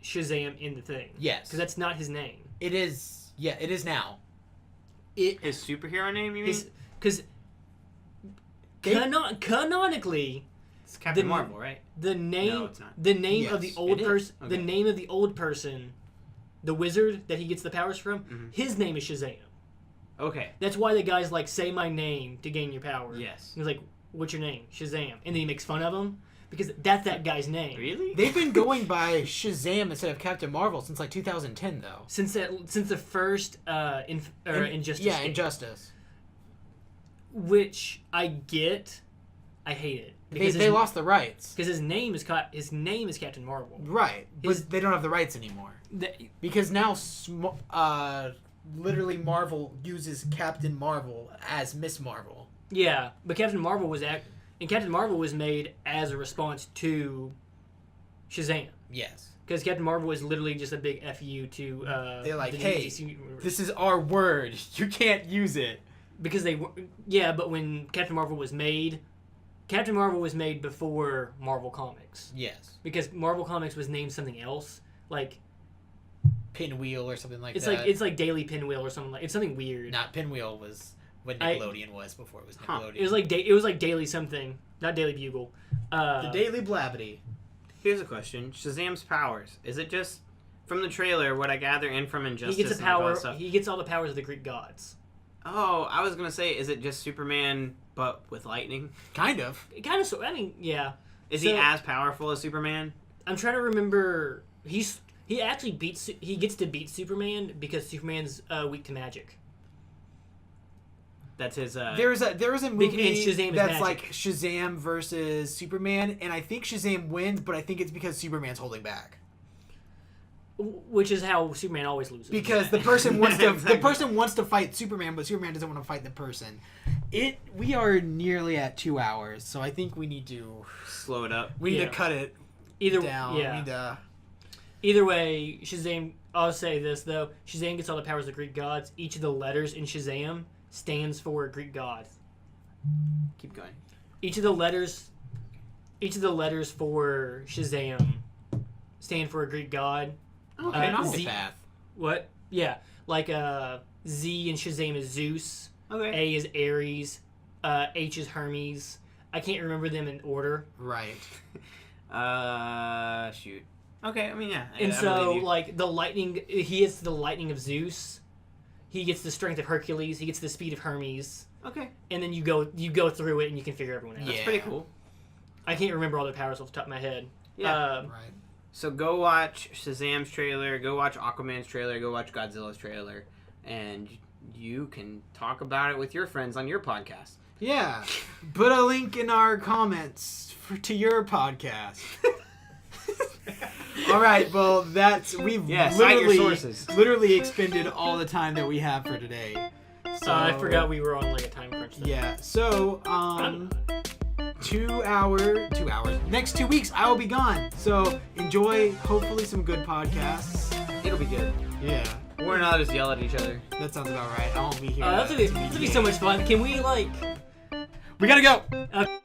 Shazam in the thing? Yes, Because that's not his name. it is. Yeah, it is now. His superhero name, you mean? Because canonically, It's Captain the- Marvel, right? the name No, it's not. the name of the Yes, old it is. person, Okay. the name of the old person, the wizard that he gets the powers from, Mm-hmm. his name is Shazam. Okay. That's why the guy's like, say my name to gain your power. Yes. He's like, what's your name? Shazam. And then he makes fun of him because that's that guy's name. Really? They've been going by Shazam instead of Captain Marvel since like 2010, though. Since the first Injustice. Yeah, game, Injustice. which I get, I hate it They lost the rights. because his name is Captain Marvel. Right, but His- they don't have the rights anymore because now literally Marvel uses Captain Marvel as Miss Marvel. Yeah, but Captain Marvel was made as a response to Shazam. Yes. Because Captain Marvel was literally just a big FU to They're like, the hey, DC universe. this is our word. You can't use it. Because but when Captain Marvel was made before Marvel Comics. Yes. Because Marvel Comics was named something else, like Pinwheel or something like it's that. it's like Daily Pinwheel or something it's something weird. Not Pinwheel was what Nickelodeon was before it was Nickelodeon. It was like Daily something, not Daily Bugle. the Daily Blabbity. Here's a question: Shazam's powers. Is it just from the trailer? What I gather and from Injustice. He gets a and all power. that stuff? He gets all the powers of the Greek gods. Oh, I was gonna say, is it just Superman but with lightning? Kind of. Kind of. So I mean, yeah. Is he as powerful as Superman? I'm trying to remember. He gets to beat Superman because Superman's weak to magic. That's his. There is a movie And Shazam is that's magic. like Shazam versus Superman, and I think Shazam wins, but I think it's because Superman's holding back. Which is how Superman always loses. Because the person wants to Exactly. the person wants to fight Superman, but Superman doesn't want to fight the person. We are nearly at 2 hours, so I think we need to slow it up. to cut it either down. yeah. We need to, Either way, Shazam. I'll say this though: Shazam gets all the powers of the Greek gods. Each of the letters in Shazam stands for a Greek god. Keep going. Each of the letters for Shazam stand for a Greek god. Okay, Uh, Octopath. Z- What? Yeah, like Z in Shazam is Zeus. Okay. A is Ares. H is Hermes. I can't remember them in order. right. Shoot. Okay, I mean, yeah. And I so, believe you. like the lightning, he is the lightning of Zeus. he gets the strength of Hercules, he gets the speed of Hermes, Okay. and then you go through it and you can figure everyone out. Yeah. That's pretty cool. I can't remember all the powers off the top of my head. Yeah. Right. So go watch Shazam's trailer, go watch Aquaman's trailer, go watch Godzilla's trailer, and you can talk about it with your friends on your podcast. Yeah. Put a link in our comments to your podcast. All right. Well, we've cite your sources. literally expended all the time that we have for today. So I forgot we were on like a time crunch. Yeah. So 2 hours. Next 2 weeks, I will be gone. So enjoy. Hopefully, some good podcasts. It'll be good. Yeah. We're not just yell at each other. That sounds about right. I won't be here. That's gonna be so much fun. Can we like? We gotta go. Okay.